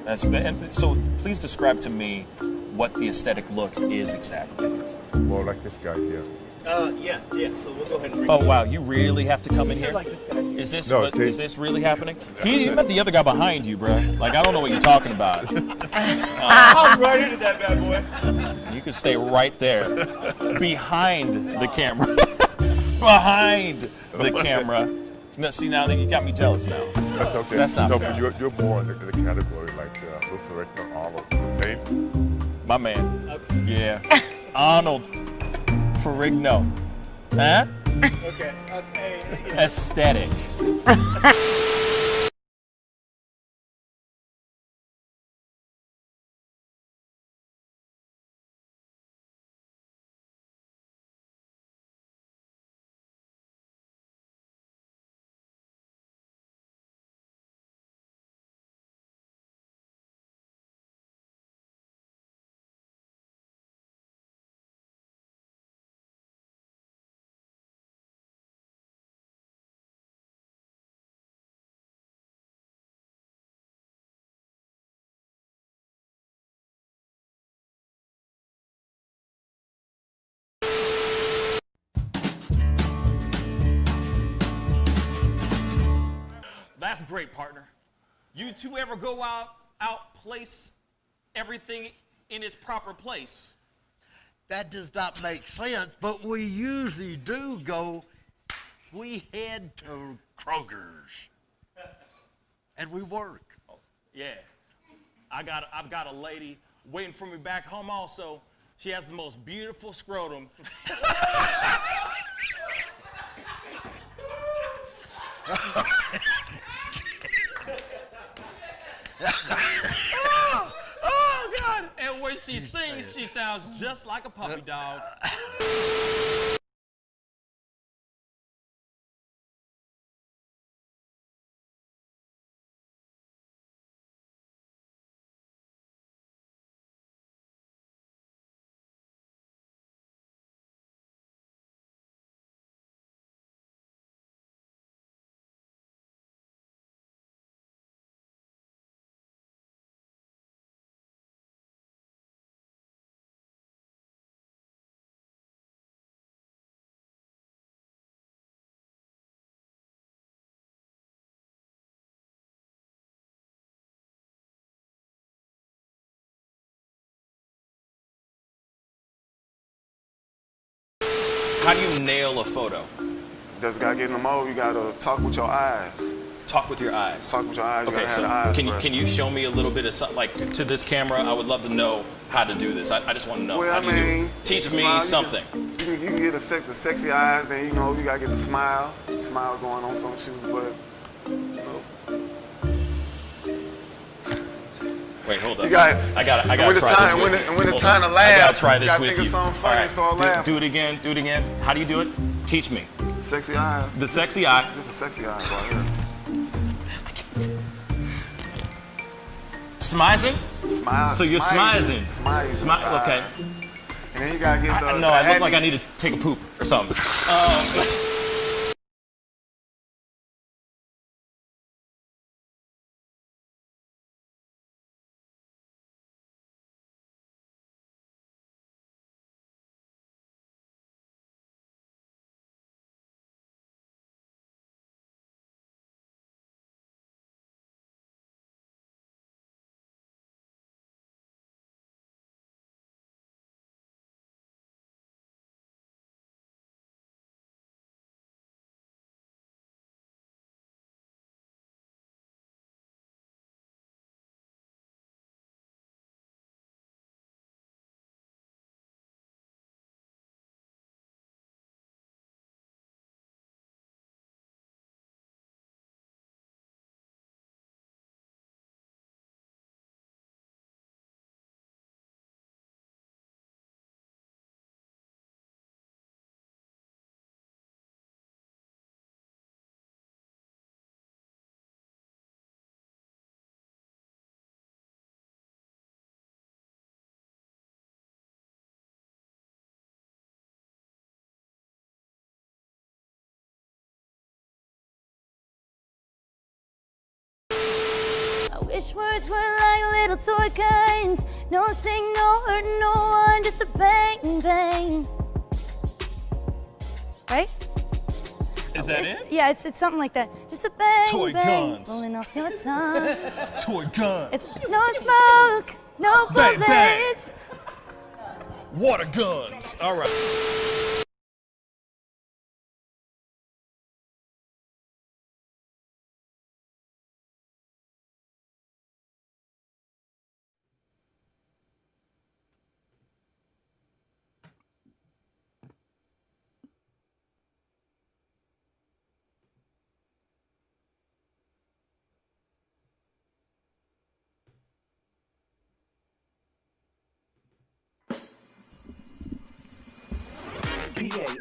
So please describe to me what the aesthetic look is exactly. More like this guy here. Yeah. So we'll go ahead and bring Oh wow, you really have to come in here? like this guy. Is this No, is this really happening? He met the other guy behind you, bro. Like I don't know what you're talking about. I'm right into that bad boy. You can stay right there, behind the camera, behind the camera. No, see now that you got me jealous now. That's okay. That's not no, fair. but you're more in the category like Lutheran or Arnold. Name? My man. Yeah. Arnold Ferrigno. Huh? Okay. Aesthetic. That's great, partner. You two ever go outplace everything in its proper place? That does not make sense, but we usually do go, we head to Kroger's and we work. Oh, yeah. I've got a lady waiting for me back home also. She has the most beautiful scrotum. Oh, God. And when she sings, she sounds just like a puppy dog. How do you nail a photo? Just gotta get in the mode. You gotta talk with your eyes. Talk with your eyes. Talk with your eyes. You Okay, gotta so have the eyes can you show me a little bit of something, like to this camera? I would love to know how to do this. I just want to know. Well, How do you do it? Teach me smile, something. You can get the sexy eyes. Then you gotta get the smile. Smile going on some shoes, but Wait, hold up. you got. I gotta when try it's this time, with when, you. it, when it's Hold time on. to laugh, I gotta try you this gotta with think you. of something funny All right, and start laughing. do it again. Do it again. How do you do it? Teach me. Sexy eyes. The sexy eye. This is sexy eyes right here. Smizing? Smile. So you're smizing. Smile. Okay. And then you gotta get the. No, I look like I need to take a poop or something. Wish words were like little toy guns. No sting, no hurt, no one, just a bang, bang. Right? Is that it? Yeah, it's something like that. Just a bang, Toy bang, guns. rolling off your tongue. Toy guns. It's no smoke, no Bang, bang. bullets. Water guns. All right.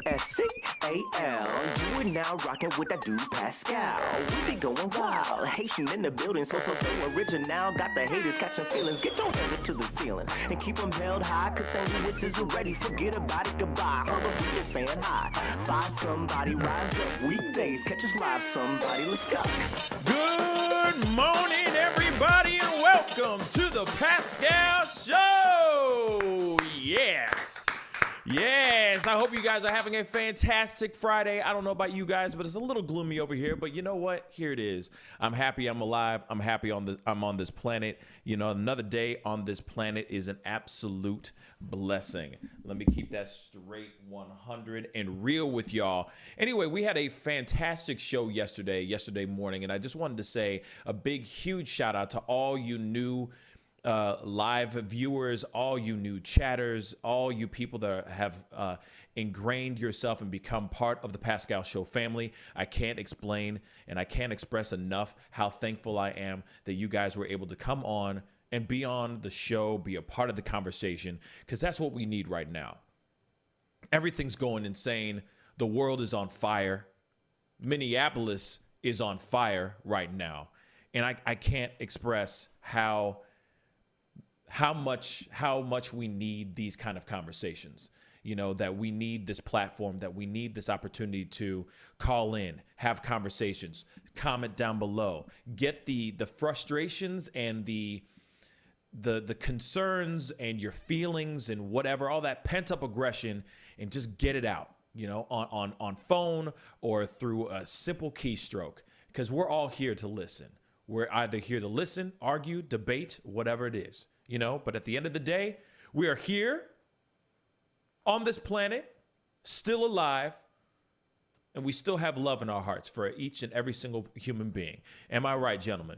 Pascal, you are now rocking with that dude Pascal. We be going wild, Haitian in the building, so original. Got the haters catching feelings. Get your hands up to the ceiling and keep them held high. Cause St. Louis is ready. Forget about it, goodbye. Hold up, we just saying hi. Five somebody, rise up. Weekdays, catch us live. Somebody, let's go. Good morning, everybody, and welcome to the Pascal Show. Yes, I hope you guys are having a fantastic Friday. I don't know about you guys, but it's a little gloomy over here. But you know what? Here it is. I'm happy I'm alive. I'm happy I'm on this planet. You know, another day on this planet is an absolute blessing. Let me keep that straight 100 and real with y'all. Anyway, we had a fantastic show yesterday morning, and I just wanted to say a big, huge shout out to all you new live viewers, all you new chatters, all you people that have ingrained yourself and become part of the Pascal Show family. I can't explain and I can't express enough how thankful I am that you guys were able to come on and be on the show, be a part of the conversation, because that's what we need right now. Everything's going insane. The world is on fire. Minneapolis is on fire right now. And I can't express how much we need these kind of conversations, you know, that we need this platform, that we need this opportunity to call in, have conversations, comment down below, get the frustrations and the concerns and your feelings and whatever, all that pent up aggression, and just get it out, you know, on phone or through a simple keystroke, because we're all here to listen. We're either here to listen, argue, debate, whatever it is. You know, but at the end of the day, we are here on this planet, still alive, and we still have love in our hearts for each and every single human being. Am I right, gentlemen?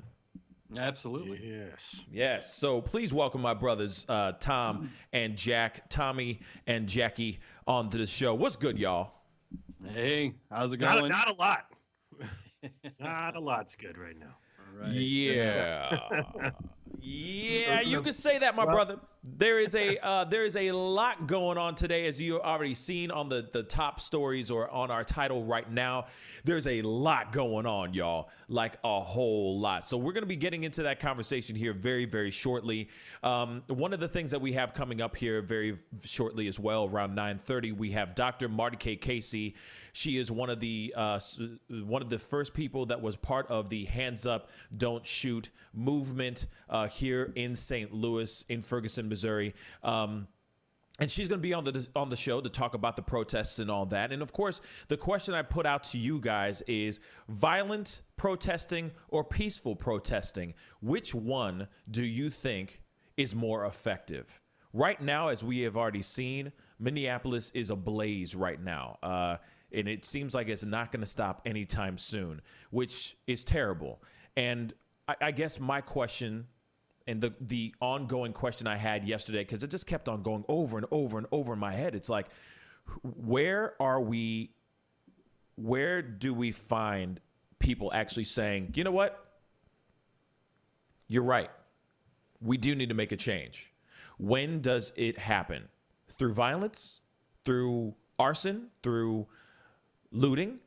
Absolutely. Yes. Yes. So please welcome my brothers, Tom and Jack, Tommy and Jackie, onto the show. What's good, y'all? Hey, how's it going? Not a lot. Not a lot's good right now. All right. Yeah. Yeah, you could say that, my brother. There is a lot going on today, as you already seen on the top stories or on our title right now. There's a lot going on, y'all, like a whole lot. So we're going to be getting into that conversation here very, very shortly. One of the things that we have coming up here very shortly as well, around 9:30, we have Dr. Marty K. Casey. She is one of the first people that was part of the Hands Up, Don't Shoot movement here in St. Louis, in Ferguson, Missouri. And she's going to be on the show to talk about the protests and all that. And of course, the question I put out to you guys is violent protesting or peaceful protesting? Which one do you think is more effective? Right now, as we have already seen, Minneapolis is ablaze right now. And it seems like it's not going to stop anytime soon, which is terrible. And I guess my question and the ongoing question I had yesterday, because it just kept on going over and over and over in my head. It's like, where do we find people actually saying, you know what? You're right. We do need to make a change. When does it happen? Through violence? Through arson? Through looting?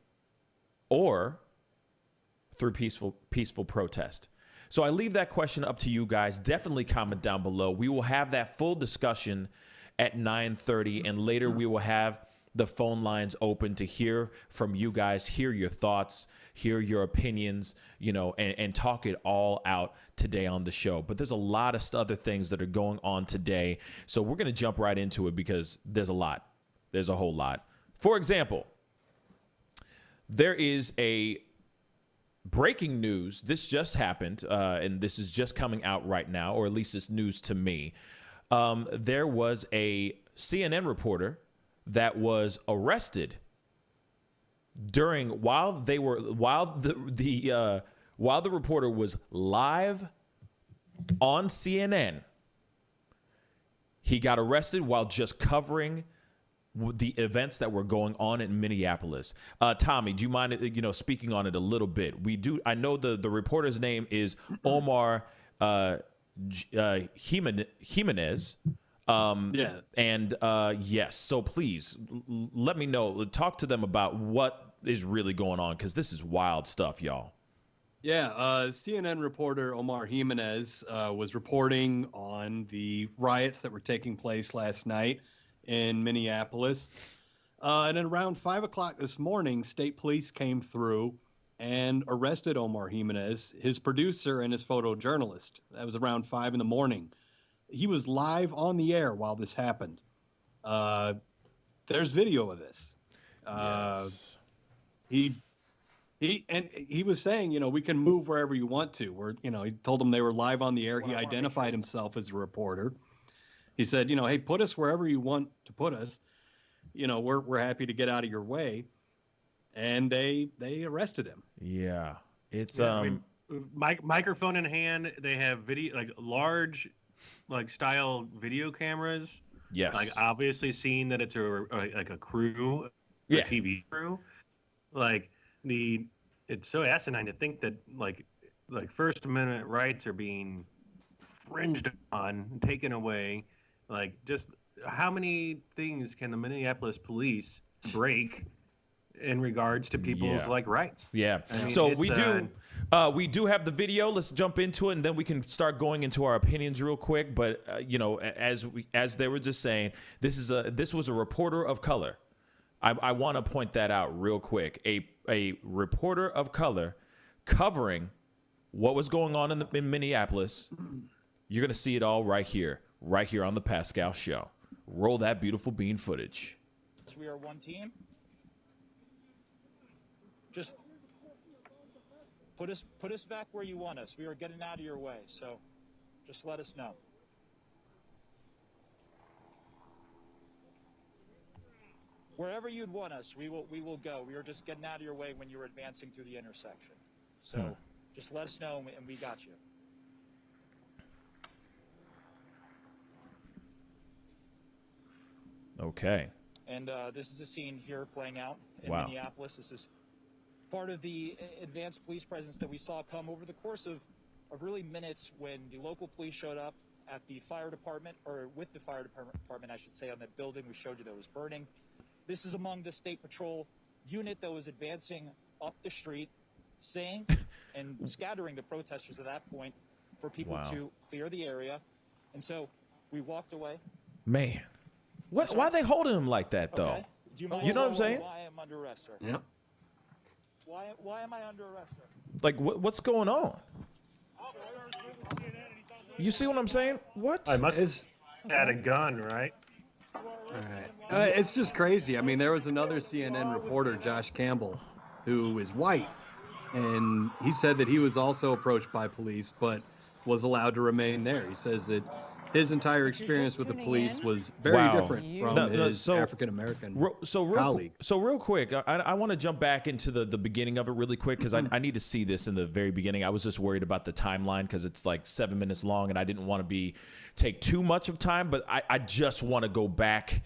Or through peaceful protest? So I leave that question up to you guys. Definitely comment down below. We will have that full discussion at 9:30, and later we will have the phone lines open to hear from you guys, hear your thoughts, hear your opinions, you know, and talk it all out today on the show. But there's a lot of other things that are going on today. So we're going to jump right into it because there's a lot. There's a whole lot. For example, there is a breaking news. This just happened, and this is just coming out right now, or at least it's news to me. There was a CNN reporter that was arrested while the reporter was live on CNN. He got arrested while just covering the events that were going on in Minneapolis. Tommy, do you mind, speaking on it a little bit? I know the reporter's name is Omar Jimenez. And yes, so please let me know, talk to them about what is really going on, because this is wild stuff, y'all. Yeah, CNN reporter Omar Jimenez was reporting on the riots that were taking place last night in Minneapolis. And then around 5 o'clock this morning, state police came through and arrested Omar Jimenez, his producer and his photojournalist. That was around 5 in the morning. He was live on the air while this happened. There's video of this. Yes. He was saying, we can move wherever you want to. He told them they were live on the air. He identified himself as a reporter. He said, hey, put us wherever you want to put us. We're happy to get out of your way. And they arrested him. Yeah. It's microphone in hand. They have video, like large, style video cameras. Yes. Like obviously seeing that it's a crew, a TV crew. It's so asinine to think that like First Amendment rights are being fringed on, taken away. Just how many things can the Minneapolis police break in regards to people's rights? Yeah. I mean, so we do have the video. Let's jump into it, and then we can start going into our opinions real quick. But as they were just saying, this was a reporter of color. I want to point that out real quick. A reporter of color covering what was going on in Minneapolis. You're gonna see it all right here on the Pascal Show. Roll that beautiful bean footage. We are one team. Just put us back where you want us. We are getting out of your way, so just let us know. Wherever you'd want us, we will go. We are just getting out of your way when you're advancing through the intersection. So just let us know, and we got you. Okay. And this is a scene here playing out in Wow. Minneapolis. This is part of the advanced police presence that we saw come over the course of really minutes when the local police showed up at the fire department, or with the fire department, I should say, on that building we showed you that was burning. This is among the state patrol unit that was advancing up the street, saying and scattering the protesters at that point for people to clear the area. And so we walked away. Man. Why are they holding him like that, though? Okay. Do you know what I'm saying? Why I'm under arrest, sir? Yeah. Why am I under arrest, sir? Like, what's going on? You see what I'm saying? What? I must have had a gun, right? All right. It's just crazy. I mean, there was another CNN reporter, Josh Campbell, who is white, and he said that he was also approached by police, but was allowed to remain there. He says that his entire experience with the police was very different from his African-American colleague. So real quick, I want to jump back into the beginning of it really quick, because I need to see this in the very beginning. I was just worried about the timeline because it's like 7 minutes long, and I didn't want to take too much of time, but I just want to go back.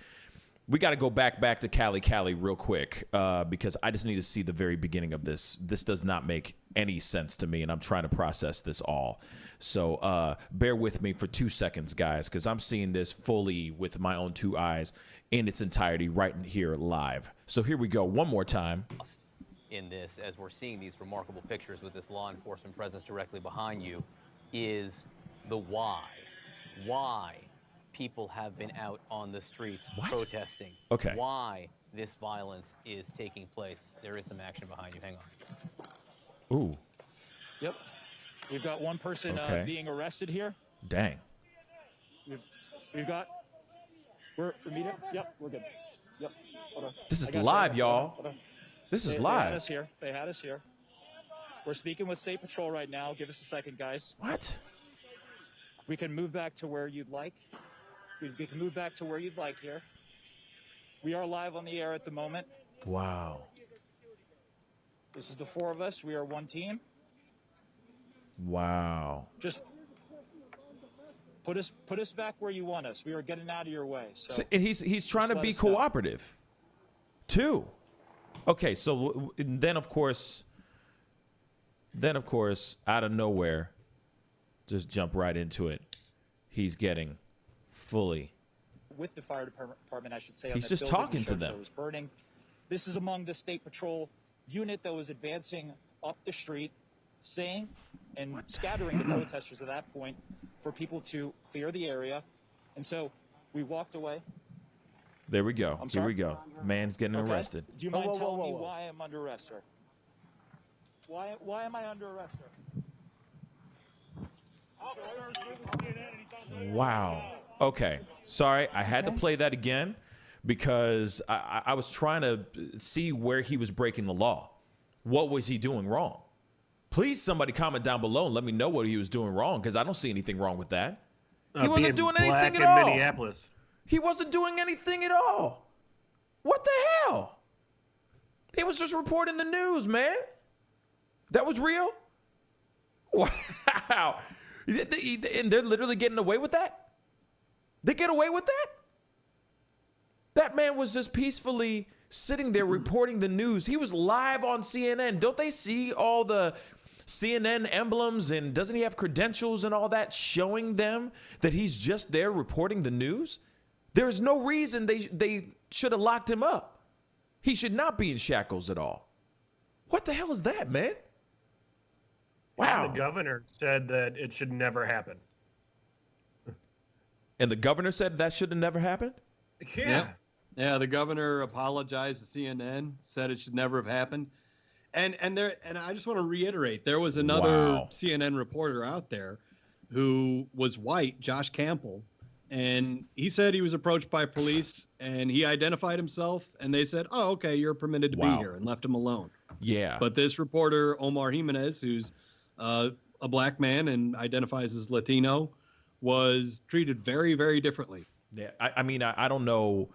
We got to go back to Cali real quick, because I just need to see the very beginning of this. This does not make any sense to me, and I'm trying to process this all. So bear with me for 2 seconds, guys, because I'm seeing this fully with my own 2 eyes in its entirety right here live. So here we go one more time. In this, as we're seeing these remarkable pictures with this law enforcement presence directly behind you, is the why. Why people have been out on the streets protesting. Okay. Why this violence is taking place. There is some action behind you. Hang on. Ooh. Yep. We've got one person Okay. being arrested here. Dang. We've got. We're meeting. Yep, we're good. Yep. Hold on. This is I got you. live, Hold on, y'all. hold on. This is They live. had us here. They had us here. We're speaking with State Patrol right now. Give us a second, guys. What? We can move back to where you'd like. We can move back to where you'd like here. We are live on the air at the moment. Wow. This is the four of us. We are one team. Wow. Just put us back where you want us. We are getting out of your way. So And he's trying to let be us know. cooperative, too. Okay, so then of course, out of nowhere, just jump right into it. He's getting fully. With the fire department, I should say. He's on that just building talking to showed them. that was burning. This is among the State Patrol unit that was advancing up the street, saying and scattering the protesters at that point for people to clear the area. And so we walked away. There we go. I'm Here we sorry? go. Man's getting Okay. arrested. Do you mind telling me why I'm under arrest, sir? Why am I under arrest, sir? Wow. Okay. Sorry, I had to play that again because I was trying to see where he was breaking the law. What was he doing wrong? Please, somebody comment down below and let me know what he was doing wrong because I don't see anything wrong with that. He wasn't doing anything at all. Minneapolis. He wasn't doing anything at all. What the hell? He was just reporting the news, man. That was real? Wow. And they're literally getting away with that? They get away with that? That man was just peacefully sitting there reporting the news. He was live on CNN. Don't they see all the CNN emblems and doesn't he have credentials and all that showing them that he's just there reporting the news? There is no reason they should have locked him up. He should not be in shackles at all. What the hell is that, man? Wow. And the governor said that it should never happen. And the governor said that should have never happened? Yeah. Yeah, the governor apologized to CNN, said it should never have happened. And I just want to reiterate, there was another CNN reporter out there who was white, Josh Campbell, and he said he was approached by police and he identified himself and they said, "Oh, okay, you're permitted to be here," and left him alone. Yeah. But this reporter, Omar Jimenez, who's a black man and identifies as Latino, was treated very, very differently. Yeah, I mean, I don't know.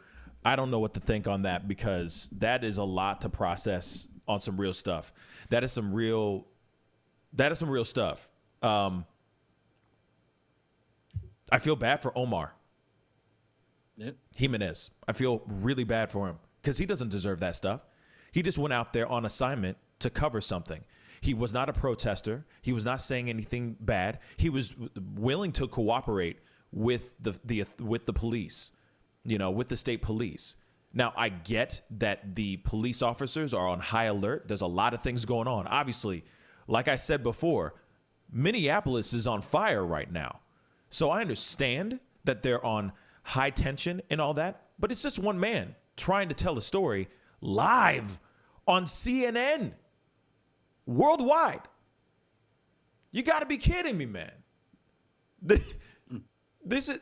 I don't know what to think on that because that is a lot to process on some real stuff. That is some real stuff. I feel bad for Omar Jimenez. I feel really bad for him because he doesn't deserve that stuff. He just went out there on assignment to cover something. He was not a protester. He was not saying anything bad. He was willing to cooperate with the police, with the state police. Now, I get that the police officers are on high alert. There's a lot of things going on. Obviously, like I said before, Minneapolis is on fire right now. So I understand that they're on high tension and all that, but it's just one man trying to tell a story live on CNN worldwide. You got to be kidding me, man. This is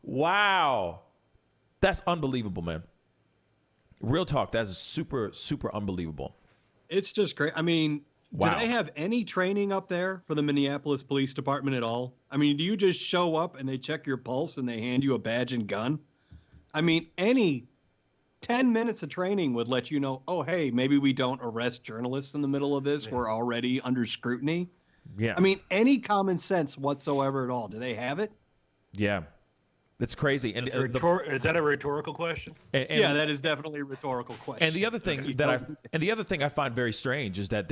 wow. That's unbelievable, man. Real talk. That's super, super unbelievable. It's just great. I mean, wow. Do they have any training up there for the Minneapolis Police Department at all? I mean, do you just show up and they check your pulse and they hand you a badge and gun? I mean, any 10 minutes of training would let you know, oh, hey, maybe we don't arrest journalists in the middle of this. Yeah. We're already under scrutiny. Yeah. I mean, any common sense whatsoever at all. Do they have it? Yeah. That's crazy. And is that a rhetorical question? And yeah, that is definitely a rhetorical question. And the other thing I find very strange is that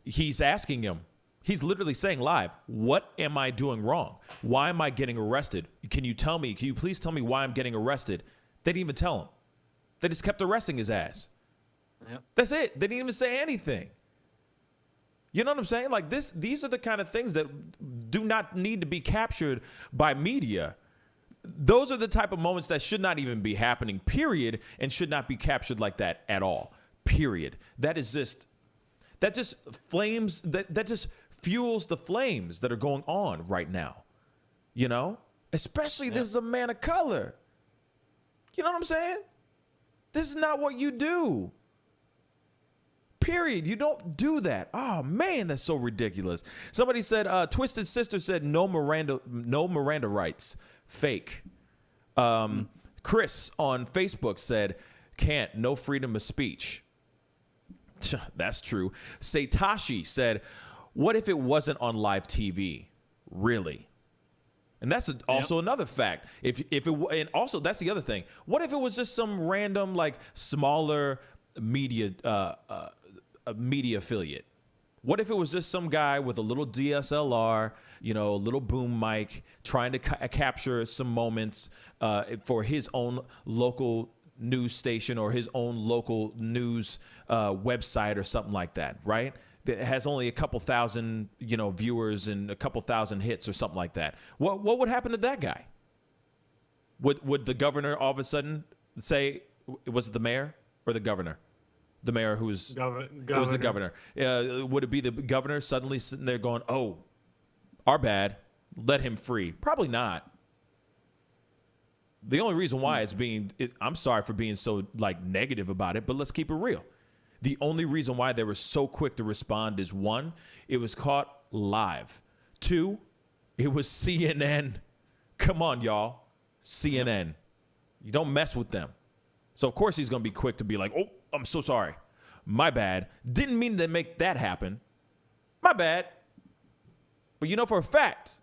he's asking him, he's literally saying live, what am I doing wrong? Why am I getting arrested? Can you please tell me why I'm getting arrested? They didn't even tell him. They just kept arresting his ass. Yep. That's it. They didn't even say anything. You know what I'm saying? Like these are the kind of things that do not need to be captured by media. those are the type of moments that should not even be happening, period, and should not be captured like that at all, period. That just fuels the flames that are going on right now, you know? Especially this is a man of color. You know what I'm saying? This is not what you do. Period. You don't do that. Oh man, that's so ridiculous. Somebody said, Twisted Sister said no Miranda rights. Fake. Chris on Facebook said, can't, no freedom of speech. That's true. Satoshi said, what if it wasn't on live TV? Really? And that's also another fact. And also that's the other thing. What if it was just some random, like, smaller media media affiliate? What if it was just some guy with a little DSLR, you know, a little boom mic, trying to capture some moments for his own local news station or his own local news website or something like that, right? That has only a couple thousand, you know, viewers and a couple thousand hits or something like that. What would happen to that guy? Would the governor all of a sudden say, was it the mayor or the governor? The mayor who was it was the governor. Would it be the governor suddenly sitting there going, oh, our bad, let him free? Probably not. The only reason why I'm sorry for being so, like, negative about it, but let's keep it real. The only reason why they were so quick to respond is, 1, it was caught live. 2, it was CNN. Come on, y'all. CNN. You don't mess with them. So, of course, he's going to be quick to be like, oh, I'm so sorry. My bad. Didn't mean to make that happen. My bad. But you know for a fact,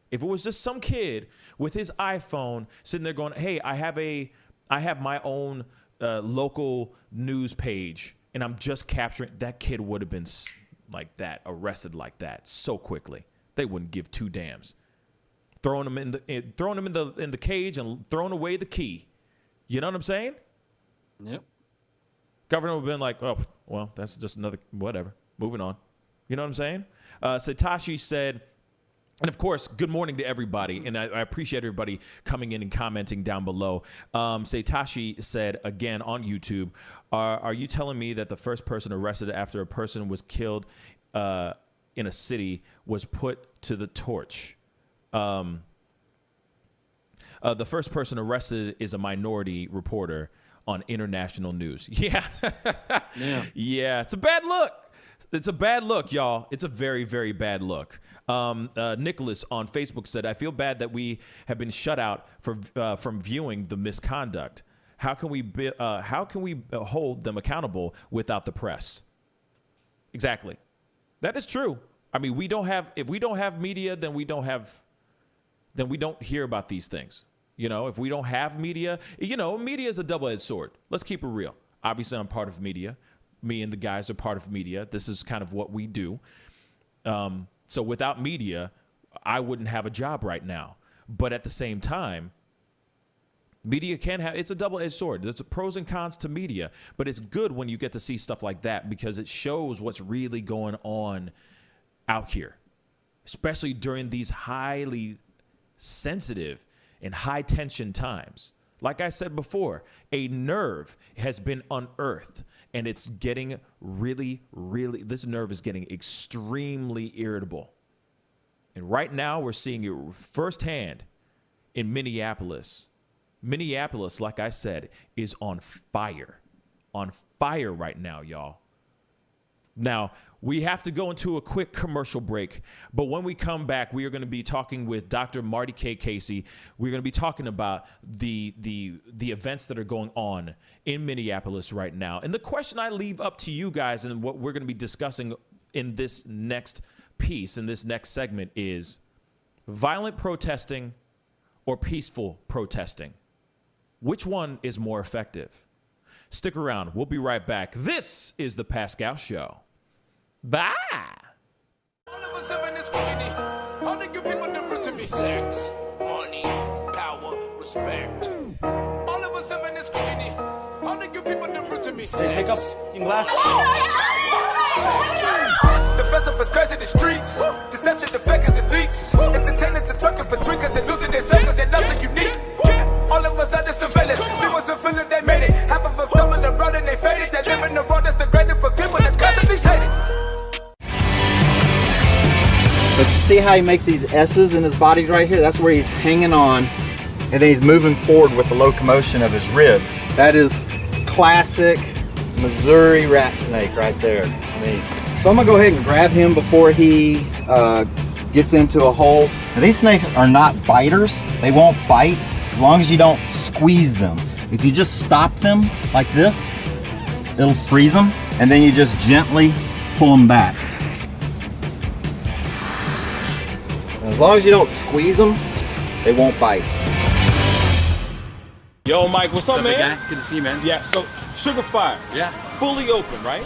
if it was just some kid with his iPhone sitting there going, hey, I have my own local news page, and I'm just capturing, that kid would have been like that, arrested like that so quickly. They wouldn't give two damns. Throwing him in the cage and throwing away the key. You know what I'm saying? Yep. Governor would have been like, oh, well, that's just another, whatever. Moving on. You know what I'm saying? Satoshi said, and of course, good morning to everybody. And I appreciate everybody coming in and commenting down below. Satoshi said, again, on YouTube, are you telling me that the first person arrested after a person was killed in a city was put to the torch? The first person arrested is a minority reporter on international news. Yeah. Yeah. It's a bad look. It's a bad look, y'all. It's a very, very bad look. Nicholas on Facebook said, I feel bad that we have been shut out from viewing the misconduct. How can we hold them accountable without the press? Exactly. That is true. I mean, if we don't have media, then we don't hear about these things. You know, if we don't have media, media is a double-edged sword. Let's keep it real. Obviously, I'm part of media. Me and the guys are part of media. This is kind of what we do. So without media, I wouldn't have a job right now. But at the same time, media it's a double-edged sword. There's pros and cons to media, but it's good when you get to see stuff like that because it shows what's really going on out here, especially during these highly sensitive and high-tension times. Like I said before, a nerve has been unearthed, and it's getting this nerve is getting extremely irritable. And right now, we're seeing it firsthand in Minneapolis. Minneapolis, like I said, is on fire. On fire right now, y'all. Now, we have to go into a quick commercial break, but when we come back, we are going to be talking with Dr. Marty K. Casey. We're going to be talking about the events that are going on in Minneapolis right now. And the question I leave up to you guys and what we're going to be discussing in this next piece, in this next segment, is violent protesting or peaceful protesting. Which one is more effective? Stick around. We'll be right back. This is The Pascal Show. Bye. Sex, money, power, respect. All of us have in this scrutiny. All of you people different to me. Take up in glass. The festival is crazy in the streets. Deception, the fakers, and leaks. Entertainers are trucking for tweakers and losing their self because their loves are unique. educated. They live in the world that's degraded for people that's constantly hated. But you see how he makes these S's in his body right here? That's where he's hanging on, and then he's moving forward with the locomotion of his ribs. That is classic Missouri rat snake right there. I mean, so I'm gonna go ahead and grab him before he gets into a hole. Now, these snakes are not biters. They won't bite as long as you don't squeeze them. If you just stop them like this, it'll freeze them, and then you just gently pull them back. As long as you don't squeeze them, they won't bite. Yo, Mike, what's up, man? Guy? Good to see you, man. Yeah, so Sugar Fire. Yeah. Fully open, right?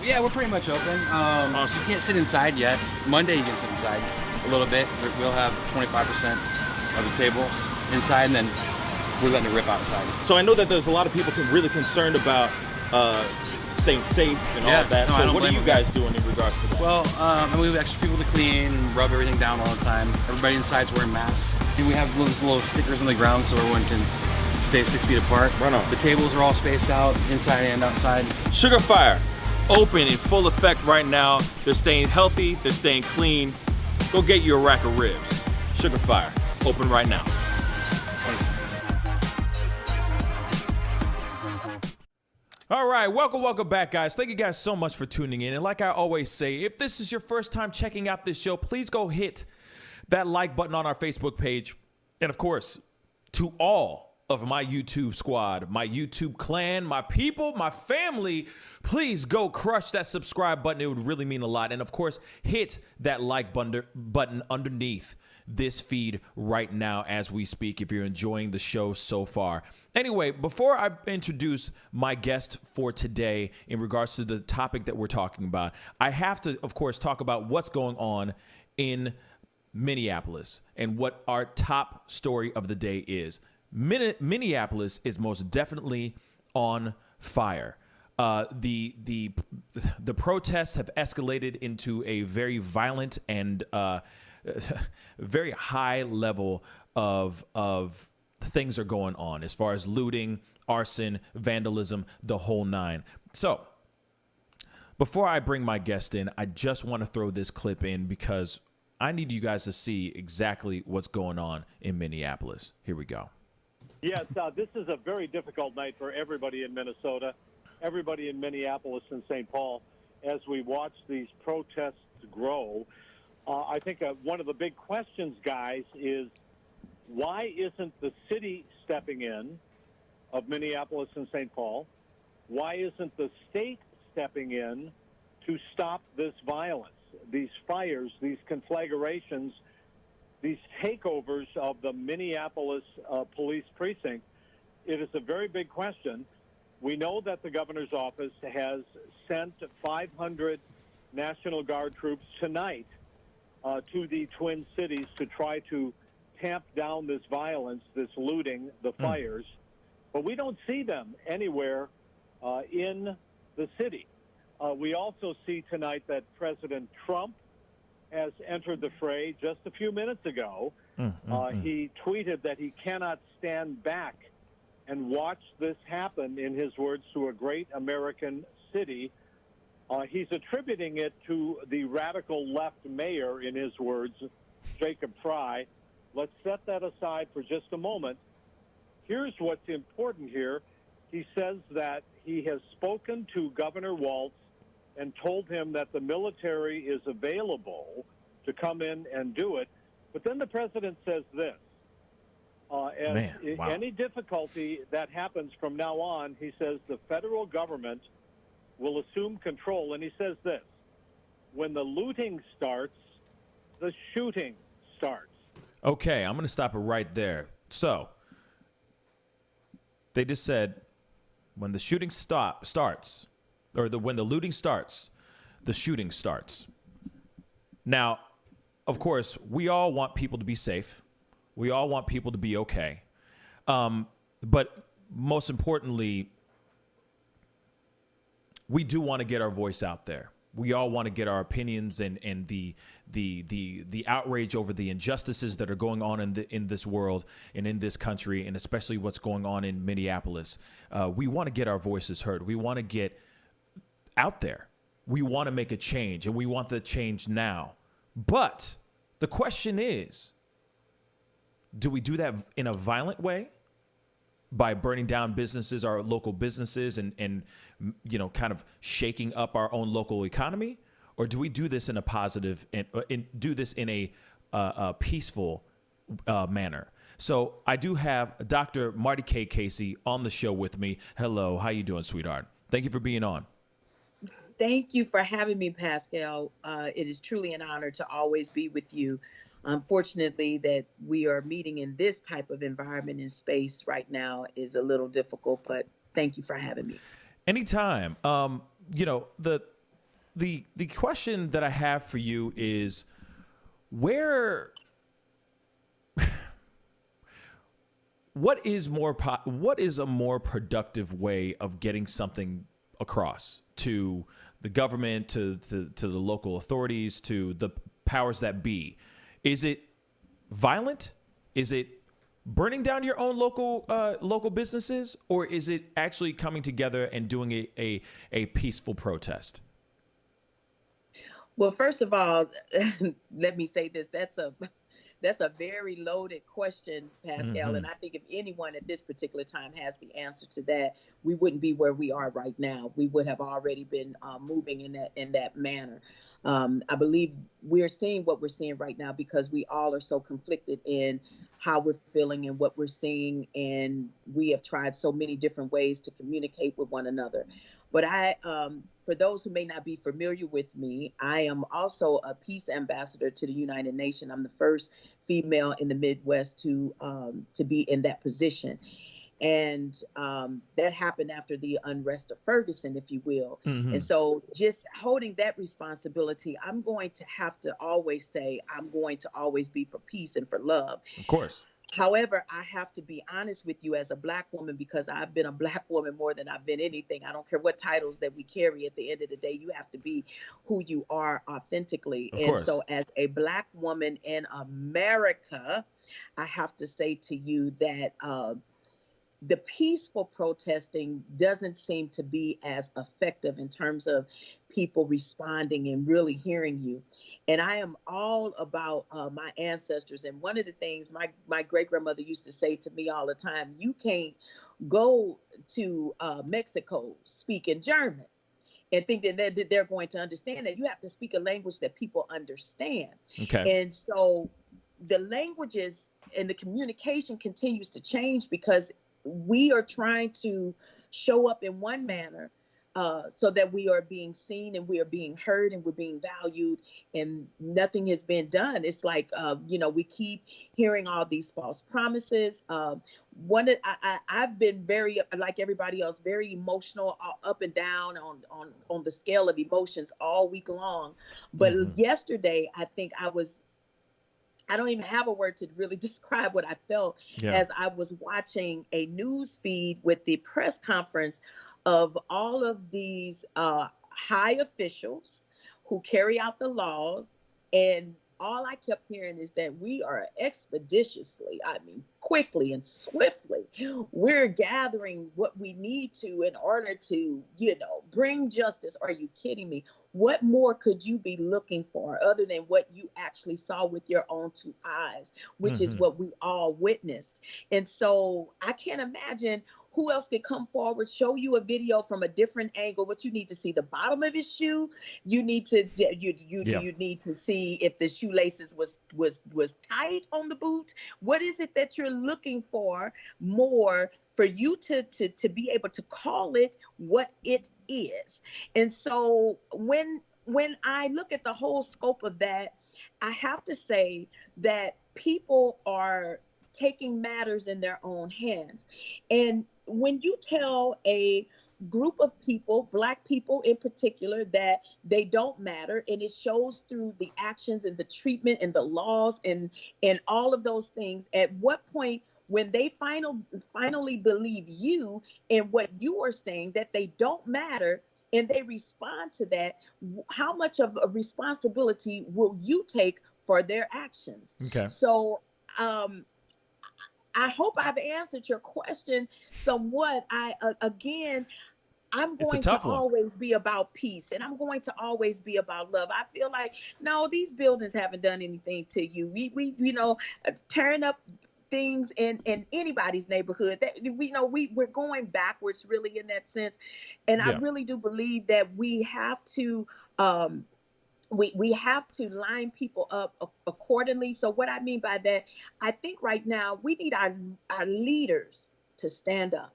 Yeah, we're pretty much open. You can't sit inside yet. Monday you can sit inside a little bit. We'll have 25% of the tables inside, and then we're letting it rip outside. So I know that there's a lot of people really concerned about staying safe and all that. No, so what are you guys doing in regards to that? Well, we have extra people to clean and rub everything down all the time. Everybody inside's wearing masks. And we have little stickers on the ground so everyone can stay 6 feet apart. Right on. The tables are all spaced out, inside and outside. Sugar Fire, open in full effect right now. They're staying healthy, they're staying clean. Go get you a rack of ribs. Sugar Fire, open right now. Thanks. All right, welcome back, guys. Thank you guys so much for tuning in. And like I always say, if this is your first time checking out this show, please go hit that like button on our Facebook page. And of course, to all of my YouTube squad, my YouTube clan, my people, my family, please go crush that subscribe button. It would really mean a lot. And of course, hit that like button underneath this feed right now as we speak if you're enjoying the show so far. Anyway, before I introduce my guest for today in regards to the topic that we're talking about, I have to, of course, talk about what's going on in Minneapolis and what our top story of the day is. Minneapolis is most definitely on fire. The protests have escalated into a very violent and very high level of things are going on as far as looting, arson, vandalism, the whole nine. So before I bring my guest in, I just want to throw this clip in because I need you guys to see exactly what's going on in Minneapolis. Here we go. Yes, this is a very difficult night for everybody in Minnesota, everybody in Minneapolis and St. Paul, as we watch these protests grow. I think one of the big questions, guys, is why isn't the city stepping in of Minneapolis and St. Paul? Why isn't the state stepping in to stop this violence, these fires, these conflagrations, these takeovers of the Minneapolis police precinct? It is a very big question. We know that the governor's office has sent 500 National Guard troops tonight to the Twin Cities to try to tamp down this violence, this looting, the fires. But we don't see them anywhere in the city. We also see tonight that President Trump has entered the fray just a few minutes ago. He tweeted that he cannot stand back and watch this happen, in his words, to a great American city. He's attributing it to the radical left mayor, in his words, Jacob Fry. Let's set that aside for just a moment. Here's what's important here. He says that he has spoken to Governor Walz and told him that the military is available to come in and do it. But then the president says this. Any difficulty that happens from now on, he says the federal government will assume control. And he says this: when the looting starts, the shooting starts. Okay, I'm going to stop it right there. So they just said when the shooting starts, or when the looting starts, the shooting starts. Now, of course, we all want people to be safe. We all want people to be okay. But most importantly, we do want to get our voice out there. We all want to get our opinions and the outrage over the injustices that are going on in this world and in this country, and especially what's going on in Minneapolis. We want to get our voices heard. We want to get out there. We want to make a change, and we want the change now. But the question is, do we do that in a violent way? By burning down businesses, our local businesses, and kind of shaking up our own local economy? Or do we do this in a positive and do this in a peaceful manner? So I do have Dr. Marty K. Casey on the show with me. Hello, how you doing, sweetheart? Thank you for being on. Thank you for having me, Pascal. It is truly an honor to always be with you. Unfortunately, that we are meeting in this type of environment and space right now is a little difficult, but thank you for having me. Anytime. The question that I have for you is what is a more productive way of getting something across to the government, to the local authorities, to the powers that be? Is it violent? Is it burning down your own local businesses, or is it actually coming together and doing a peaceful protest? Well, first of all, let me say this. That's a very loaded question, Pascal. Mm-hmm. And I think if anyone at this particular time has the answer to that, we wouldn't be where we are right now. We would have already been moving in that manner. I believe we're seeing what we're seeing right now because we all are so conflicted in how we're feeling and what we're seeing. And we have tried so many different ways to communicate with one another. But for those who may not be familiar with me, I am also a peace ambassador to the United Nations. I'm the first female in the Midwest to be in that position. And that happened after the unrest of Ferguson, if you will. Mm-hmm. And so just holding that responsibility, I'm going to have to always say, I'm going to always be for peace and for love. Of course. However, I have to be honest with you as a Black woman, because I've been a Black woman more than I've been anything. I don't care what titles that we carry. At the end of the day, you have to be who you are authentically. Of and course. So as a Black woman in America, I have to say to you that the peaceful protesting doesn't seem to be as effective in terms of people responding and really hearing you. And I am all about my ancestors. And one of the things my great-grandmother used to say to me all the time, you can't go to Mexico speaking German and think that they're going to understand that. You have to speak a language that people understand. Okay. And so the languages and the communication continues to change because we are trying to show up in one manner so that we are being seen and we are being heard and we're being valued, and nothing has been done. It's like, we keep hearing all these false promises. I've been very, like everybody else, very emotional, up and down on the scale of emotions all week long. But yesterday, I think I don't even have a word to really describe what I felt as I was watching a news feed with the press conference of all of these high officials who carry out the laws. And all I kept hearing is that we are expeditiously, quickly and swiftly, we're gathering what we need to in order to, bring justice. Are you kidding me? What more could you be looking for other than what you actually saw with your own two eyes, which is what we all witnessed? And so I can't imagine who else could come forward, show you a video from a different angle. But you need to see the bottom of his shoe. You need to you need to see if the shoelaces was tight on the boot. What is it that you're looking for more for you to be able to call it what it is? And so when I look at the whole scope of that, I have to say that people are taking matters in their own hands. And when you tell a group of people, Black people in particular, that they don't matter, and it shows through the actions and the treatment and the laws and all of those things, at what point, when they finally believe you and what you are saying, that they don't matter, and they respond to that, how much of a responsibility will you take for their actions? Okay. So I hope I've answered your question somewhat. I'm going to always be about peace, and I'm going to always be about love. I feel like, no, these buildings haven't done anything to you. We tearing up things in anybody's neighborhood, that we're going backwards really in that sense. And I really do believe that we have to we have to line people up accordingly. So what I mean by that, I think right now we need our leaders to stand up,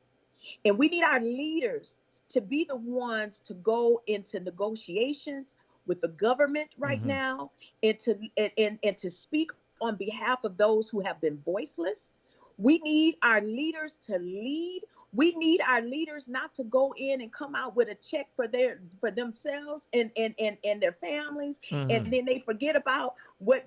and we need our leaders to be the ones to go into negotiations with the government right now, and to speak on behalf of those who have been voiceless. We need our leaders to lead. We need our leaders not to go in and come out with a check for themselves and their families, and then they forget about what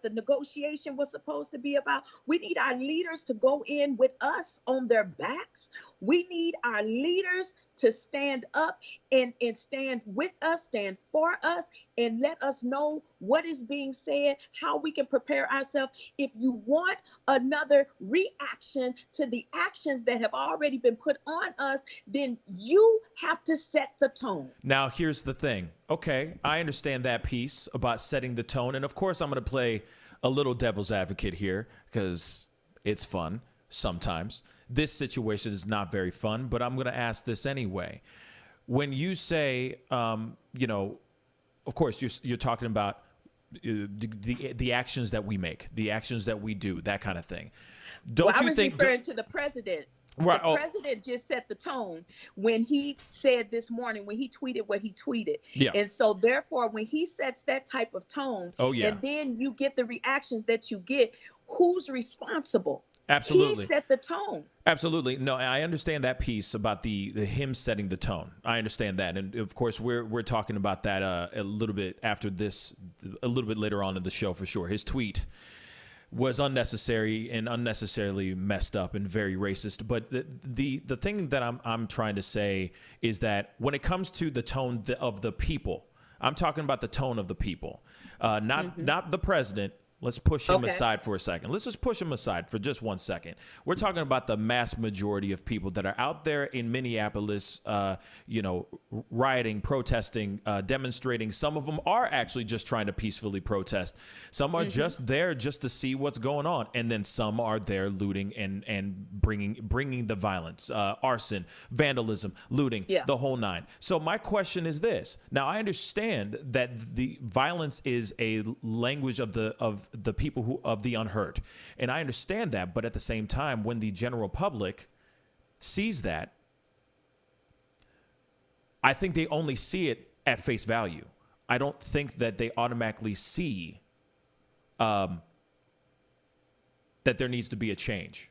the negotiation was supposed to be about. We need our leaders to go in with us on their backs. We need our leaders to stand up and stand with us, stand for us, and let us know what is being said, how we can prepare ourselves. If you want another reaction to the actions that have already been put on us, then you have to set the tone. Now, here's the thing. Okay, I understand that piece about setting the tone. And of course, I'm going to play a little devil's advocate here because it's fun sometimes. This situation is not very fun, but I'm going to ask this anyway. When you say, of course, you're talking about the actions that we make, the actions that we do, that kind of thing. I was referring to the president. Right. The president just set the tone when he said this morning, when he tweeted what he tweeted. Yeah. And so therefore, when he sets that type of tone, and then you get the reactions that you get, who's responsible? Absolutely. He set the tone. Absolutely. No, I understand that piece about the him setting the tone. I understand that. And of course, we're talking about that a little bit after this, a little bit later on in the show for sure. His tweet was unnecessary and unnecessarily messed up and very racist. But the thing that I'm trying to say is that when it comes to the tone of the people, I'm talking about the tone of the people, not the president. Let's push him aside for a second. Let's just push him aside for just 1 second. We're talking about the mass majority of people that are out there in Minneapolis, rioting, protesting, demonstrating. Some of them are actually just trying to peacefully protest. Some are just there just to see what's going on. And then some are there looting and bringing the violence, arson, vandalism, looting, the whole nine. So my question is this. Now, I understand that the violence is a language of the people of the unheard. And I understand that. But at the same time, when the general public sees that, I think they only see it at face value. I don't think that they automatically see that there needs to be a change.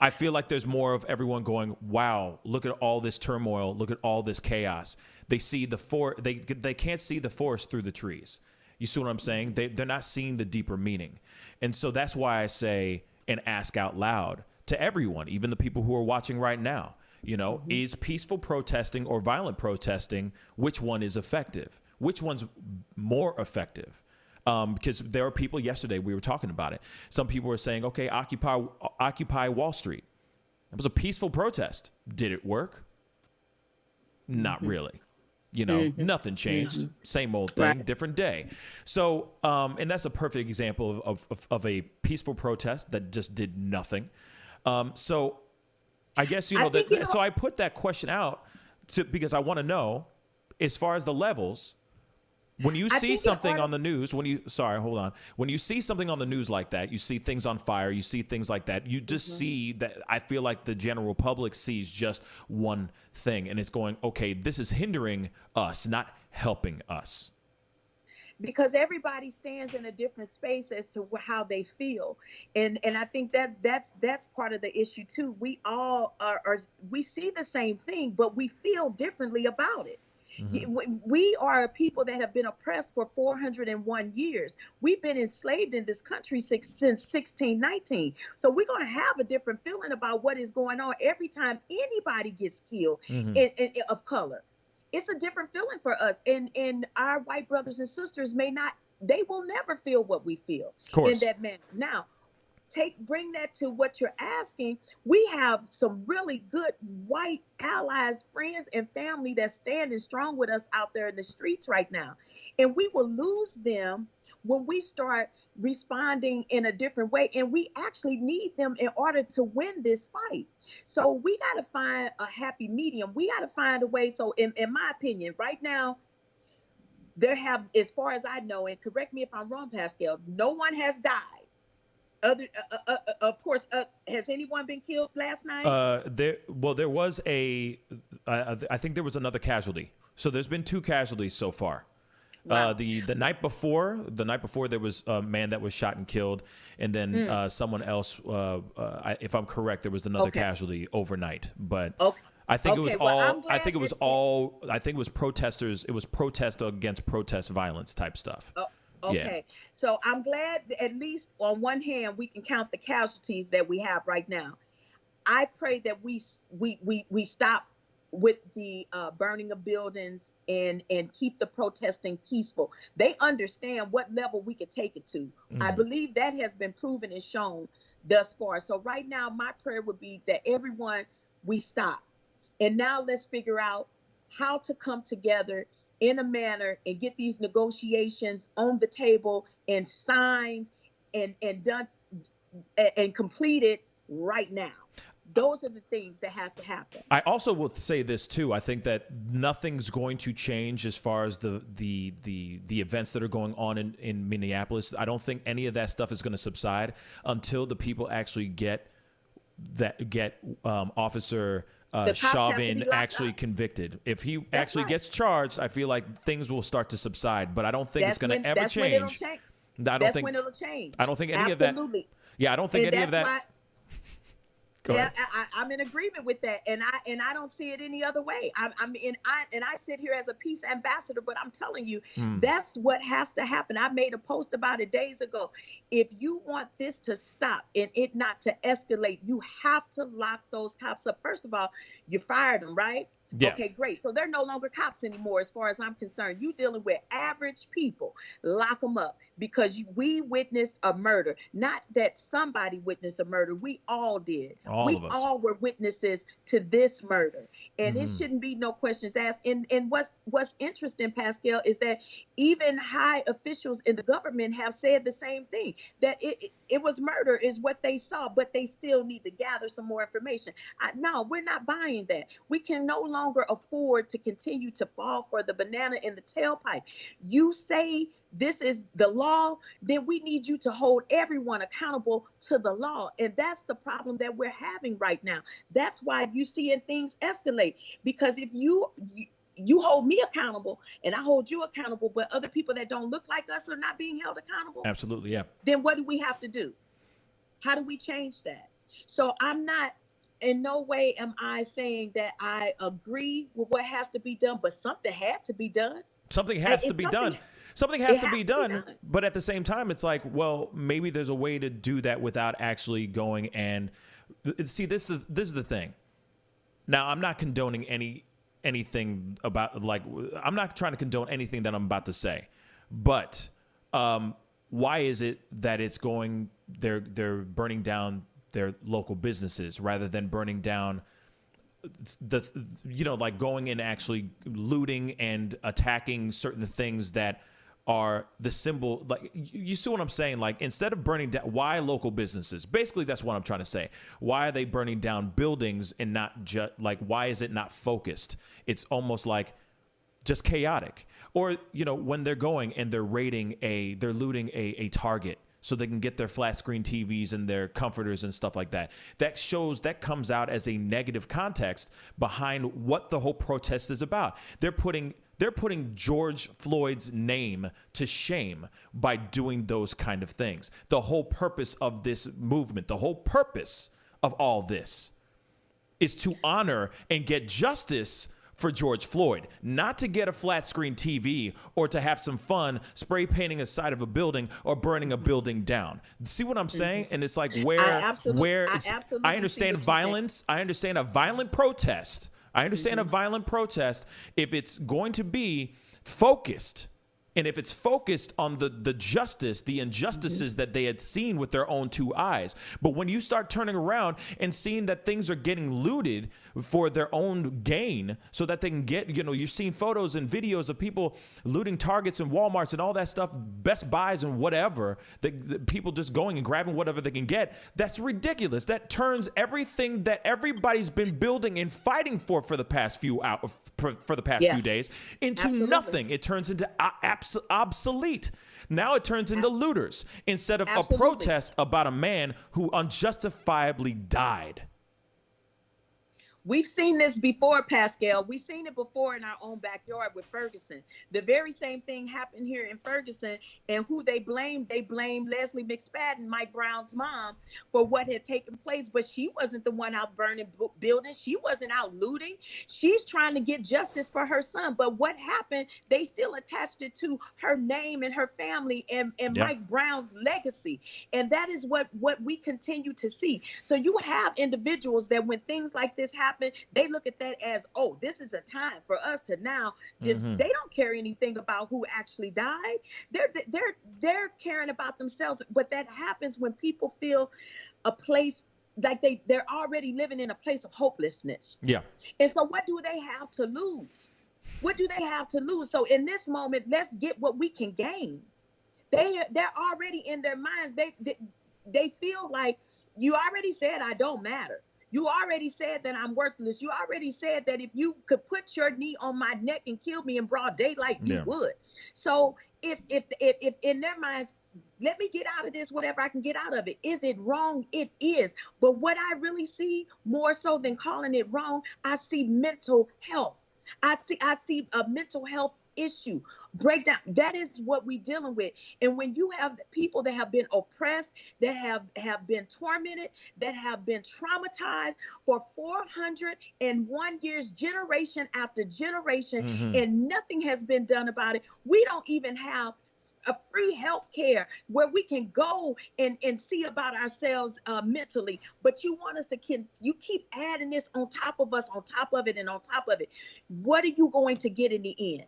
I feel like there's more of everyone going, wow, look at all this turmoil. Look at all this chaos. They see they can't see the forest through the trees. You see what I'm saying? They're not seeing the deeper meaning. And so that's why I say and ask out loud to everyone, even the people who are watching right now, is peaceful protesting or violent protesting, which one is effective? Which one's more effective? Because there are people yesterday, we were talking about it. Some people were saying, okay, Occupy Wall Street. It was a peaceful protest. Did it work? Not really. Nothing changed. Same old thing, different day. So, and that's a perfect example of a peaceful protest that just did nothing. So I guess, so I put that question out because I want to know, as far as the levels, when you see something on the news, when you see something on the news like that, you see things on fire, you see things like that, you just see that. I feel like the general public sees just one thing, and it's going, okay, this is hindering us, not helping us. Because everybody stands in a different space as to how they feel. And I think that's part of the issue too. We all we see the same thing, but we feel differently about it. We are a people that have been oppressed for 401 years. We've been enslaved in this country since 1619. So we're going to have a different feeling about what is going on every time anybody gets killed of color. It's a different feeling for us. And our white brothers and sisters they will never feel what we feel in that manner. Now, bring that to what you're asking. We have some really good white allies, friends, and family that's standing strong with us out there in the streets right now. And we will lose them when we start responding in a different way. And we actually need them in order to win this fight. So we got to find a happy medium. We got to find a way. So in my opinion, right now, as far as I know, and correct me if I'm wrong, Pascal, no one has died. Of course, has anyone been killed last night? There was I think there was another casualty. So there's been 2 casualties so far. Wow. The night before there was a man that was shot and killed, and then someone else. If I'm correct, there was another casualty overnight. But I think it was all. I think it was all. I think it was protesters. It was protest against protest violence type stuff. Okay, so I'm glad that at least on one hand we can count the casualties that we have right now. I pray that we stop with the burning of buildings and keep the protesting peaceful. They understand what level we could take it to. I believe that has been proven and shown thus far. So right now, my prayer would be that we stop. And now let's figure out how to come together in a manner and get these negotiations on the table and signed and done and completed right now. Those are the things that have to happen. I also will say this too. I think that nothing's going to change as far as the events that are going on in Minneapolis. I don't think any of that stuff is going to subside until the people actually get Officer Chauvin actually convicted. If he gets charged, I feel like things will start to subside. But I don't think it's going to ever change. That's when it'll change. I don't think any of that. Yeah, I don't think any of that. I'm in agreement with that, and I don't see it any other way. I sit here as a peace ambassador, but I'm telling you, that's what has to happen. I made a post about it days ago. If you want this to stop and it not to escalate, you have to lock those cops up. First of all, you fired them, right? Yeah. Okay, great. So they're no longer cops anymore, as far as I'm concerned. You dealing with average people. Lock them up, because we witnessed a murder. Not that somebody witnessed a murder. We all did. We all were witnesses to this murder, and it shouldn't be no questions asked. And what's interesting, Pascal, is that even high officials in the government have said the same thing, that it was murder is what they saw, but they still need to gather some more information. No, we're not buying that. We can no longer afford to continue to fall for the banana in the tailpipe. You say this is the law, then we need you to hold everyone accountable to the law. And that's the problem that we're having right now. That's why you see things escalate, because if you hold me accountable and I hold you accountable, but other people that don't look like us are not being held accountable. Absolutely, yeah. Then what do we have to do? How do we change that? So in no way am I saying that I agree with what has to be done, but something had to be done. Something has to be done. Something has to be done. But at the same time, it's like, well, maybe there's a way to do that without actually going and see. This is the thing. Now, I'm not condoning anything about, like, I'm not trying to condone anything that I'm about to say, but why is it that it's going? They're burning down their local businesses rather than burning down like going and actually looting and attacking certain things that are the symbol. Like, you see what I'm saying? Like, instead of burning down, why local businesses? Basically, that's what I'm trying to say. Why are they burning down buildings and not just, like, why is it not focused? It's almost like just chaotic. Or, when they're going and they're looting a Target so they can get their flat screen TVs and their comforters and stuff like that. That comes out as a negative context behind what the whole protest is about. They're putting George Floyd's name to shame by doing those kind of things. The whole purpose of this movement, the whole purpose of all this is to honor and get justice for George Floyd, not to get a flat screen TV or to have some fun spray painting a side of a building or burning a building down. See what I'm saying? And it's like I understand violence. I understand a violent protest. I understand a violent protest if it's going to be focused. And if it's focused on the justice, the injustices that they had seen with their own two eyes. But when you start turning around and seeing that things are getting looted for their own gain so that they can get, you're seeing photos and videos of people looting Targets and Walmarts and all that stuff, Best Buys and whatever, the people just going and grabbing whatever they can get. That's ridiculous. That turns everything that everybody's been building and fighting for the past few few days into nothing. It turns into obsolete. Now it turns into looters instead of a protest about a man who unjustifiably died. We've seen this before, Pascal. We've seen it before in our own backyard with Ferguson. The very same thing happened here in Ferguson, and who they blamed Leslie McSpadden, Mike Brown's mom, for what had taken place. But she wasn't the one out burning buildings. She wasn't out looting. She's trying to get justice for her son. But what happened? They still attached it to her name and her family and Mike Brown's legacy. And that is what we continue to see. So you have individuals that when things like this happen, they look at that as, oh, this is a time for us to now just, they don't care anything about who actually died. They're caring about themselves. But that happens when people feel a place like they're already living in a place of hopelessness. Yeah. And so what do they have to lose? What do they have to lose? So in this moment, let's get what we can gain. They're already in their minds. They feel like, you already said I don't matter. You already said that I'm worthless. You already said that if you could put your knee on my neck and kill me in broad daylight, you would. So if in their minds, let me get out of this, whatever I can get out of it. Is it wrong? It is. But what I really see, more so than calling it wrong, I see mental health. I see a mental health issue breakdown. That is what we're dealing with. And when you have people that have been oppressed, that have been tormented, that have been traumatized for 401 years, generation after generation, and nothing has been done about it. We don't even have a free health care where we can go and see about ourselves mentally. But you want us to you keep adding this on top of us, on top of it, and on top of it. What are you going to get in the end?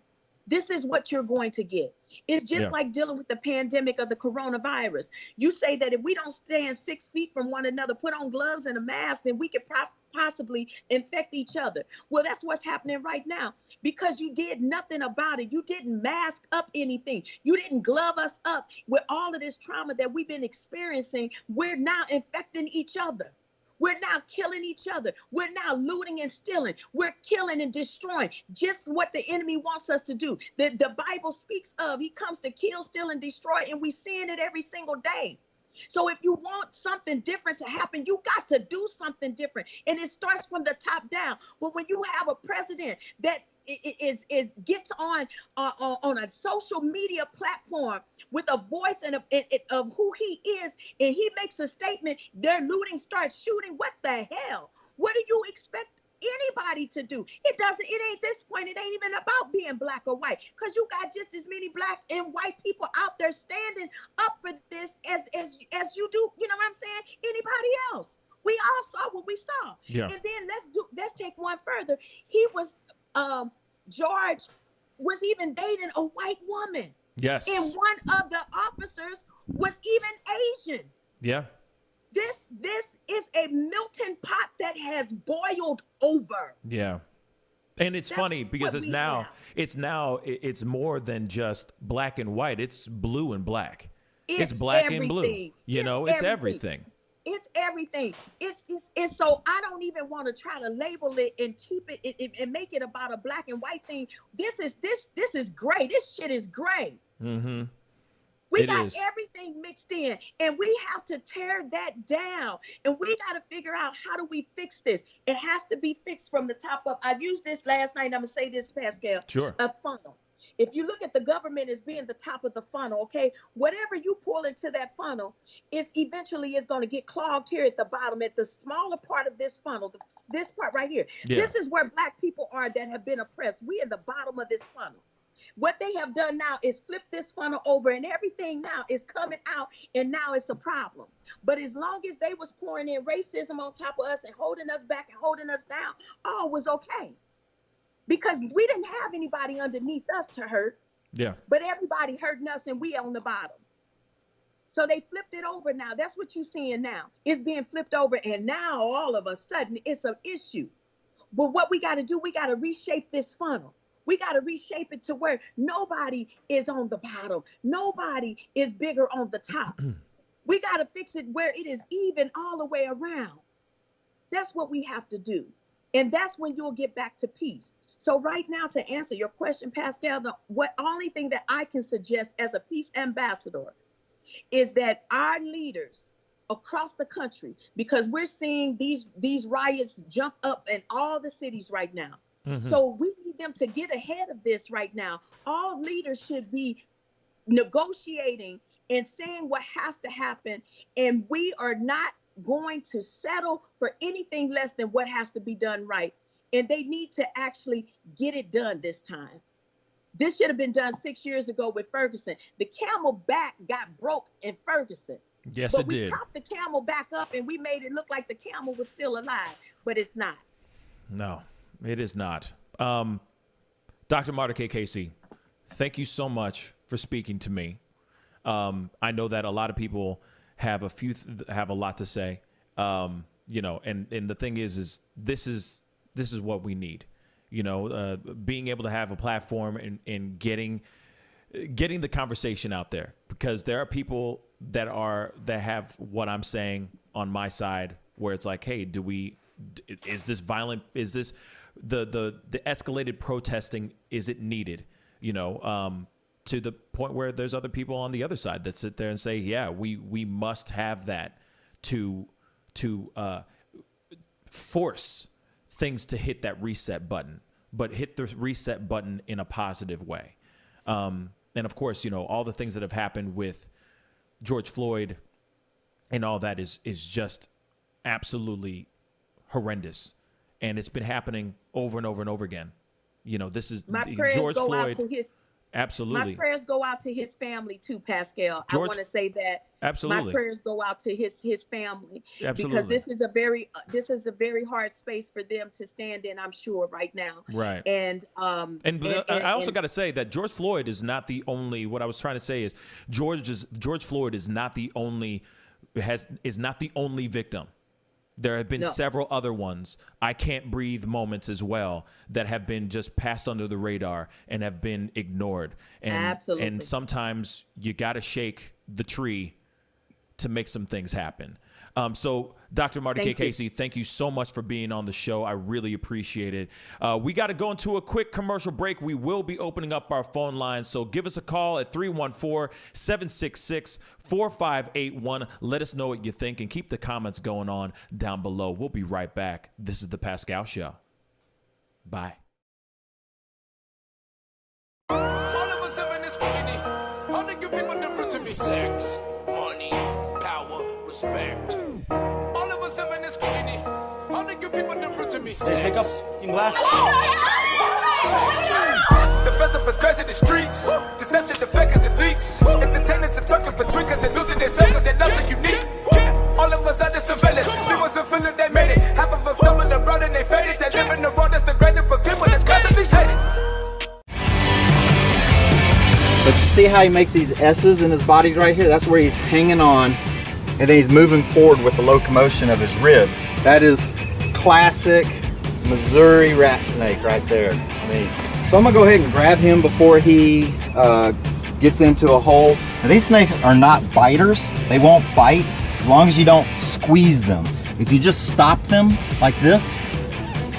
This is what you're going to get. It's just like dealing with the pandemic of the coronavirus. You say that if we don't stand 6 feet from one another, put on gloves and a mask, then we could possibly infect each other. Well, that's what's happening right now because you did nothing about it. You didn't mask up anything. You didn't glove us up with all of this trauma that we've been experiencing. We're now infecting each other. We're now killing each other. We're now looting and stealing. We're killing and destroying. Just what the enemy wants us to do. The Bible speaks of, he comes to kill, steal, and destroy, and we're seeing it every single day. So if you want something different to happen, you got to do something different. And it starts from the top down. But when you have a president that it gets on a social media platform with a voice of who he is, and he makes a statement, their looting starts shooting. What the hell? What do you expect anybody to do? It ain't this point, it ain't even about being black or white, because you got just as many black and white people out there standing up for this as you do, you know what I'm saying, anybody else. We all saw what we saw. Yeah. And then let's take one further. He was George was even dating a white woman. Yes. And one of the officers was even Asian. Yeah. This is a melting pot that has boiled over. Yeah. And it's funny because it's more than just black and white. It's blue and black. It's black and blue. It's everything. It's everything. It's so I don't even want to try to label it and keep it and make it about a black and white thing. This is gray. This shit is gray. Mm-hmm. We got everything mixed in, and we have to tear that down. And we got to figure out, how do we fix this? It has to be fixed from the top up. I used this last night. I'm going to say this, Pascal. Sure. A funnel. If you look at the government as being the top of the funnel, okay, whatever you pull into that funnel is eventually is going to get clogged here at the bottom, at the smaller part of this funnel, this part right here. Yeah. This is where Black people are that have been oppressed. We in the bottom of this funnel. What they have done now is flip this funnel over, and everything now is coming out, and now it's a problem. But as long as they was pouring in racism on top of us and holding us back and holding us down, all was okay. Because we didn't have anybody underneath us to hurt. Yeah. But everybody hurting us, and we on the bottom. So they flipped it over now. That's what you're seeing now. It's being flipped over, and now all of a sudden it's an issue. But what we got to do, we got to reshape this funnel. We got to reshape it to where nobody is on the bottom. Nobody is bigger on the top. We got to fix it where it is even all the way around. That's what we have to do. And that's when you'll get back to peace. So right now, to answer your question, Pascal, the only thing that I can suggest as a peace ambassador is that our leaders across the country, because we're seeing these riots jump up in all the cities right now. Mm-hmm. So we need them to get ahead of this right now. All leaders should be negotiating and saying what has to happen. And we are not going to settle for anything less than what has to be done right. And they need to actually get it done this time. This should have been done 6 years ago with Ferguson. The camel back got broke in Ferguson. Yes, but it did. We propped the camel back up and we made it look like the camel was still alive, but it's not. No, it is not. Dr. Marty K. Casey, thank you so much for speaking to me. I know that a lot of people have a lot to say, and the thing is this is what we need, being able to have a platform and getting the conversation out there, because there are people that have what I'm saying on my side, where it's like, hey, is this violent? Is this the escalated protesting? Is it needed? To the point where there's other people on the other side that sit there and say, yeah, we must have that to force things to hit that reset button, but hit the reset button in a positive way. And of course, all the things that have happened with George Floyd and all that is just absolutely horrendous. And it's been happening over and over and over again. This is George Floyd. Absolutely. My prayers go out to his family too, Pascal. I want to say that. Absolutely. My prayers go out to his family. Absolutely. Because this is a very hard space for them to stand in, I'm sure, right now. Right. And I also got to say that George Floyd is not the only. What I was trying to say is George Floyd is not the only victim. There have been several other ones, I can't breathe moments as well, that have been just passed under the radar and have been ignored. And, absolutely. And sometimes you got to shake the tree to make some things happen. So Dr. Marty K. Casey, thank you so much for being on the show. I really appreciate it. We got to go into a quick commercial break. We will be opening up our phone lines. So give us a call at 314-766-4581. Let us know what you think and keep the comments going on down below. We'll be right back. This is The Pascal Show. Bye. All of us have in this scrutiny. All the good people different to me. Sex, money, power, respect. All of us have in this scrutiny. All the good people different to me. Hey, take up your glass. The festive is crazy in the streets. Deception, the fake as it leaks. Entertainers are talking for tweakers and losing their self because they're not so unique. All of us under surveillance. We wasn't feeling they made it. Half of them stumbling around and they faded. They live in the world that's degraded for people that's constantly hated. But you see how he makes these S's in his body right here? That's where he's hanging on, and then he's moving forward with the locomotion of his ribs. That is classic Missouri rat snake right there. So I'm gonna go ahead and grab him before he gets into a hole. Now, these snakes are not biters. They won't bite as long as you don't squeeze them. If you just stop them like this,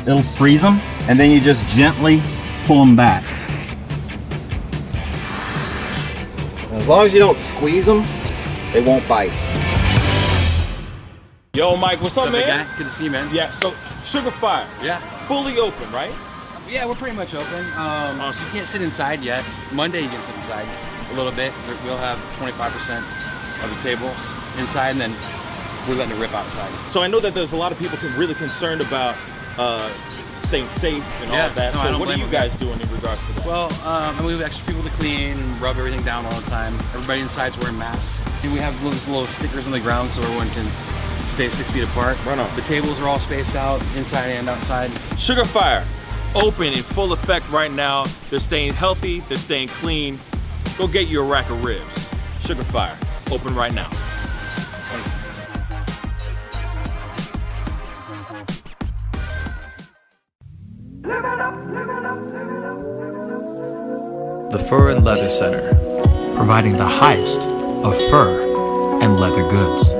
it'll freeze them, and then you just gently pull them back. As long as you don't squeeze them, they won't bite. Yo, Mike, what's up, man? Guy? Good to see you, man. Yeah, so Sugar Fire. Yeah. Fully open, right? Yeah, we're pretty much open. You can't sit inside yet. Monday you can sit inside a little bit. We'll have 25% of the tables inside, and then we're letting it rip outside. So I know that there's a lot of people really concerned about staying safe and all of that. No, so what are you guys doing in regards to that? Well, we have extra people to clean and rub everything down all the time. Everybody inside's wearing masks. And we have little stickers on the ground so everyone can stay 6 feet apart. Right on. The tables are all spaced out, inside and outside. Sugar Fire, open in full effect right now. They're staying healthy, they're staying clean. Go get you a rack of ribs. Sugar Fire, open right now. Thanks. The Fur and Leather Center, providing the highest of fur and leather goods.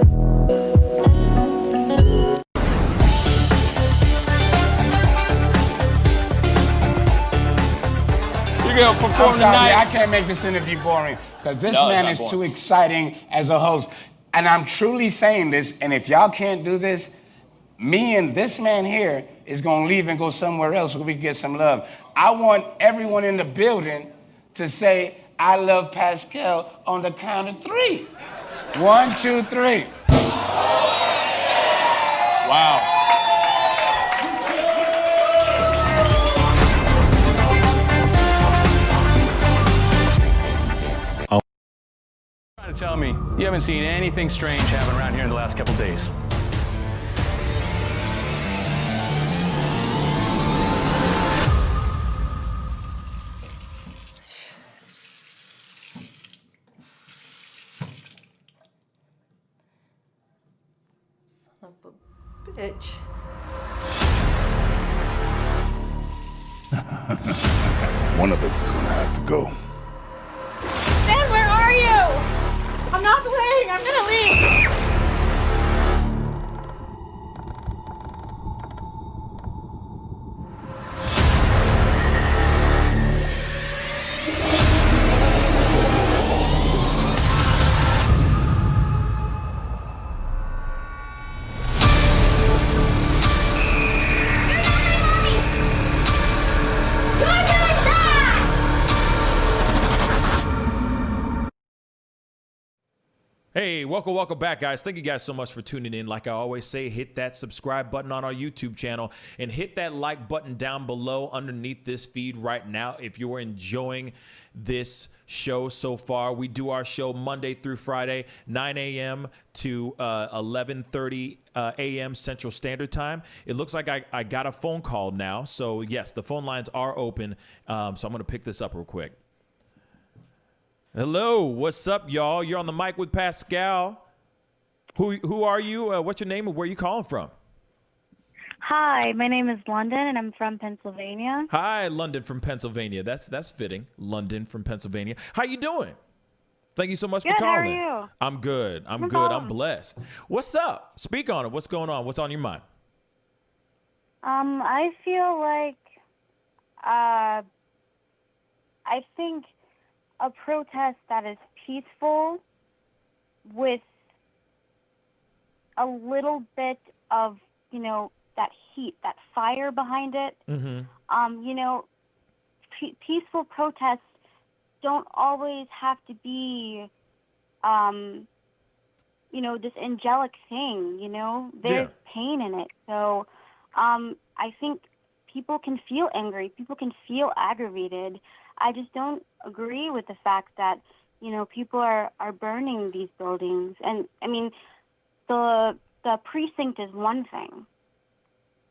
You're gonna perform I'm sorry, tonight. I can't make this interview boring because this man is too exciting as a host. And I'm truly saying this, and if y'all can't do this, me and this man here is gonna leave and go somewhere else where we can get some love. I want everyone in the building to say, I love Pascal on the count of 3. 1, 2, 3. Wow. Trying to tell me you haven't seen anything strange happen around here in the last couple days. Bitch. One of us is gonna have to go. Ben, where are you? I'm not playing. I'm gonna leave. Hey, welcome back, guys. Thank you guys so much for tuning in. Like I always say, hit that subscribe button on our YouTube channel and hit that like button down below underneath this feed right now if you're enjoying this show so far. We do our show Monday through Friday, 9 a.m. to 11:30 a.m. Central Standard Time. It looks like I got a phone call now. So, yes, the phone lines are open. So I'm going to pick this up real quick. Hello, what's up, y'all? You're on the mic with Pascal. Who are you? What's your name and where are you calling from? Hi, my name is London, and I'm from Pennsylvania. Hi, London from Pennsylvania. That's fitting. London from Pennsylvania. How you doing? Thank you so much for calling. Good, how are you? I'm good. I'm No good. problem. I'm blessed. What's up? Speak on it. What's going on? What's on your mind? I feel like, I think a protest that is peaceful with a little bit of, that heat, that fire behind it. Mm-hmm. Peaceful protests don't always have to be, this angelic thing, There's pain in it. So I think people can feel angry. People can feel aggravated. I just don't agree with the fact that, people are burning these buildings. And, I mean, the precinct is one thing,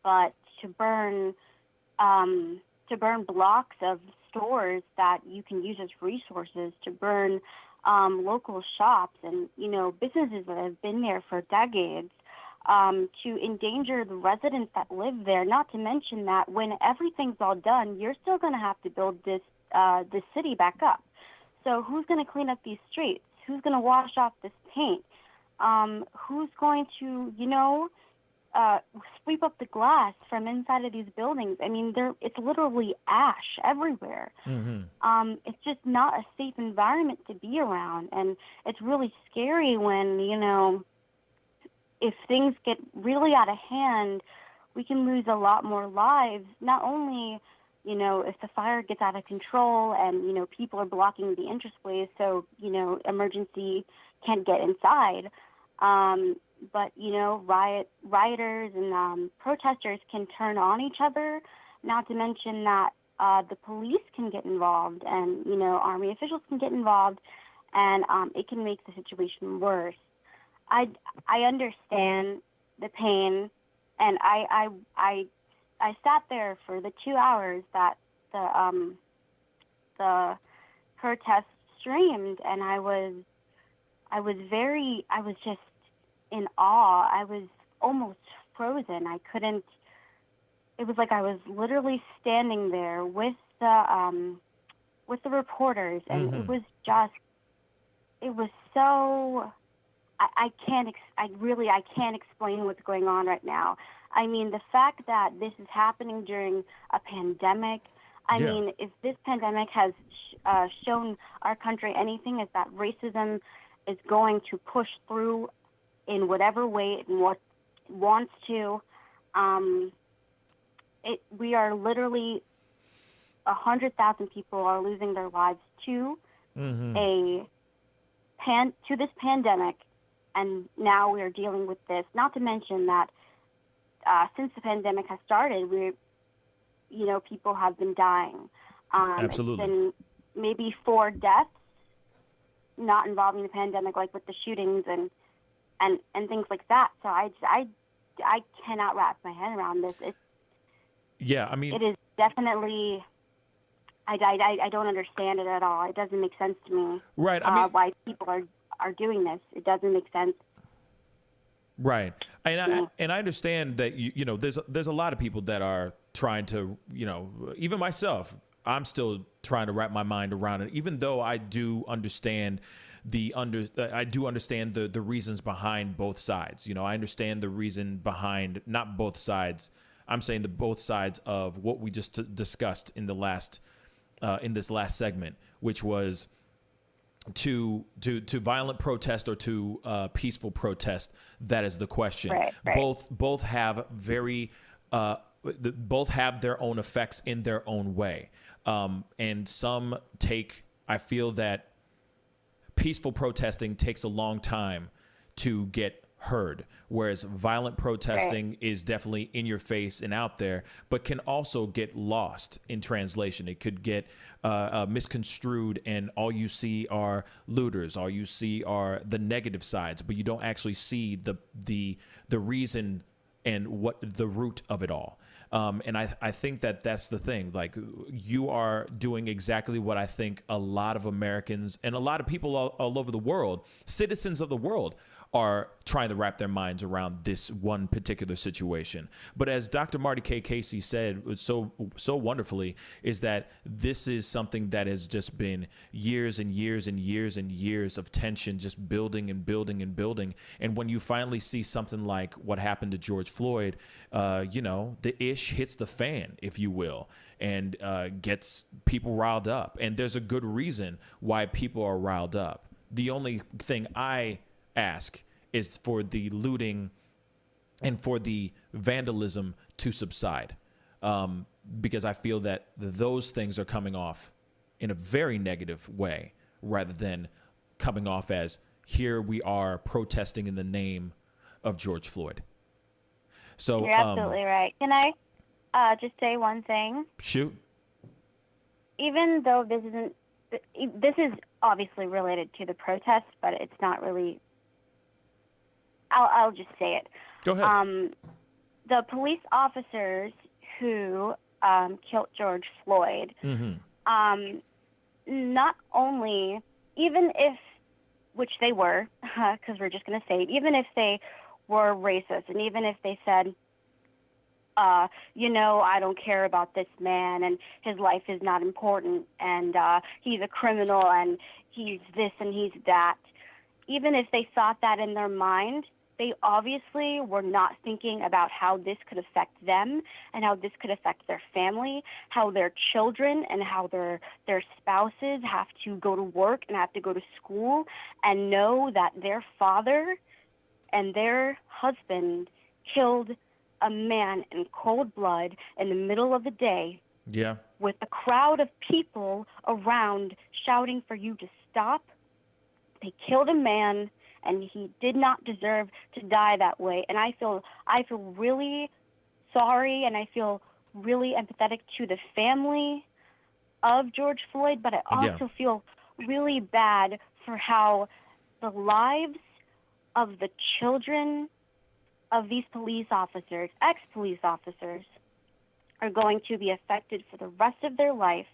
but to burn blocks of stores that you can use as resources, to burn local shops and, businesses that have been there for decades, to endanger the residents that live there, not to mention that when everything's all done, you're still going to have to build this city back up. So who's going to clean up these streets? Who's going to wash off this paint? Who's going to, sweep up the glass from inside of these buildings? I mean, it's literally ash everywhere. Mm-hmm. It's just not a safe environment to be around. And it's really scary when, if things get really out of hand, we can lose a lot more lives, not only you know, if the fire gets out of control and, you know, people are blocking the entranceways so, you know, emergency can't get inside. But, you know, rioters and protesters can turn on each other, not to mention that the police can get involved and, you know, Army officials can get involved, and it can make the situation worse. I understand the pain, and I sat there for the 2 hours that the protest streamed, and I was just in awe. I was almost frozen. I couldn't. It was like I was literally standing there with the reporters, and it was so. I can't explain what's going on right now. I mean, the fact that this is happening during a pandemic. I mean, if this pandemic has shown our country anything, is that racism is going to push through in whatever way it wants to. We are literally 100,000 people are losing their lives to this pandemic, and now we are dealing with this. Not to mention that since the pandemic has started, people have been dying. Absolutely. It's been maybe 4 deaths, not involving the pandemic, like with the shootings and things like that. So I cannot wrap my head around this. It is definitely. I don't understand it at all. It doesn't make sense to me. Right. Why people are doing this? It doesn't make sense. Right. And I understand that there's a lot of people that are trying to, even myself, I'm still trying to wrap my mind around it, even though I do understand the reasons behind both sides. I understand the reason behind not both sides. I'm saying the both sides of what we just discussed in the last in this last segment, which was to violent protest or to peaceful protest. That is the question. Right. Both have both have their own effects in their own way. And I feel that peaceful protesting takes a long time to get heard, whereas violent protesting is definitely in your face and out there, but can also get lost in translation. It could get misconstrued, and all you see are looters, all you see are the negative sides, but you don't actually see the reason and what the root of it all. And I think that's the thing. Like, you are doing exactly what I think a lot of Americans and a lot of people all over the world, citizens of the world, are trying to wrap their minds around this one particular situation. But as Dr. Marty K. Casey said so wonderfully, is that this is something that has just been years and years and years and years of tension, just building and building and building. And when you finally see something like what happened to George Floyd, the ish hits the fan, if you will, and gets people riled up. And there's a good reason why people are riled up. The only thing I ask is for the looting and for the vandalism to subside, because I feel that those things are coming off in a very negative way, rather than coming off as, here we are protesting in the name of George Floyd. So you're absolutely right. Can I just say one thing? Shoot. Even though this is obviously related to the protest, but it's not really. I'll just say it. Go ahead. The police officers who killed George Floyd, not only, even if, which they were, because we're just going to say it, even if they were racist, and even if they said, I don't care about this man, and his life is not important, and he's a criminal, and he's this and he's that, even if they thought that in their mind, they obviously were not thinking about how this could affect them and how this could affect their family, how their children and how their spouses have to go to work and have to go to school and know that their father and their husband killed a man in cold blood in the middle of the day. Yeah. with a crowd of people around shouting for you to stop. They killed a man, and he did not deserve to die that way. And I feel really sorry, and I feel really empathetic to the family of George Floyd, but I also feel really bad for how the lives of the children of these police officers, ex-police officers, are going to be affected for the rest of their life.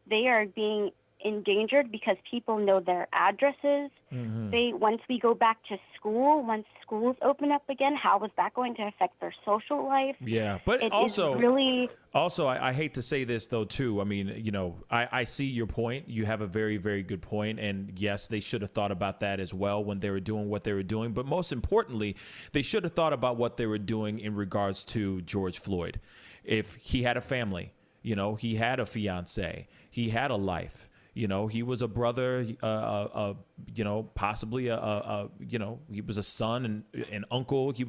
They are being endangered because people know their addresses. Once we go back to school, once schools open up again, how is that going to affect their social life? Yeah, but It also, is really... also, I hate to say this though too. I mean, you know, I see your point. You have a very, very good point, and yes, they should have thought about that as well when they were doing what they were doing. But most importantly, they should have thought about what they were doing in regards to George Floyd. If he had a family, you know, he had a fiance, he had a life. You know, he was a brother, you know, possibly you know, he was a son and an uncle. He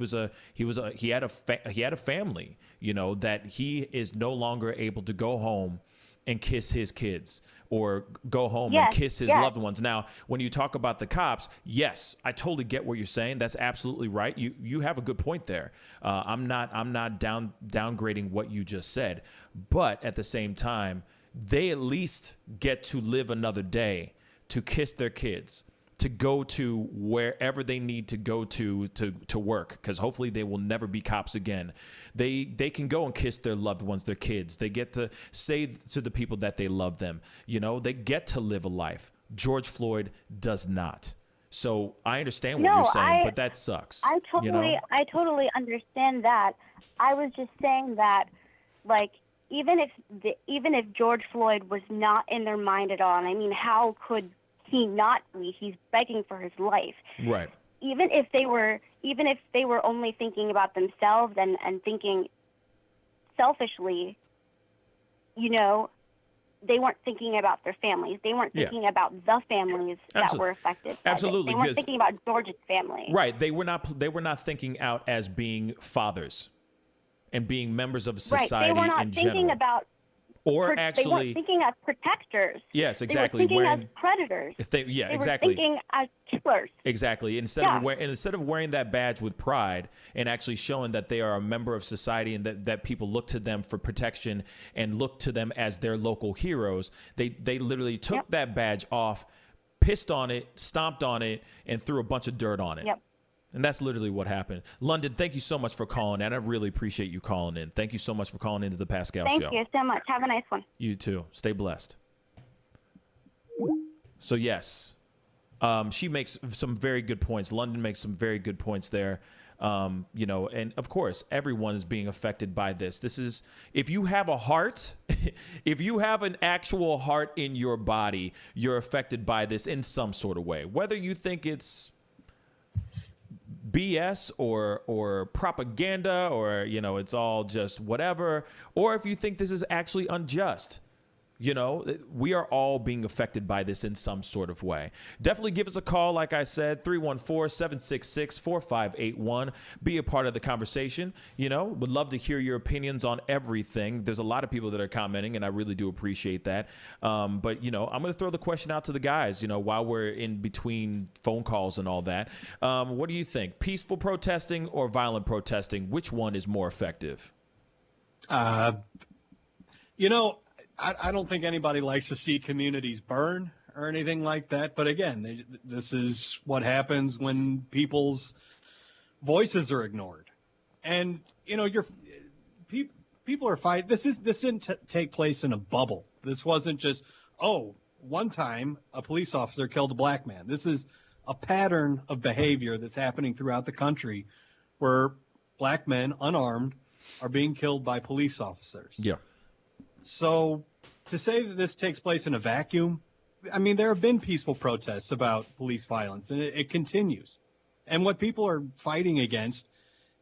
had a family, you know, that he is no longer able to go home and kiss his kids or go home and kiss his loved ones. Now, when you talk about the cops, yes, I totally get what you're saying. That's absolutely right. You have a good point there. I'm not downgrading what you just said, but at the same time, they at least get to live another day, to kiss their kids, to go to wherever they need to go to work, because hopefully they will never be cops again. They can go and kiss their loved ones, their kids. They get to say to the people that they love them. You know, they get to live a life. George Floyd does not. So I understand what you're saying, but that sucks. I totally understand that. I was just saying that, like, even if George Floyd was not in their mind at all, and I mean, how could he not be? He's begging for his life. Right. Even if they were only thinking about themselves and thinking selfishly, you know, they weren't thinking about their families. They weren't thinking about the families that were affected. Absolutely. They weren't thinking about George's family. Right. They were not thinking out as being fathers and being members of society in general. They were not thinking about, they weren't thinking as protectors. Yes, exactly. They were thinking as predators. Exactly. They were thinking as killers. Exactly. Instead of wearing that badge with pride and actually showing that they are a member of society and that people look to them for protection and look to them as their local heroes, they literally took that badge off, pissed on it, stomped on it, and threw a bunch of dirt on it. Yep. And that's literally what happened. London, thank you so much for calling, and I really appreciate you calling in. Thank you so much for calling into the Pascal Show. Thank you so much. Have a nice one. You too. Stay blessed. So yes, she makes some very good points. London makes some very good points there. You know, and of course, everyone is being affected by this. This is, if you have a heart, if you have an actual heart in your body, you're affected by this in some sort of way. Whether you think it's BS or propaganda, or, you know, it's all just whatever, or if you think this is actually unjust. You know, we are all being affected by this in some sort of way. Definitely give us a call. Like I said, 314-766-4581. Be a part of the conversation. You know, would love to hear your opinions on everything. There's a lot of people that are commenting, and I really do appreciate that. But, you know, I'm going to throw the question out to the guys, you know, while we're in between phone calls and all that. What do you think? Peaceful protesting or violent protesting? Which one is more effective? You know, I don't think anybody likes to see communities burn or anything like that. But again, this is what happens when people's voices are ignored. And, you know, people are fighting. This didn't take place in a bubble. This wasn't just, one time a police officer killed a black man. This is a pattern of behavior that's happening throughout the country where black men, unarmed, are being killed by police officers. Yeah. So to say that this takes place in a vacuum, I mean, there have been peaceful protests about police violence, and it continues. And what people are fighting against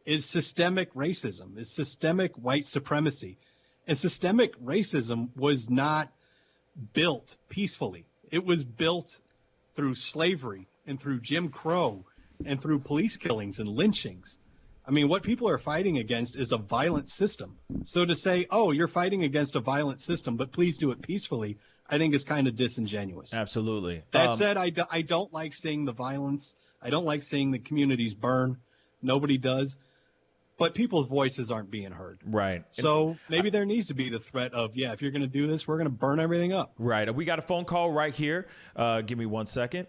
is systemic racism, is systemic white supremacy. And systemic racism was not built peacefully. It was built through slavery and through Jim Crow and through police killings and lynchings. I mean, what people are fighting against is a violent system. So to say, oh, you're fighting against a violent system, but please do it peacefully, I think is kind of disingenuous. Absolutely. That said, I don't like seeing the violence. I don't like seeing the communities burn. Nobody does. But people's voices aren't being heard. Right. So maybe there needs to be the threat of, yeah, if you're going to do this, we're going to burn everything up. Right. We got a phone call right here. Give me 1 second.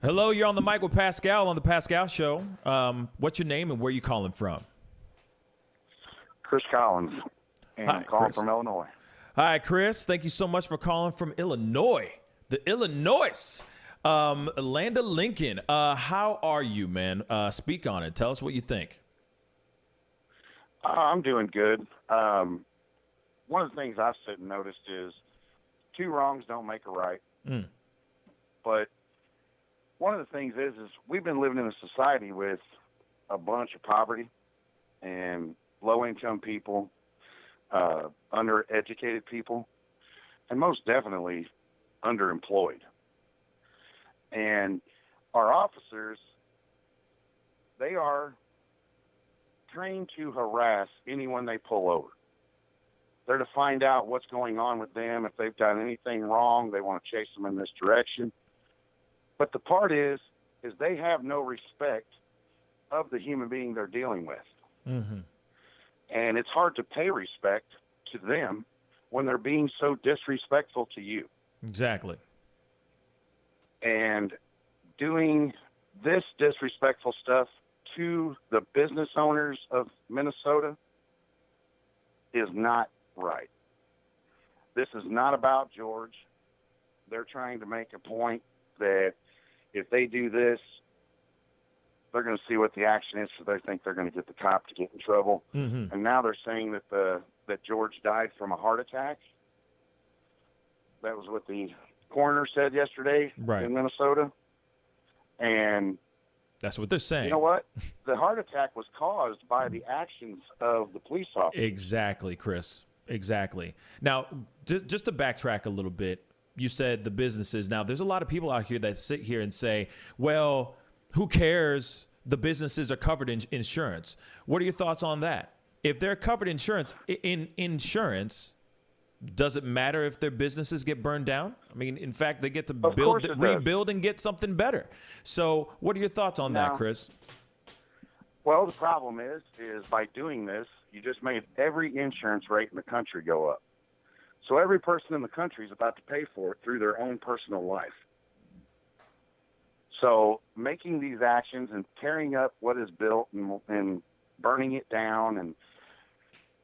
Hello, you're on the mic with Pascal on the Pascal Show. What's your name and where you calling from? Chris Collins, and I'm calling from Illinois. Hi, Chris. Thank you so much for calling from Illinois. The Illinois. Land of Lincoln. How are you, man? Speak on it. Tell us what you think. I'm doing good. One of the things I've said and noticed is 2 wrongs don't make a right. But one of the things is we've been living in a society with a bunch of poverty and low-income people, undereducated people, and most definitely underemployed. And our officers, they are trained to harass anyone they pull over. They're to find out what's going on with them. If they've done anything wrong, they want to chase them in this direction. But the part is they have no respect of the human being they're dealing with. Mm-hmm. And it's hard to pay respect to them when they're being so disrespectful to you. Exactly. And doing this disrespectful stuff to the business owners of Minnesota is not right. This is not about George. They're trying to make a point that if they do this, they're going to see what the action is, so they think they're going to get the cop to get in trouble. Mm-hmm. And now they're saying that George died from a heart attack. That was what the coroner said yesterday in Minnesota. And that's what they're saying. You know what? The heart attack was caused by the actions of the police officer. Exactly, Chris. Exactly. Now, just to backtrack a little bit, you said the businesses. Now, there's a lot of people out here that sit here and say, well, who cares? The businesses are covered in insurance. What are your thoughts on that? If they're covered in insurance, does it matter if their businesses get burned down? I mean, in fact, they get to rebuild and get something better. So what are your thoughts on that, Chris? Well, the problem is by doing this, you just made every insurance rate in the country go up. So every person in the country is about to pay for it through their own personal life. So making these actions and tearing up what is built and burning it down and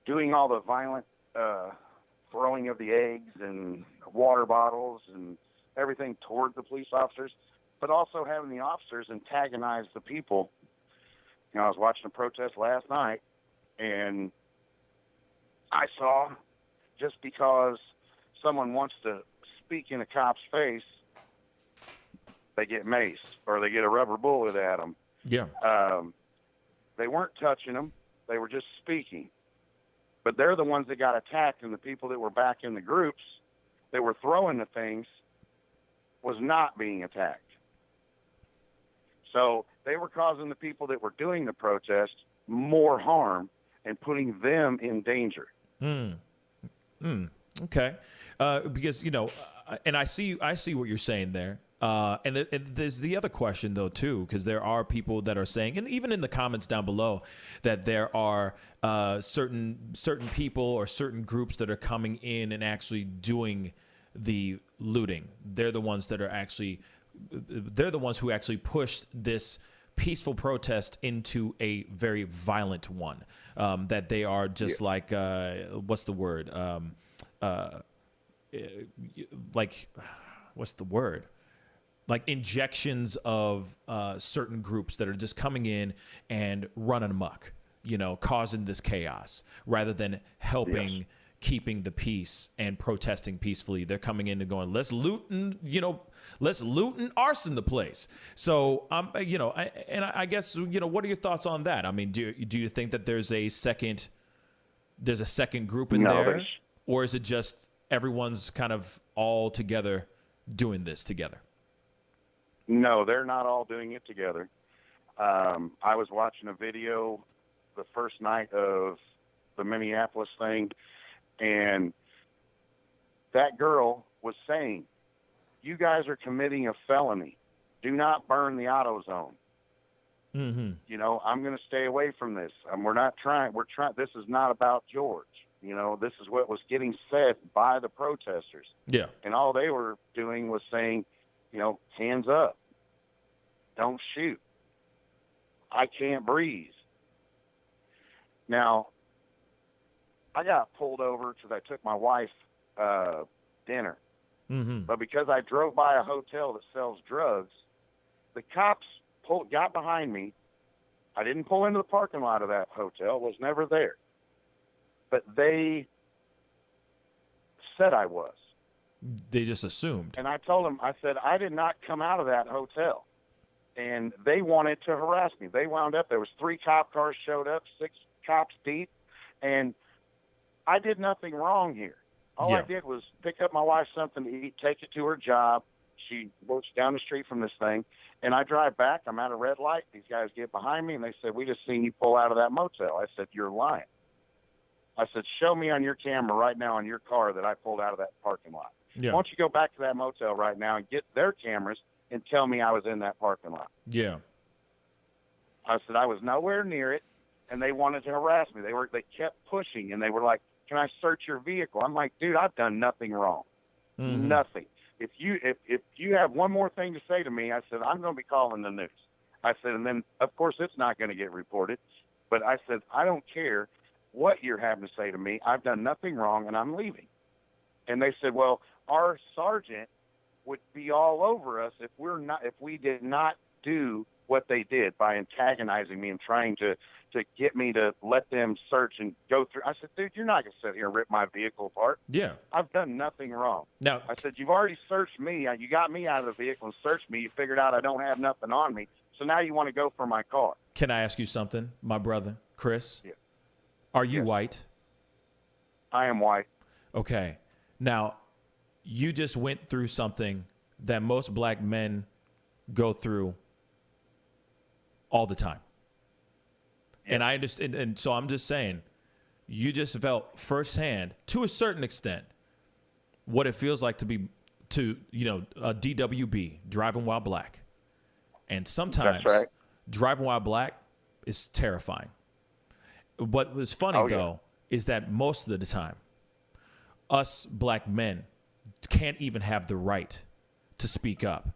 doing all the violent throwing of the eggs and water bottles and everything toward the police officers, but also having the officers antagonize the people. You know, I was watching a protest last night, and I saw just because someone wants to speak in a cop's face, they get maced or they get a rubber bullet at them. Yeah. They weren't touching them. They were just speaking. But they're the ones that got attacked, and the people that were back in the groups that were throwing the things was not being attacked. So they were causing the people that were doing the protest more harm and putting them in danger. Okay. Because, you know, and I see what you're saying there. And there's the other question, though, too, because there are people that are saying, and even in the comments down below, that there are certain people or certain groups that are coming in and actually doing the looting. They're the ones who actually pushed this peaceful protest into a very violent one. That they are just like, what's the word? What's the word? Like injections of certain groups that are just coming in and running amok, you know, causing this chaos rather than helping keeping the peace and protesting peacefully. They're coming in and going, let's loot and arson the place. So, I guess, you know, what are your thoughts on that? I mean, do you think that there's a second group in there, or is it just everyone's kind of all together doing this together? No, they're not all doing it together. I was watching a video the first night of the Minneapolis thing, and that girl was saying, "You guys are committing a felony. Do not burn the AutoZone." Mm-hmm. You know, I'm going to stay away from this. We're trying. This is not about George. You know, this is what was getting said by the protesters. Yeah. And all they were doing was saying, you know, hands up. Don't shoot. I can't breathe. Now, I got pulled over because I took my wife dinner. Mm-hmm. But because I drove by a hotel that sells drugs, the cops got behind me. I didn't pull into the parking lot of that hotel. Was never there. But they said I was. They just assumed. And I told them, I said, I did not come out of that hotel. And they wanted to harass me. They wound up, there was 3 cop cars showed up, 6 cops deep. And I did nothing wrong here. All I did was pick up my wife something to eat, take it to her job. She works down the street from this thing. And I drive back. I'm at a red light. These guys get behind me, and they said, "We just seen you pull out of that motel." I said, "You're lying." I said, "Show me on your camera right now on your car that I pulled out of that parking lot. Yeah. Why don't you go back to that motel right now and get their cameras and tell me I was in that parking lot?" Yeah. I said, "I was nowhere near it," and they wanted to harass me. They kept pushing, and they were like, "Can I search your vehicle?" I'm like, "Dude, I've done nothing wrong. Mm-hmm. Nothing. If you have one more thing to say to me," I said, "I'm going to be calling the news." I said, and then, of course, it's not going to get reported. But I said, "I don't care what you're having to say to me. I've done nothing wrong, and I'm leaving." And they said, "Well, our sergeant would be all over us if we did not do what they did by antagonizing me and trying to get me to let them search and go through." I said, "Dude, you're not going to sit here and rip my vehicle apart. Yeah. I've done nothing wrong." Now, I said, "You've already searched me. You got me out of the vehicle and searched me. You figured out I don't have nothing on me. So now you want to go for my car." Can I ask you something, my brother, Chris? Yeah. Are you white? I am white. Okay. Now, you just went through something that most black men go through all the time. And I understand, and so I'm just saying, you just felt firsthand, to a certain extent, what it feels like to be, a DWB, driving while black. And sometimes driving while black is terrifying. What was funny, though, is that most of the time, us black men can't even have the right to speak up.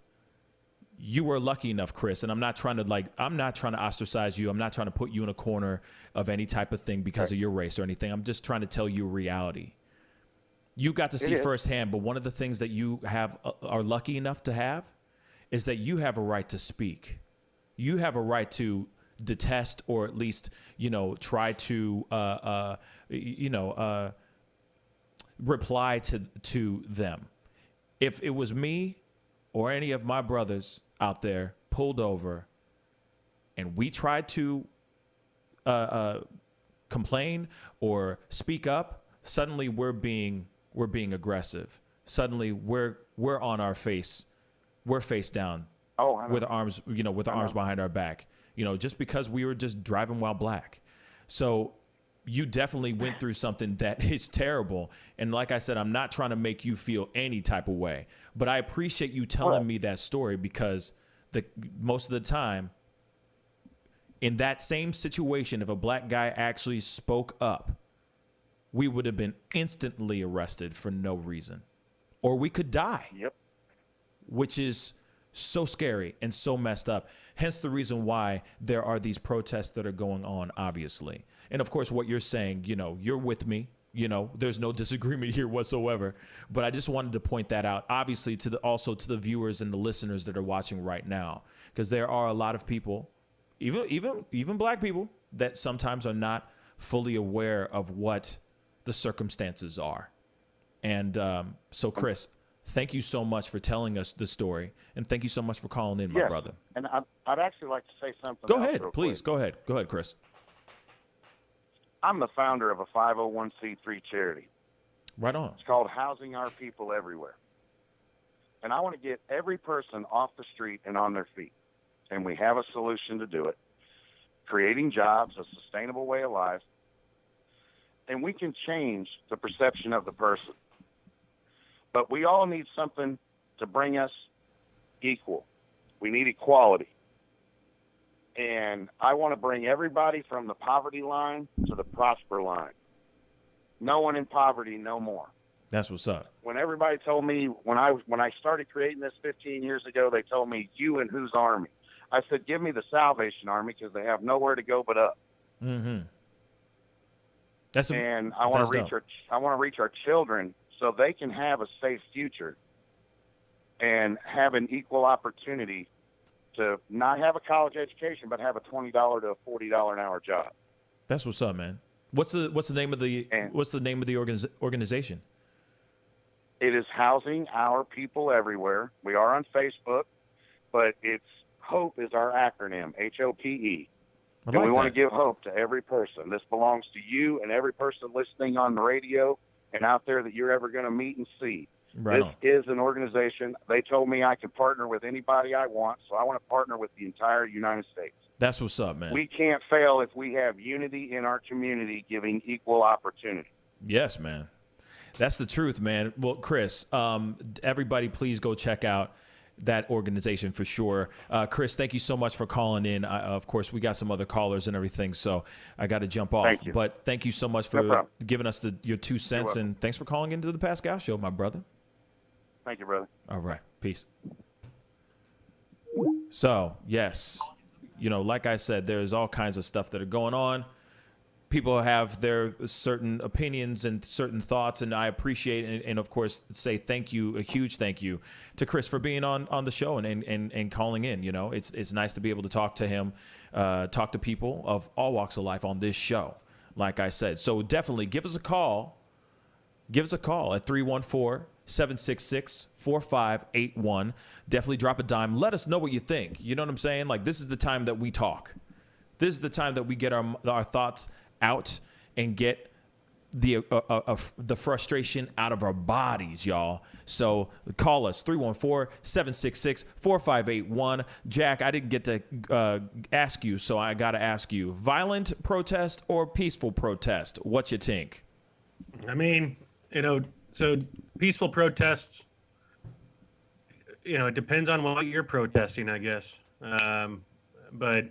You were lucky enough, Chris, and I'm not trying to ostracize you. I'm not trying to put you in a corner of any type of thing because of your race or anything. I'm just trying to tell you reality. You got to see firsthand, but one of the things that you are lucky enough to have is that you have a right to speak. You have a right to detest or at least, try to, reply to them. If it was me or any of my brothers out there pulled over and we tried to complain or speak up, suddenly we're being aggressive. Suddenly we're on our face. We're face down. With our arms, with our arms behind our back, just because we were just driving while black. So you definitely went through something that is terrible. And like I said, I'm not trying to make you feel any type of way, but I appreciate you telling me that story because most of the time in that same situation, if a black guy actually spoke up, we would have been instantly arrested for no reason, or we could die. Yep. Which is so scary and so messed up. Hence the reason why there are these protests that are going on, obviously. And of course, what you're saying, you're with me. There's no disagreement here whatsoever. But I just wanted to point that out, obviously, also to the viewers and the listeners that are watching right now, because there are a lot of people, even black people, that sometimes are not fully aware of what the circumstances are. And so, Chris, thank you so much for telling us the story, and thank you so much for calling in, my brother. And I'd actually like to say something. Go ahead, please. Go ahead, Chris. I'm the founder of a 501c3 charity. Right on. It's called Housing Our People Everywhere. And I want to get every person off the street and on their feet. And we have a solution to do it. creating jobs, a sustainable way of life, and we can change the perception of the person. But we all need something to bring us equal. We need equality. And I want to bring everybody from the poverty line to the prosper line. No one in poverty no more. That's what's up. When everybody told me, when I started creating this 15 years ago, they told me, you and whose army? I said, give me the Salvation Army, because they have nowhere to go but up. Mm-hmm. And I want to reach our children so they can have a safe future and have an equal opportunity to not have a college education, but have a $20 to a $40 an hour job. That's what's up, man. What's the name of the organization? It is Housing Our People Everywhere. We are on Facebook, but it's HOPE is our acronym, HOPE. And we want to give hope to every person. This belongs to you and every person listening on the radio and out there that you're ever going to meet and see. Right this is an organization. They told me I could partner with anybody I want, so I want to partner with the entire United States. That's what's up, man. We can't fail if we have unity in our community giving equal opportunity. Yes, man. That's the truth, man. Well, Chris, everybody please go check out that organization for sure. Chris, thank you so much for calling in. Of course, we got some other callers and everything, so I got to jump off. Thank you. But thank you so much for giving us your 2 cents, and thanks for calling into the Pascal Show, my brother. Thank you, brother. All right. Peace. So, yes, like I said, there's all kinds of stuff that are going on. People have their certain opinions and certain thoughts, and I appreciate and of course, say thank you, a huge thank you to Chris for being on the show and calling in. It's nice to be able to talk to him, talk to people of all walks of life on this show, like I said. So definitely give us a call. Give us a call at 314-766-4581. Definitely drop a dime. Let us know what you think. You know what I'm saying? Like, this is the time that we talk. This is the time that we get our thoughts out and get the frustration out of our bodies, y'all. So call us, 314-766-4581. Jack, I didn't get to ask you, so I got to ask you. Violent protest or peaceful protest? What you think? I mean, so peaceful protests, it depends on what you're protesting, I guess. But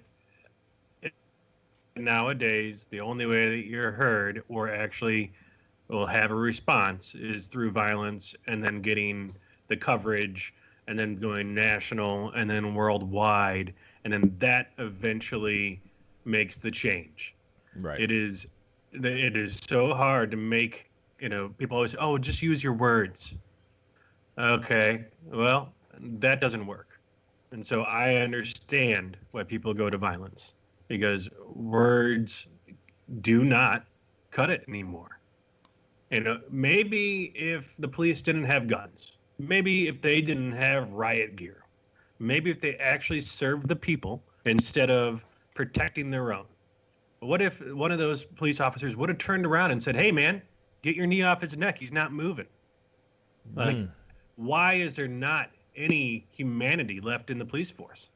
nowadays, the only way that you're heard or actually will have a response is through violence, and then getting the coverage, and then going national, and then worldwide, and then that eventually makes the change. Right. It is so hard to make, people always say, oh, just use your words. Okay, well, that doesn't work. And so I understand why people go to violence, because words do not cut it anymore. Maybe if the police didn't have guns, maybe if they didn't have riot gear, maybe if they actually served the people instead of protecting their own. What if one of those police officers would have turned around and said, hey, man, get your knee off his neck. He's not moving. Why is there not any humanity left in the police force?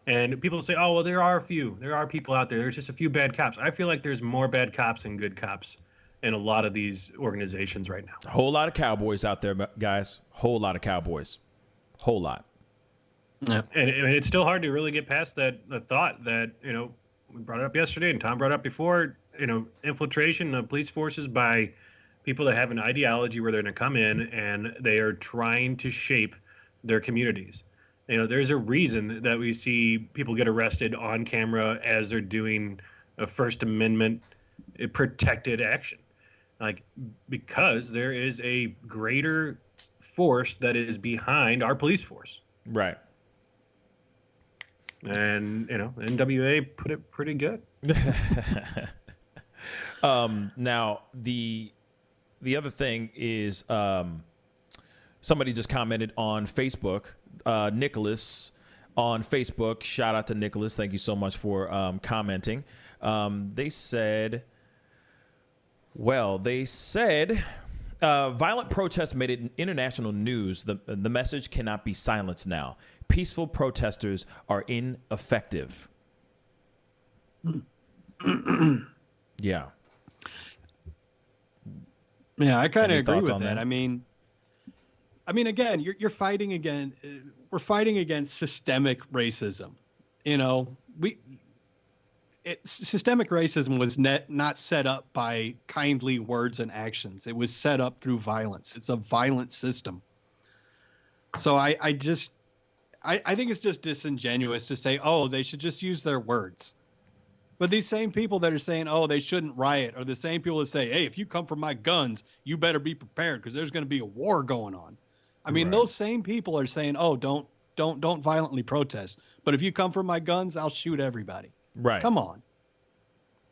And people say, oh, well, there are people out there. There's just a few bad cops. I feel like there's more bad cops than good cops in a lot of these organizations right now. A whole lot of cowboys out there, guys. Whole lot of cowboys. Whole lot. Yeah. And it's still hard to really get past the thought that, we brought it up yesterday and Tom brought it up before, infiltration of police forces by people that have an ideology where they're going to come in and they are trying to shape their communities. There's a reason that we see people get arrested on camera as they're doing a First Amendment protected action. Because there is a greater force that is behind our police force. Right. And, NWA put it pretty good. Now, the other thing is somebody just commented on Facebook. Nicholas on Facebook. Shout out to Nicholas. Thank you so much for commenting. They said, violent protests made it international news. The message cannot be silenced now. Peaceful protesters are ineffective. Yeah. Yeah, I kind Any of agree thoughts with on that. that? I mean, again, you're fighting again. We're fighting against systemic racism. You know, systemic racism was not set up by kindly words and actions. It was set up through violence. It's a violent system. So I think it's just disingenuous to say, oh, they should just use their words. But these same people that are saying, oh, they shouldn't riot, are the same people that say, hey, if you come for my guns, you better be prepared because there's going to be a war going on. I mean, those same people are saying, oh, don't violently protest. But if you come for my guns, I'll shoot everybody. Right. Come on.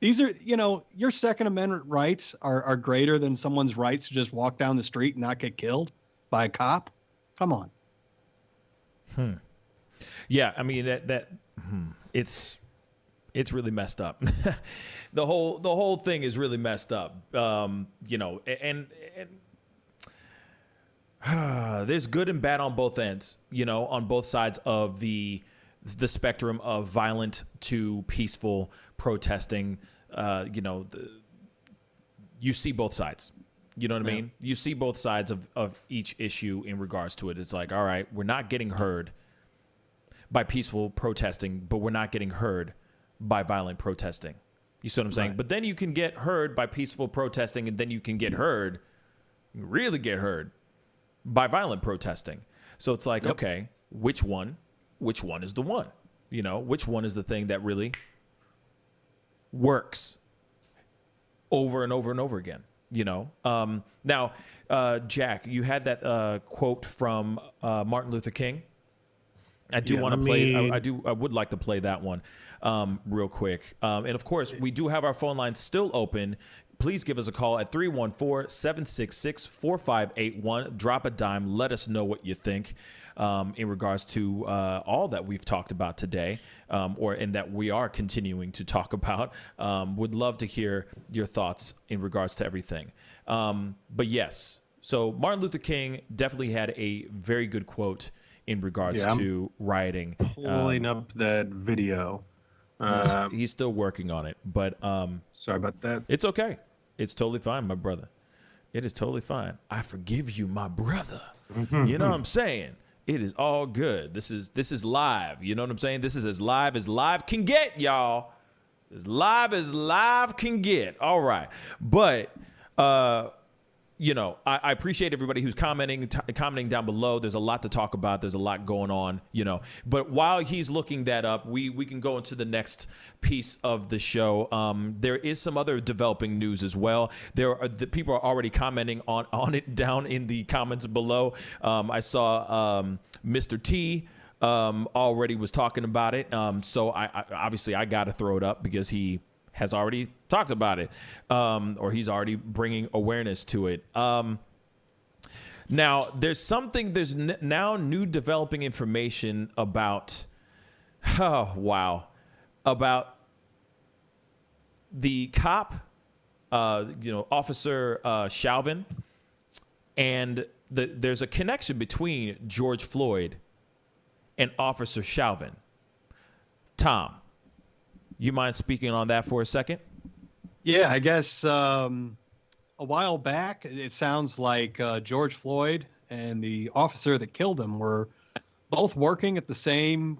These are, your Second Amendment rights are greater than someone's rights to just walk down the street and not get killed by a cop. Come on. Yeah, I mean it's really messed up. the whole thing is really messed up. And there's good and bad on both ends, on both sides of the spectrum of violent to peaceful protesting. You see both sides. You know what I mean? You see both sides of each issue in regards to it. It's like, all right, we're not getting heard by peaceful protesting, but we're not getting heard by violent protesting. You see what I'm saying? Right. But then you can get heard by peaceful protesting, and then you can get heard, really get heard by violent protesting. So it's like, okay, which one is the one? Which one is the thing that really works over and over and over again? Now, Jack, you had that quote from Martin Luther King. I do want to play. I would like to play that one real quick. And of course, we do have our phone lines still open. Please give us a call at 314-766-4581. Drop a dime. Let us know what you think in regards to all that we've talked about today, and that we are continuing to talk about. Would love to hear your thoughts in regards to everything. But yes, so Martin Luther King definitely had a very good quote in regards to rioting. Pulling up that video. He's still working on it, but sorry about that. It's okay. It's totally fine, my brother. It is totally fine. I forgive you, my brother. You know what I'm saying? It is all good. This is live. You know what I'm saying? This is as live can get, y'all. As live can get. All right. But I appreciate everybody who's commenting down below. There's a lot to talk about. There's a lot going on, But while he's looking that up, we can go into the next piece of the show. There is some other developing news as well. The people are already commenting on it down in the comments below. I saw Mr. T already was talking about it. So I obviously I got to throw it up because he has already talked about it, or he's already bringing awareness to it. Now, there's now new developing information about, about the cop, Officer Chauvin, and there's a connection between George Floyd and Officer Chauvin. Tom, you mind speaking on that for a second? Yeah, I guess a while back, it sounds like George Floyd and the officer that killed him were both working at the same,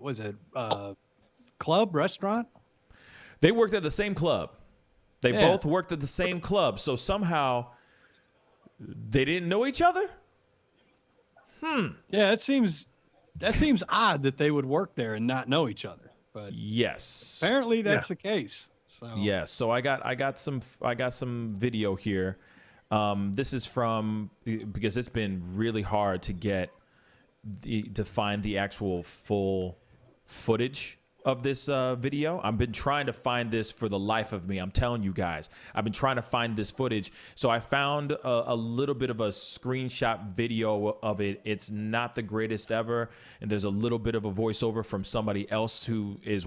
club, restaurant? They worked at the same club. They both worked at the same club. So somehow they didn't know each other? Yeah, that seems odd that they would work there and not know each other. But yes, apparently that's the case. So yes, so I got some video here. This is from, because it's been really hard to find the actual full footage of this video. I've been trying to find this for the life of me. I'm telling you guys, I've been trying to find this footage. So I found a little bit of a screenshot video of it. It's not the greatest ever. And there's a little bit of a voiceover from somebody else who is,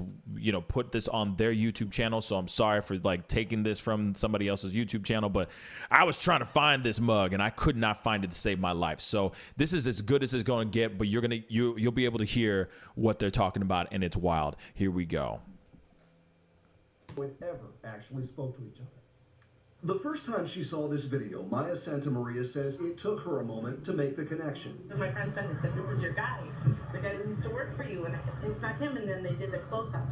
put this on their YouTube channel. So I'm sorry for taking this from somebody else's YouTube channel, but I was trying to find this mug and I could not find it to save my life. So this is as good as it's going to get, but you'll be able to hear what they're talking about, and it's wild. Here we go. ever actually spoke to each other. The first time she saw this video, Maya Santamaria says it took her a moment to make the connection. My friend said, this is your guy, the guy who used to work for you. And I kept saying, it's not him. And then they did the close-up.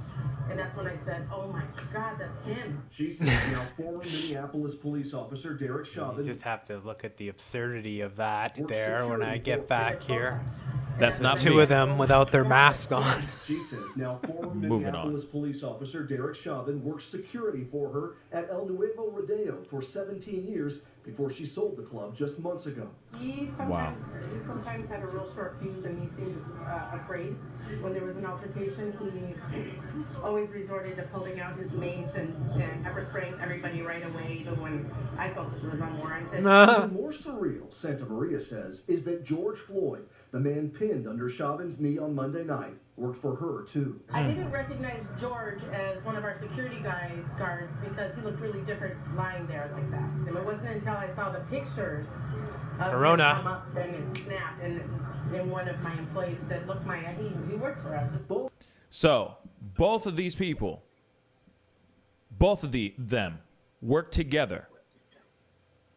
And that's when I said, oh my God, that's him. She says now former Minneapolis police officer Derek Chauvin. You just have to look at the absurdity of that there when I get back here. That's not two me. of them without their masks on. She says now former Moving Minneapolis police officer Derek Chauvin worked security for her at El Nuevo Rodeo for 17 years before she sold the club just months ago. He sometimes had a real short fuse, and he seemed afraid. When there was an altercation, he always resorted to pulling out his mace and pepper spraying everybody right away, even when I felt it was unwarranted. Even more surreal, Santamaria says, is that George Floyd, the man pinned under Chauvin's knee on Monday night, worked for her too. I didn't recognize George as one of our security guards because he looked really different lying there like that. And it wasn't until I saw the pictures of him come up, then it snapped, and then one of my employees said, look, Maya, he worked for us. So both of these people, both of them worked together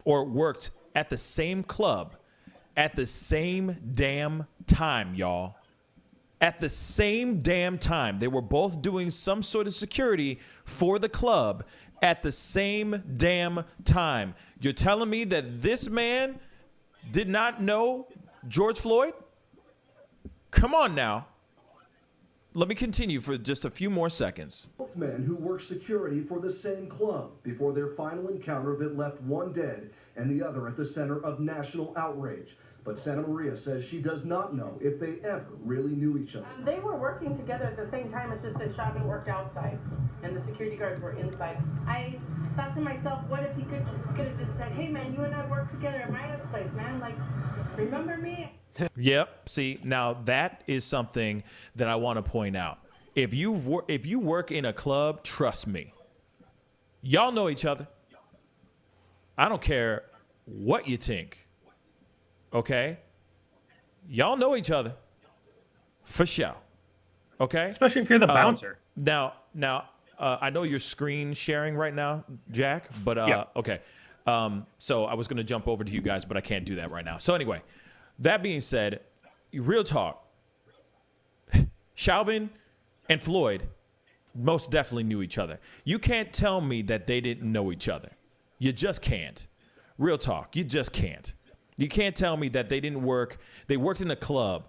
or worked at the same club at the same damn time, y'all. At the same damn time. They were both doing some sort of security for the club at the same damn time. You're telling me that this man did not know George Floyd? Come on now. Let me continue for just a few more seconds. Both men who worked security for the same club before their final encounter that left one dead and the other at the center of national outrage. But Santamaria says she does not know if they ever really knew each other. They were working together at the same time. It's just that Chauvin worked outside and the security guards were inside. I thought to myself, what if he could have just said, hey man, you and I worked together at Maya's place, man. Like, remember me? Yep. See, now that is something that I want to point out. If you work in a club, trust me, y'all know each other. I don't care what you think. Okay? Y'all know each other. For sure. Okay? Especially if you're the bouncer. Now, I know you're screen sharing right now, Jack, but Yeah. okay. So I was going to jump over to you guys, but I can't do that right now. So anyway, that being said, real talk. Chauvin and Floyd most definitely knew each other. You can't tell me that they didn't know each other. You just can't. Real talk. You just can't. You can't tell me that they didn't work. They worked in a club.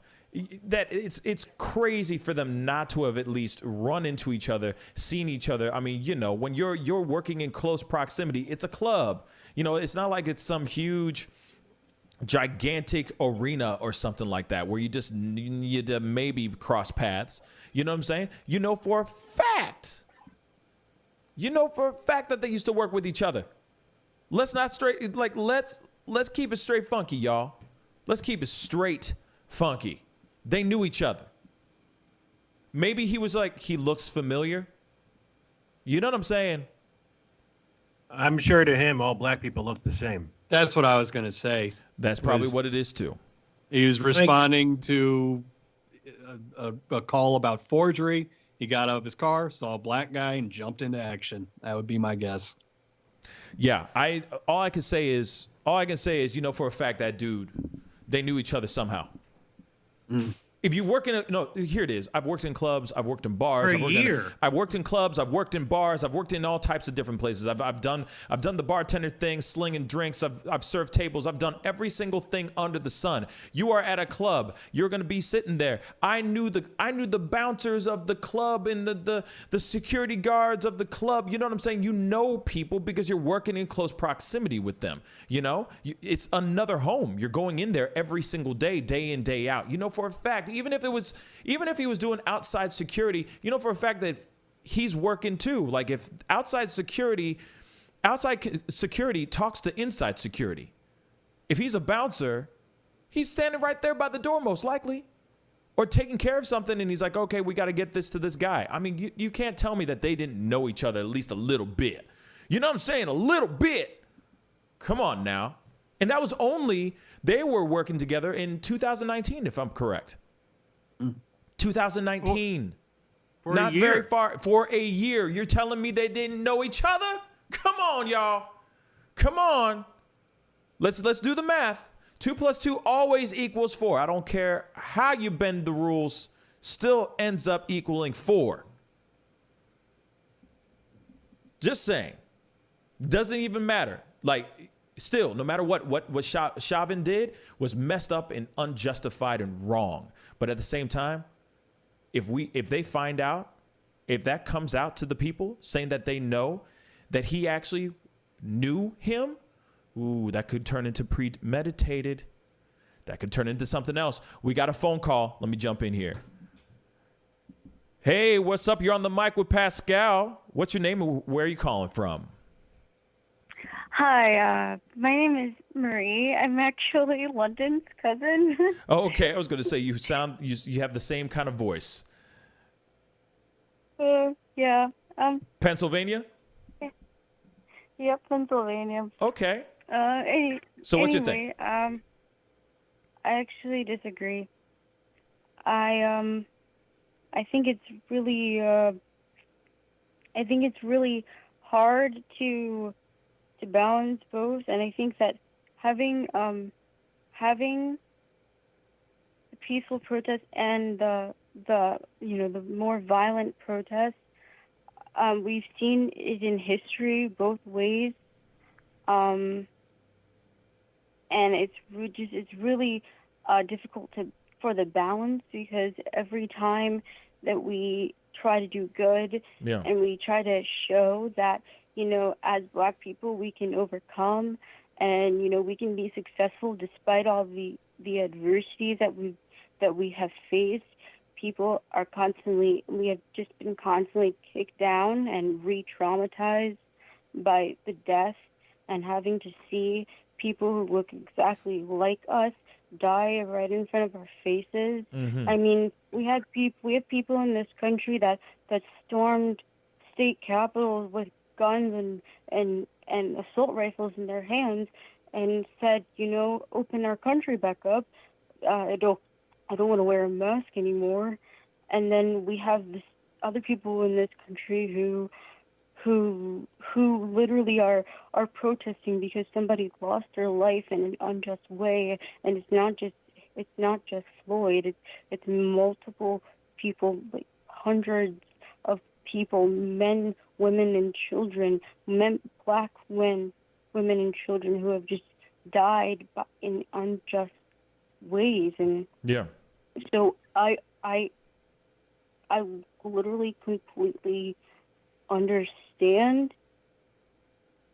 That it's crazy for them not to have at least run into each other, seen each other. I mean, you know, when you're working in close proximity, it's a club. You know, it's not like it's some huge, gigantic arena or something like that where you just need to maybe cross paths. You know what I'm saying? You know for a fact. You know for a fact that they used to work with each other. Let's keep it straight funky, y'all. Let's keep it straight funky. They knew each other. Maybe he was like, he looks familiar. You know what I'm saying? I'm sure to him, all black people look the same. That's what I was going to say. That's probably what it is, too. He was responding to a call about forgery. He got out of his car, saw a black guy, and jumped into action. That would be my guess. Yeah, all I can say is, you know, for a fact that dude, they knew each other somehow. If you work here it is. I've worked in clubs. I've worked in bars. I've worked in clubs. I've worked in bars. I've worked in all types of different places. I've done the bartender thing, slinging drinks. I've served tables. I've done every single thing under the sun. You are at a club. You're going to be sitting there. I knew the bouncers of the club and the security guards of the club. You know what I'm saying? You know people because you're working in close proximity with them. You know, it's another home. You're going in there every single day, day in, day out. You know for a fact. Even if he was doing outside security, you know for a fact that he's working too. Like if outside security talks to inside security. If he's a bouncer, he's standing right there by the door most likely, or taking care of something, and he's like, okay, we got to get this to this guy. I mean, you can't tell me that they didn't know each other at least a little bit. You know what I'm saying? A little bit. Come on now. And that was they were working together in 2019, if I'm correct. 2019. Not very far. For a year. You're telling me they didn't know each other? Come on, y'all. Come on. Let's do the math. 2 + 2 always equals 4. I don't care how you bend the rules. Still ends up equaling 4. Just saying. Doesn't even matter. Like, still, no matter what Chauvin did was messed up and unjustified and wrong. But at the same time, if they find out, if that comes out to the people saying that they know that he actually knew him, ooh, that could turn into premeditated. That could turn into something else. We got a phone call. Let me jump in here. Hey, what's up? You're on the mic with Pascal. What's your name and where are you calling from? Hi, my name is Marie. I'm actually London's cousin. Oh, okay. I was going to say you have the same kind of voice. Yeah. Pennsylvania? Yep, Pennsylvania. Okay. So what's your thing? I actually disagree. I think it's really hard to balance both, and I think that having the peaceful protest and the more violent protests, we've seen it in history both ways, and it's really difficult for the balance, because every time that we try to do good and we try to show that, as Black people, we can overcome and, we can be successful despite all the adversities that we have faced. People we have just been constantly kicked down and re-traumatized by the death, and having to see people who look exactly like us die right in front of our faces. Mm-hmm. I mean, we have people in this country that stormed state capitals with guns and assault rifles in their hands and said, open our country back up. I don't want to wear a mask anymore. And then we have this other people in this country who literally are protesting because somebody lost their life in an unjust way, and it's not just Floyd. It's multiple people, like hundreds of people, men, women, and children, Black men, women, and children who have just died in unjust ways. And so I literally completely understand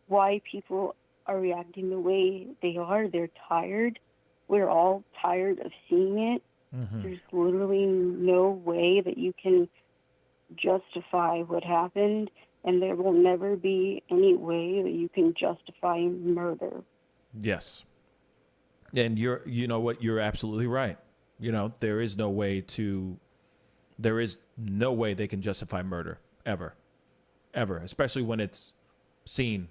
why people are reacting the way they are. They're tired. We're all tired of seeing it. Mm-hmm. There's literally no way that you can justify what happened, and there will never be any way that you can justify murder. Yes. And you're absolutely right. There is no way they can justify murder ever, especially when it's seen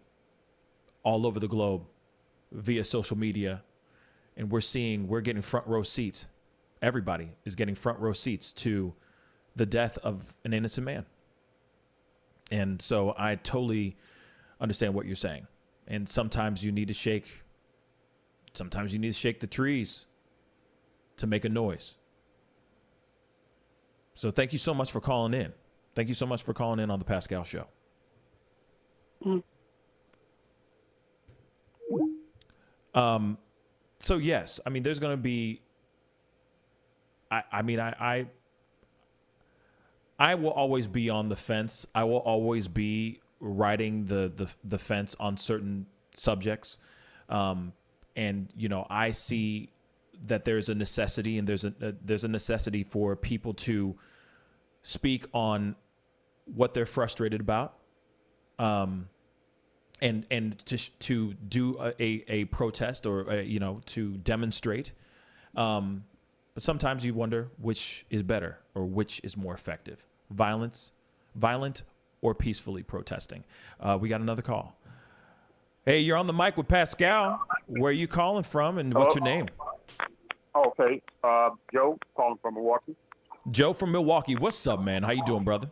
all over the globe via social media, and we're getting front row seats. Everybody is getting front row seats to the death of an innocent man. And so I totally understand what you're saying. And sometimes you need to shake the trees to make a noise. So thank you so much for calling in. Thank you so much for calling in on the Pascal Show. So yes, I mean, there's going to be, I will always be on the fence. I will always be riding the fence on certain subjects. And, I see that there's a necessity, and there's a necessity for people to speak on what they're frustrated about, and to do a protest or to demonstrate. But sometimes you wonder which is better or which is more effective: violent or peacefully protesting. We got another call. Hey, you're on the mic with Pascal. Where are you calling from, and what's your name? Okay, Joe, calling from Milwaukee. Joe from Milwaukee. What's up, man? How you doing, brother?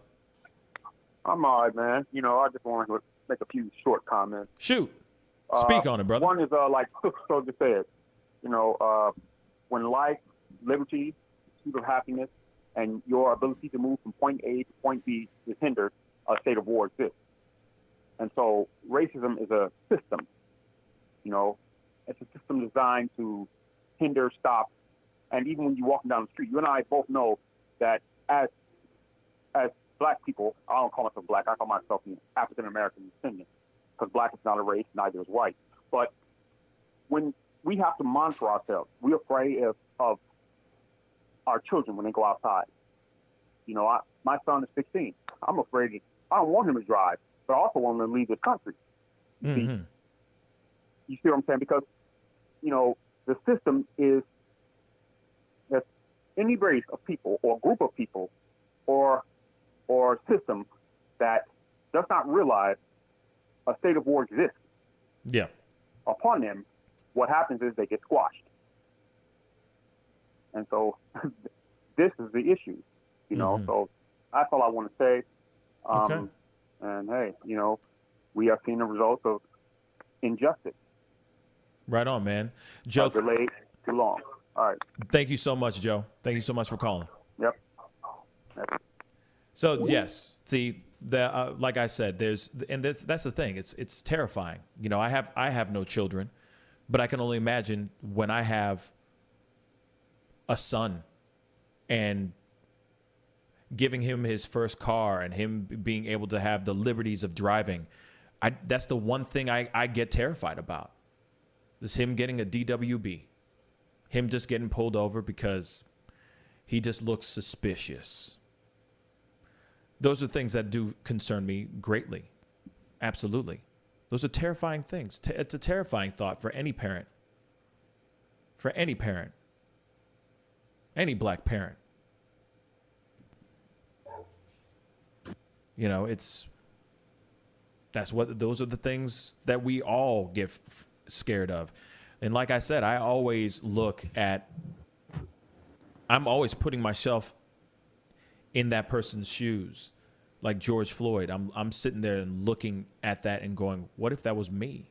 I'm all right, man. You know, I just want to make a few short comments. Shoot. Speak on it, brother. One is like Sister Soldier said, you know, when life, liberty, pursuit of happiness, and your ability to move from point A to point B is hindered, a state of war exists. And so racism is a system. You know, it's a system designed to hinder, stop, and even when you're walking down the street, you and I both know that as black people, I don't call myself black, I call myself an African American descendant, because black is not a race, neither is white. But when we have to monitor ourselves, we're afraid of our children when they go outside. You know, my son is 16. I'm afraid I don't want him to drive, but I also want him to leave this country. Mm-hmm. You see what I'm saying? Because, you know, the system is that any race of people or group of people or system that does not realize a state of war exists. Yeah. Upon them, what happens is they get squashed. And so this is the issue, you know. Mm-hmm. So that's all I want to say. Okay. And hey, you know, we are seeing the results of injustice. Right on, man. Joe, delayed too long. All right. Thank you so much, Joe. Thank you so much for calling. Yep. So yes, see, like I said, that's the thing. It's terrifying. You know, I have no children, but I can only imagine when I have a son and giving him his first car and him being able to have the liberties of driving. That's the one thing I get terrified about. Is him getting a DWB, him just getting pulled over because he just looks suspicious. Those are things that do concern me greatly. Absolutely. Those are terrifying things. It's a terrifying thought for any parent. For any parent. Any black parent. You know, those are the things that we all get scared of. And like I said, I'm always putting myself in that person's shoes. Like George Floyd, I'm sitting there and looking at that and going, what if that was me?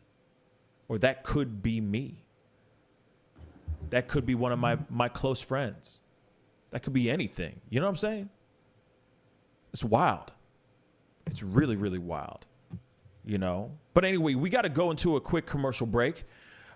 Or that could be me. That could be one of my close friends. That could be anything. You know what I'm saying? It's wild. It's really, really wild. You know? But anyway, we got to go into a quick commercial break.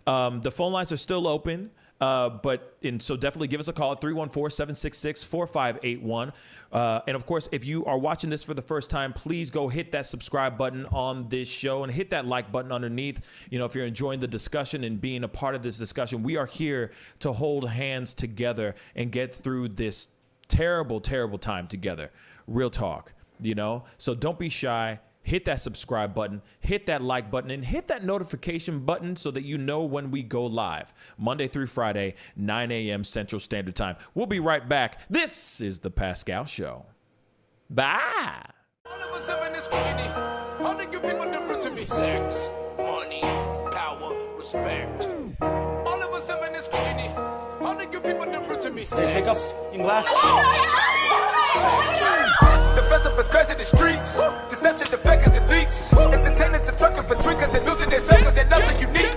The phone lines are still open. So definitely give us a call at 314-766-4581. And of course, if you are watching this for the first time, please go hit that subscribe button on this show and hit that like button underneath. You know, if you're enjoying the discussion and being a part of this discussion, we are here to hold hands together and get through this terrible, terrible time together. Real talk, you know? So don't be shy. Hit that subscribe button, hit that like button, and hit that notification button so that you know when we go live. Monday through Friday, 9 a.m. Central Standard Time. We'll be right back. This is The Pascal Show. Bye. Sex, money, power, respect. All of us have in this scrutiny. All the good people different to me. Take up your glass. The festival is crazy in the streets. Deception, the fakers and leaks. Entertainers are trucking for tweakers and losing their seconds and nothing unique.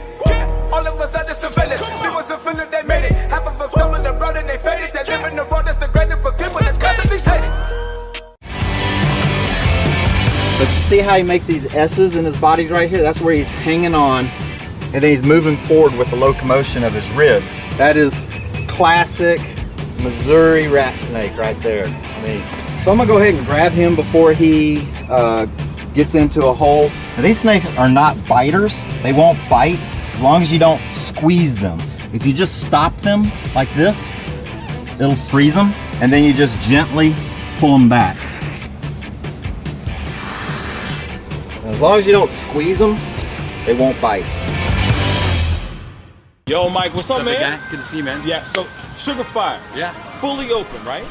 All of us under surveillance. We wasn't feeling they made it. Half of them stumbling around and they faded. They live in the world that's degrading for people that's constantly hated. But you see how he makes these S's in his body right here? That's where he's hanging on, and then he's moving forward with the locomotion of his ribs. That is classic Missouri rat snake right there. So I'm gonna go ahead and grab him before he gets into a hole. Now, these snakes are not biters. They won't bite as long as you don't squeeze them. If you just stop them like this, it'll freeze them, and then you just gently pull them back. As long as you don't squeeze them, they won't bite. Yo, Mike, what's up, man? Guy? Good to see you, man. Yeah, so Sugar Fire. Yeah. Fully open, right?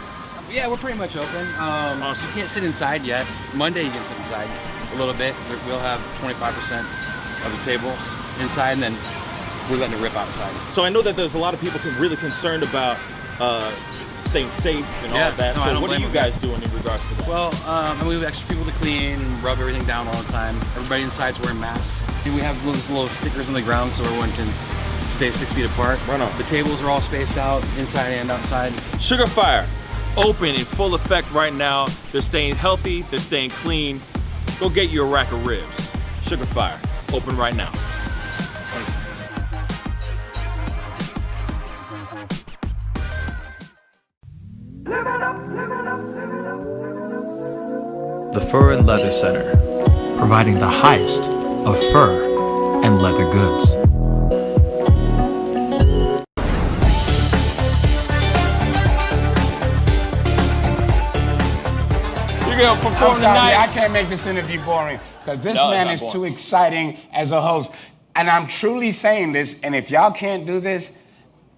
Yeah, we're pretty much open. You can't sit inside yet. Monday you can sit inside a little bit. We'll have 25% of the tables inside, and then we're letting it rip outside. So I know that there's a lot of people really concerned about staying safe and all of that. No, So what are you guys doing in regards to that? Well, and we have extra people to clean, rub everything down all the time. Everybody inside's wearing masks. And we have those little stickers on the ground so everyone can stay 6 feet apart. Right on. The tables are all spaced out, inside and outside. Sugar Fire, open in full effect right now. They're staying healthy, they're staying clean. Go get you a rack of ribs. Sugar Fire, open right now. Thanks. The Fur and Leather Center, providing the highest of fur and leather goods. You're going to perform I'm sorry, tonight. I can't make this interview boring because this No, man it's is not too boring. exciting as a host. And I'm truly saying this, and if y'all can't do this,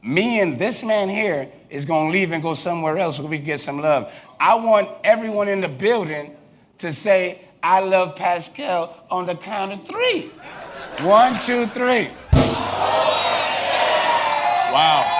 me and this man here is going to leave and go somewhere else so we can get some love. I want everyone in the building to say, I love Pascal on the count of 3. 1, 2, 3. Wow.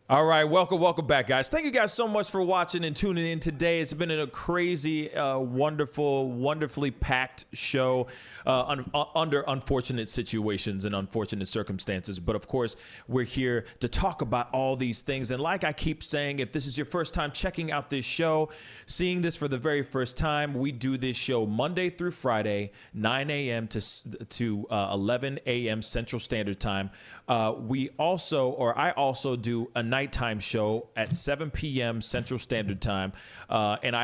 All right, welcome back, guys. Thank you guys so much for watching and tuning in today. It's been a crazy, wonderfully packed show under unfortunate situations and unfortunate circumstances. But of course, we're here to talk about all these things. And like I keep saying, if this is your first time checking out this show, seeing this for the very first time, we do this show Monday through Friday, 9 a.m. to 11 a.m. Central Standard Time. I also do a nighttime show at 7 p.m. Central Standard Time, and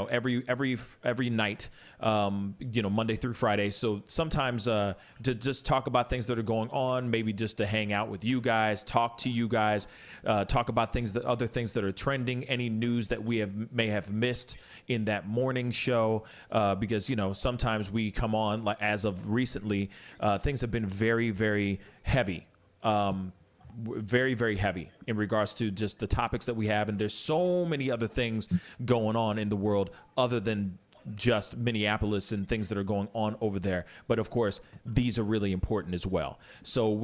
every night, Monday through Friday. So sometimes to just talk about things that are going on, maybe just to hang out with you guys, talk to you guys, talk about other things that are trending, any news that we may have missed in that morning show, because sometimes we come on, like as of recently, things have been very, very heavy. Very, very heavy in regards to just the topics that we have. And there's so many other things going on in the world other than just Minneapolis and things that are going on over there. But of course, these are really important as well. So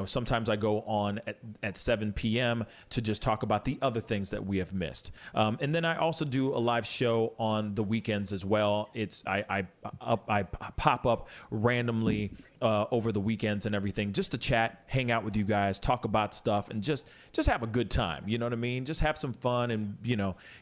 sometimes I go on at 7 p.m. to just talk about the other things that we have missed. And then I also do a live show on the weekends as well. I pop up randomly over the weekends and everything, just to chat, hang out with you guys, talk about stuff, and just have a good time. You know what I mean? Just have some fun and,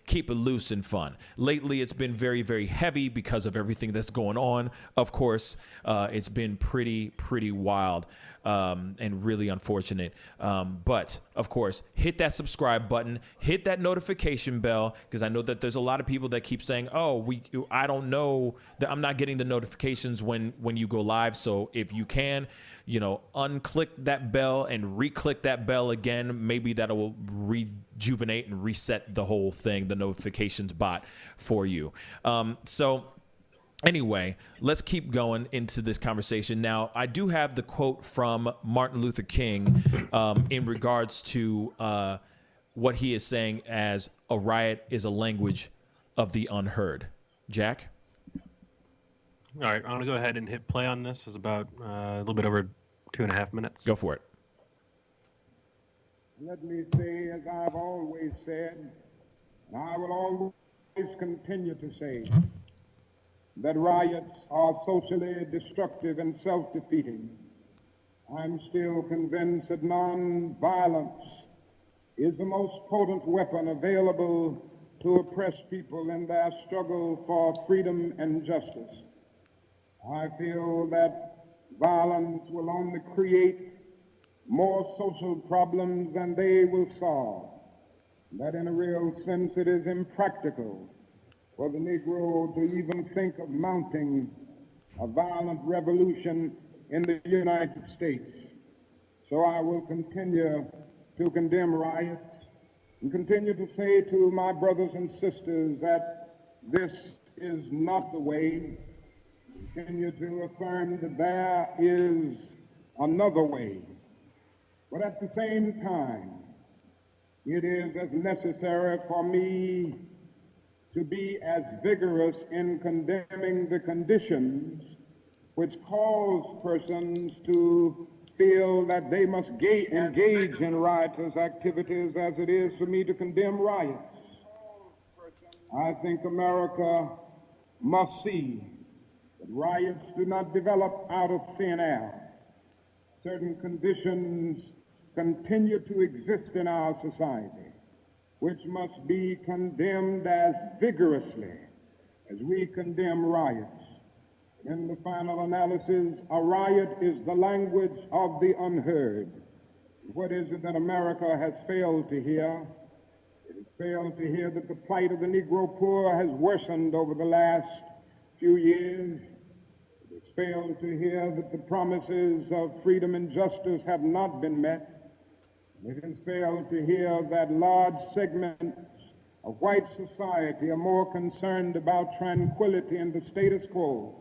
keep it loose and fun. Lately, it's been very, very heavy because of everything that's going on. Of course, it's been pretty wild and really unfortunate. But of course, hit that subscribe button, hit that notification bell, because I know that there's a lot of people that keep saying, I don't know that I'm not getting the notifications when you go live. So if you can, unclick that bell and re-click that bell again, maybe that'll rejuvenate and reset the whole thing, the notifications bot for you. Anyway, let's keep going into this conversation. Now, I do have the quote from Martin Luther King in regards to what he is saying as a riot is a language of the unheard. Jack? All right, I'm going to go ahead and hit play on this. It's about a little bit over 2.5 minutes. Go for it. Let me say, as I've always said, and I will always continue to say, that riots are socially destructive and self-defeating. I'm still convinced that non-violence is the most potent weapon available to oppress people in their struggle for freedom and justice. I feel that violence will only create more social problems than they will solve, that in a real sense it is impractical for the Negro to even think of mounting a violent revolution in the United States. So I will continue to condemn riots and continue to say to my brothers and sisters that this is not the way. Continue to affirm that there is another way. But at the same time, it is as necessary for me to be as vigorous in condemning the conditions which cause persons to feel that they must engage in riotous activities as it is for me to condemn riots. I think America must see that riots do not develop out of thin air. Certain conditions continue to exist in our society, which must be condemned as vigorously as we condemn riots. In the final analysis, a riot is the language of the unheard. What is it that America has failed to hear? It has failed to hear that the plight of the Negro poor has worsened over the last few years. It has failed to hear that the promises of freedom and justice have not been met. It has failed to hear that large segments of white society are more concerned about tranquility and the status quo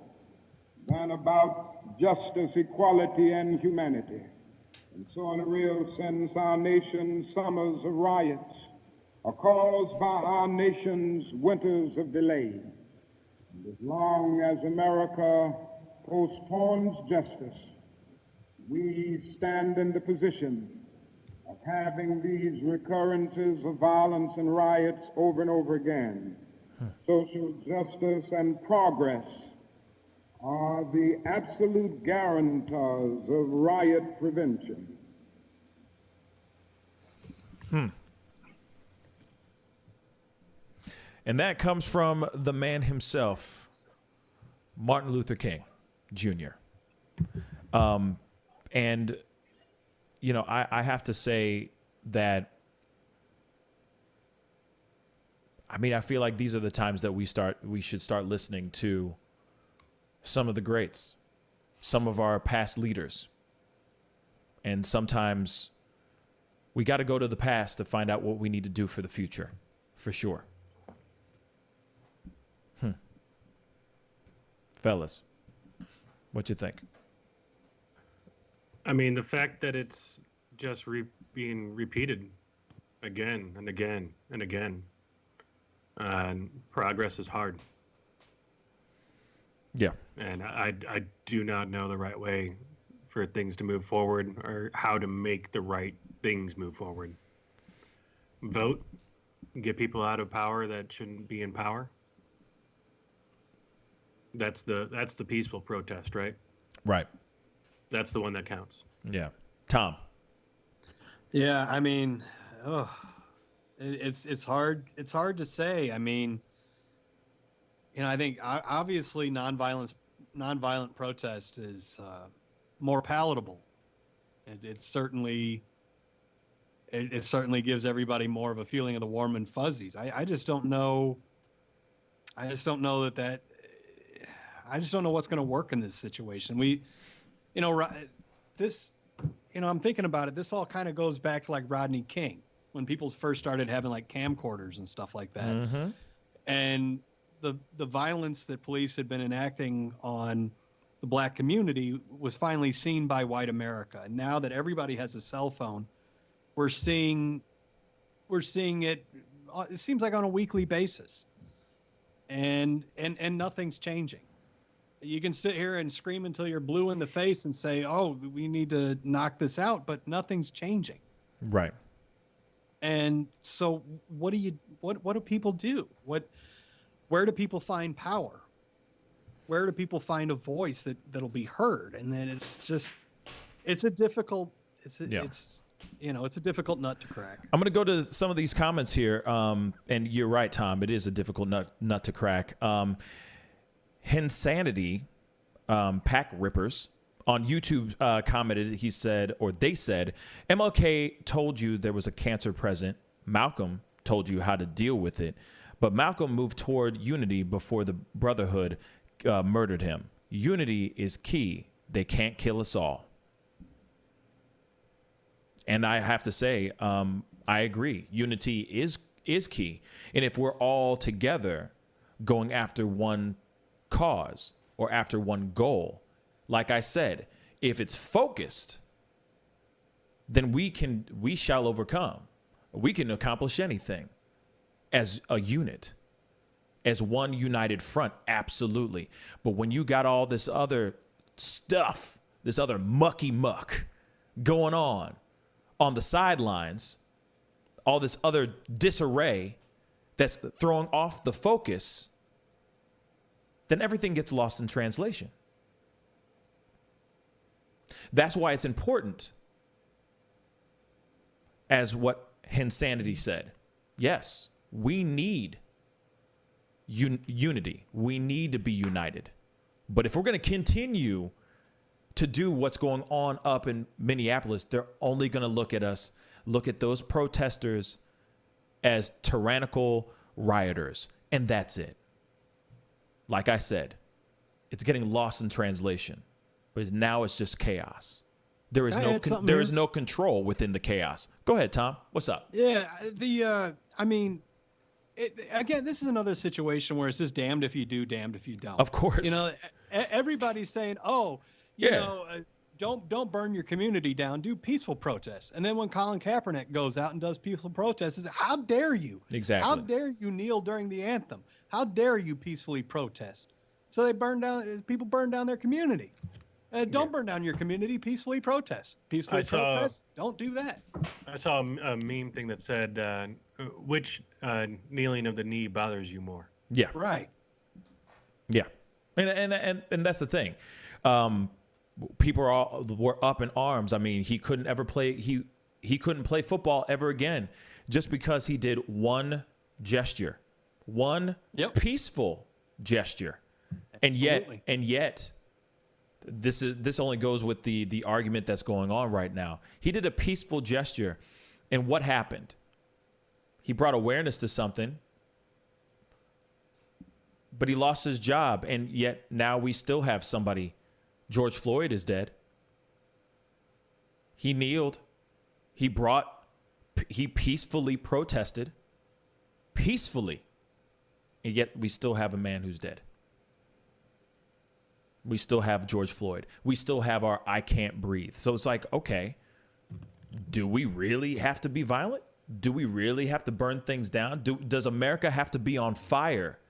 than about justice, equality, and humanity. And so in a real sense, our nation's summers of riots are caused by our nation's winters of delay. And as long as America postpones justice, we stand in the position of having these recurrences of violence and riots over and over again. Social justice and progress are the absolute guarantors of riot prevention. And that comes from the man himself, Martin Luther King, Jr. And, you know, I have to say that, I mean, I feel like these are the times that we should start listening to some of the greats, some of our past leaders. And sometimes we got to go to the past to find out what we need to do for the future, for sure. Fellas, what you think? I mean, the fact that it's just being repeated again and again and again, and progress is hard. Yeah. And I do not know the right way for things to move forward or how to make the right things move forward. Vote, get people out of power that shouldn't be in power. That's the peaceful protest, right? Right. That's the one that counts. Yeah. Tom. Yeah, I mean, it's hard to say. I mean, you know, I think obviously nonviolent protest is more palatable. It certainly gives everybody more of a feeling of the warm and fuzzies. I just don't know. I just don't know that. I just don't know what's going to work in this situation. I'm thinking about it. This all kind of goes back to like Rodney King, when people first started having like camcorders and stuff like that. Mm-hmm. And the violence that police had been enacting on the black community was finally seen by white America. And now that everybody has a cell phone, we're seeing it seems like on a weekly basis. And nothing's changing. You can sit here and scream until you're blue in the face and say, "Oh, we need to knock this out," but nothing's changing. Right. And so what do people do? Where do people find power? Where do people find a voice that'll be heard? And then it's a difficult nut to crack. I'm going to go to some of these comments here. And you're right, Tom. It is a difficult nut to crack. Hensanity, Pack Rippers on YouTube commented, he said, or they said, MLK told you there was a cancer present. Malcolm told you how to deal with it. But Malcolm moved toward unity before the Brotherhood murdered him. Unity is key. They can't kill us all. And I have to say, I agree. Unity is key. And if we're all together going after one cause or after one goal, like I said, if it's focused, then we shall overcome. We can accomplish anything as a unit. as one united front, absolutely. But when you got all this other stuff, this other mucky muck going on the sidelines, all this other disarray that's throwing off the focus, then everything gets lost in translation. That's why it's important, as what Insanity said. Yes, we need unity. We need to be united. But if we're going to continue to do what's going on up in Minneapolis, they're only going to look at those protesters as tyrannical rioters. And that's it. Like I said, it's getting lost in translation. But now it's just chaos. There is no control within the chaos. Go ahead, Tom. What's up? Yeah, again, this is another situation where it's just damned if you do, damned if you don't. Of course. You know, everybody's saying, don't burn your community down, do peaceful protests. And then when Colin Kaepernick goes out and does peaceful protests, it's how dare you? Exactly. How dare you kneel during the anthem? How dare you peacefully protest? So people burn down their community. Don't burn down your community, peacefully protest. Peacefully protest, don't do that. I saw a meme thing that said, which kneeling of the knee bothers you more? Yeah. Right. Yeah. And that's the thing. People were up in arms. I mean, he couldn't ever play. He couldn't play football ever again just because he did one gesture, one peaceful gesture. Absolutely. And yet this only goes with the argument that's going on right now. He did a peaceful gesture, and what happened? He brought awareness to something, but he lost his job, and yet now we still have somebody. George Floyd is dead. He kneeled. He peacefully protested. Peacefully. And yet we still have a man who's dead. We still have George Floyd. We still have our I can't breathe. So it's like, okay, do we really have to be violent? Do we really have to burn things down? Does America have to be on fire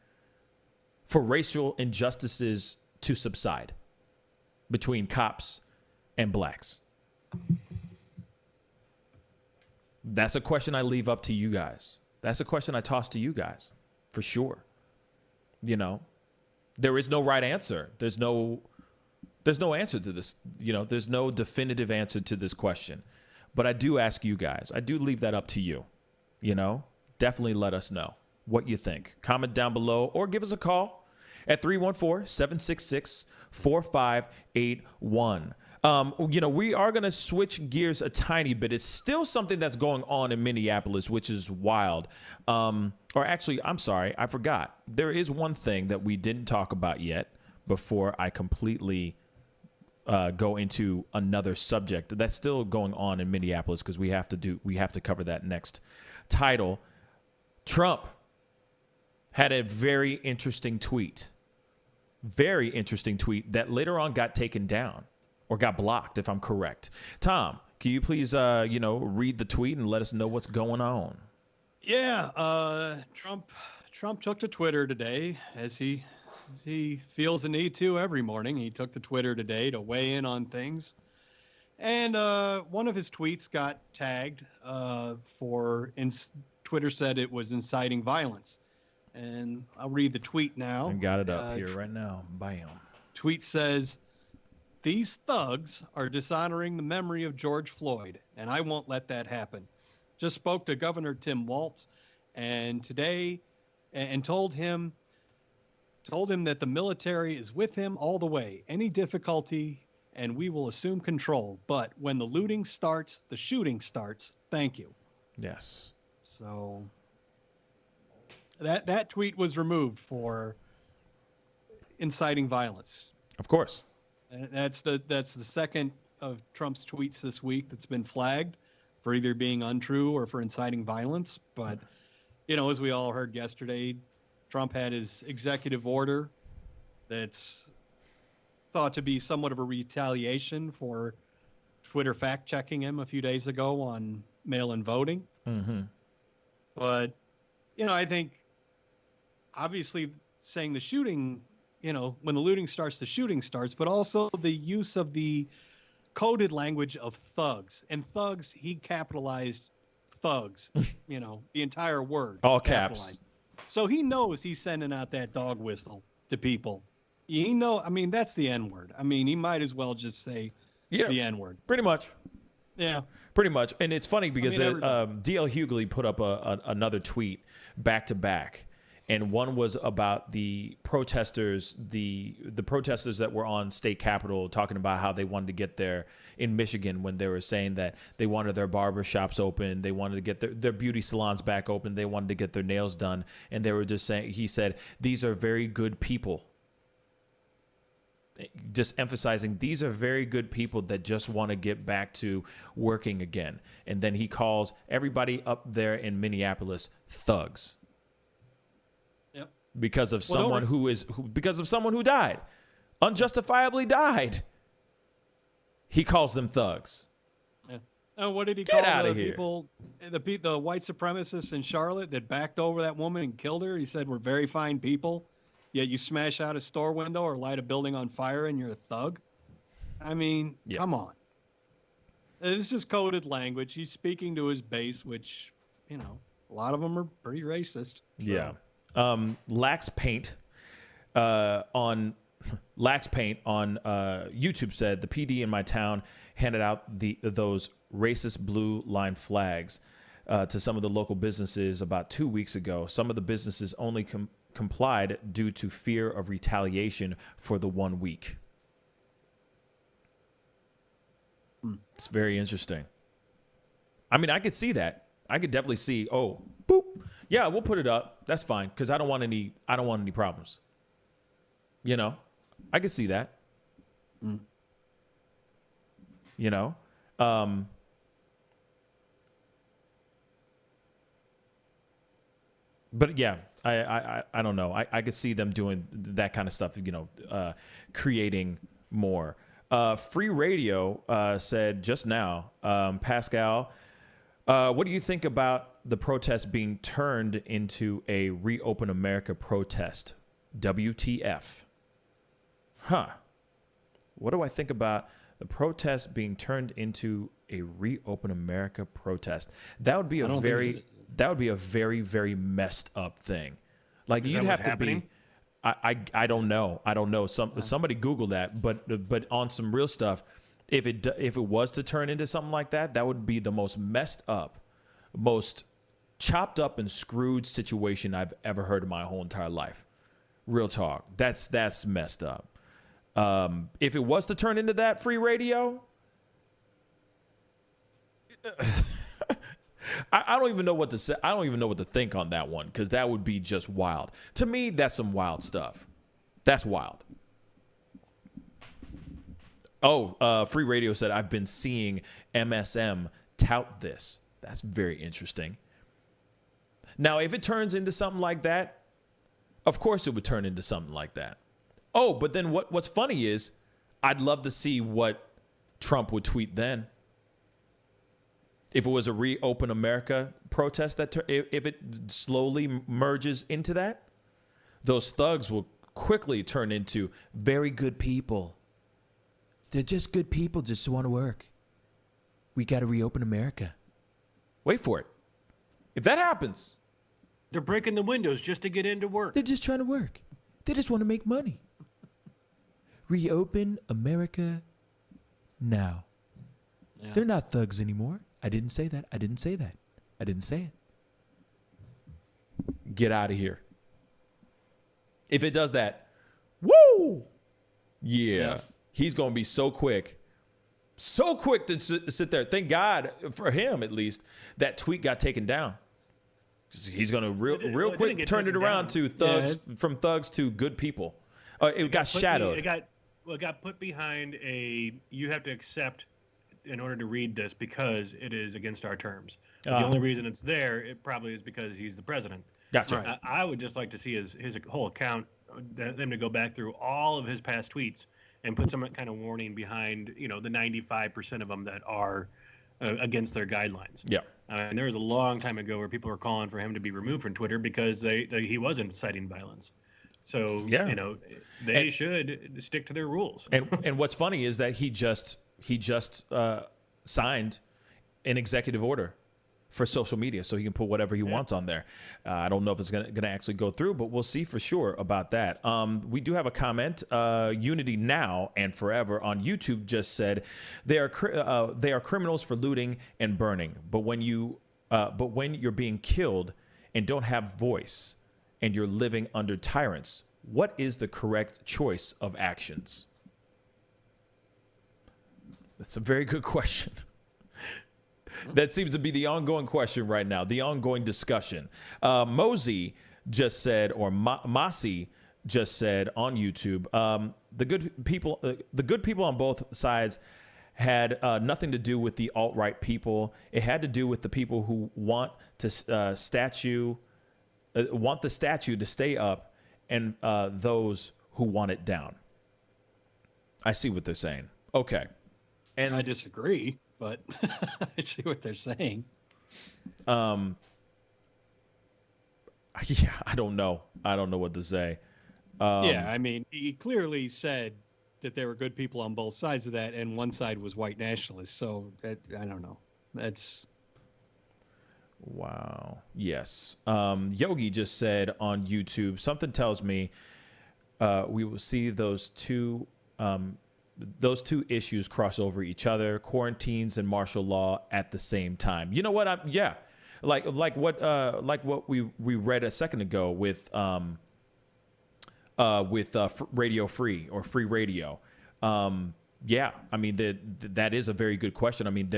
for racial injustices to subside between cops and blacks? That's a question I leave up to you guys. That's a question I toss to you guys, for sure. You know, there is no right answer. There's no answer to this. You know, there's no definitive answer to this question. But I do ask you guys. I do leave that up to you. You know, definitely let us know what you think. Comment down below or give us a call at 314-766-4581. You know, we are going to switch gears a tiny bit. It's still something that's going on in Minneapolis, which is wild. Or actually, I'm sorry, I forgot. There is one thing that we didn't talk about yet before I completely go into another subject that's still going on in Minneapolis, because we have to cover that next title. Trump had a very interesting tweet that later on got taken down or got blocked, if I'm correct. Tom, can you please read the tweet and let us know what's going on? Yeah, Trump took to Twitter today, as he feels the need to every morning. He took to Twitter today to weigh in on things. And one of his tweets got tagged Twitter said it was inciting violence. And I'll read the tweet now. I got it up here right now. Bam. Tweet says, "These thugs are dishonoring the memory of George Floyd, and I won't let that happen. Just spoke to Governor Tim Walz and today and told him that the military is with him all the way. Any difficulty, and we will assume control. But when the looting starts, the shooting starts. Thank you." Yes. So that tweet was removed for inciting violence. Of course. And that's the second of Trump's tweets this week that's been flagged for either being untrue or for inciting violence. But, you know, as we all heard yesterday, Trump had his executive order that's thought to be somewhat of a retaliation for Twitter fact-checking him a few days ago on mail-in voting. Mm-hmm. But, you know, I think obviously saying the shooting, when the looting starts, the shooting starts, but also the use of the coded language of thugs. And thugs, he capitalized thugs, the entire word. All capitalized. caps. So he knows he's sending out that dog whistle to people. That's the N-word. He might as well just say the N-word. Pretty much. Yeah. Pretty much. And it's funny because D.L. Hughley put up another tweet back to back. And one was about the protesters, the protesters that were on state capitol talking about how they wanted to get there in Michigan when they were saying that they wanted their barber shops open. They wanted to get their beauty salons back open. They wanted to get their nails done. And they were just saying, he said, these are very good people. Just emphasizing these are very good people that just want to get back to working again. And then he calls everybody up there in Minneapolis thugs. Yep. Because of someone who died, unjustifiably died. He calls them thugs. Yeah. And what did he Get call outta the here. people, the white supremacists in Charlotte that backed over that woman and killed her? He said, we're very fine people. Yet you smash out a store window or light a building on fire and you're a thug? Come on. This is coded language. He's speaking to his base, which, a lot of them are pretty racist. So. Yeah. Lax Paint on YouTube said the PD in my town handed out those racist blue line flags to some of the local businesses about 2 weeks ago. Some of the businesses only complied due to fear of retaliation for the 1 week. It's very interesting. I could see that. I could definitely see, boop. Yeah, we'll put it up. That's fine. Because I don't want any problems. I could see that. But yeah, I don't know. I could see them doing that kind of stuff, creating more. Free Radio said just now, Pascal, what do you think about the protest being turned into a Reopen America protest? WTF. Huh. What do I think about the protest being turned into a Reopen America protest? That would be a very, very messed up thing. Like Is you'd that have what's to happening? be. I don't know. Somebody Google that. But on some real stuff, if it was to turn into something like that, that would be the most messed up, most chopped up and screwed situation I've ever heard in my whole entire life. Real talk. That's messed up. If it was to turn into that, Free Radio, I don't even know what to say. I don't even know what to think on that one, because that would be just wild. To me, that's some wild stuff. That's wild. Free Radio said, I've been seeing MSM tout this. That's very interesting. Now, if it turns into something like that, of course it would turn into something like that. But then what's funny is I'd love to see what Trump would tweet then. If it was a Reopen America protest, if it slowly merges into that, those thugs will quickly turn into very good people. They're just good people, just want to work. We got to reopen America. Wait for it. If that happens, they're breaking the windows just to get into work. They're just trying to work. They just want to make money. Reopen America now. Yeah. They're not thugs anymore. I didn't say that. I didn't say it. Get out of here. If it does that, woo! Yeah. He's going to be so quick to sit there. Thank God for him, at least, that tweet got taken down. He's going to real quick turn it around to thugs, from thugs to good people. It got shadowed. It got put behind you have to accept in order to read this because it is against our terms. The only reason it's there, it probably is because he's the president. Gotcha. Right. I would just like to see his whole account, them to go back through all of his past tweets and put some kind of warning behind, the 95% of them that are against their guidelines. Yeah. And there was a long time ago where people were calling for him to be removed from Twitter because he wasn't inciting violence. So, Yeah. they should stick to their rules. And what's funny is that he just signed an executive order for social media, so he can put whatever he wants on there. I don't know if it's gonna actually go through, but we'll see for sure about that. We do have a comment. Unity Now and Forever on YouTube just said they are criminals for looting and burning, but when you're being killed and don't have voice and you're living under tyrants, what is the correct choice of actions? That's a very good question. That seems to be the ongoing question right now, the ongoing discussion. Mosey just said, or Masi just said on YouTube, the good people on both sides had nothing to do with the alt-right people. It had to do with the people who want the statue to stay up, and those who want it down. I see what they're saying. Okay. And I disagree, but I see what they're saying. Yeah, I don't know. I don't know what to say. Yeah, I mean, he clearly said that there were good people on both sides of that, and one side was white nationalists. So I don't know. That's wow. Yes. Yogi just said on YouTube, something tells me we will see those two issues cross over each other, quarantines and martial law at the same time. You know what? Like what we read a second ago with Radio Free or Free Radio. Yeah, I mean that is a very good question. I mean,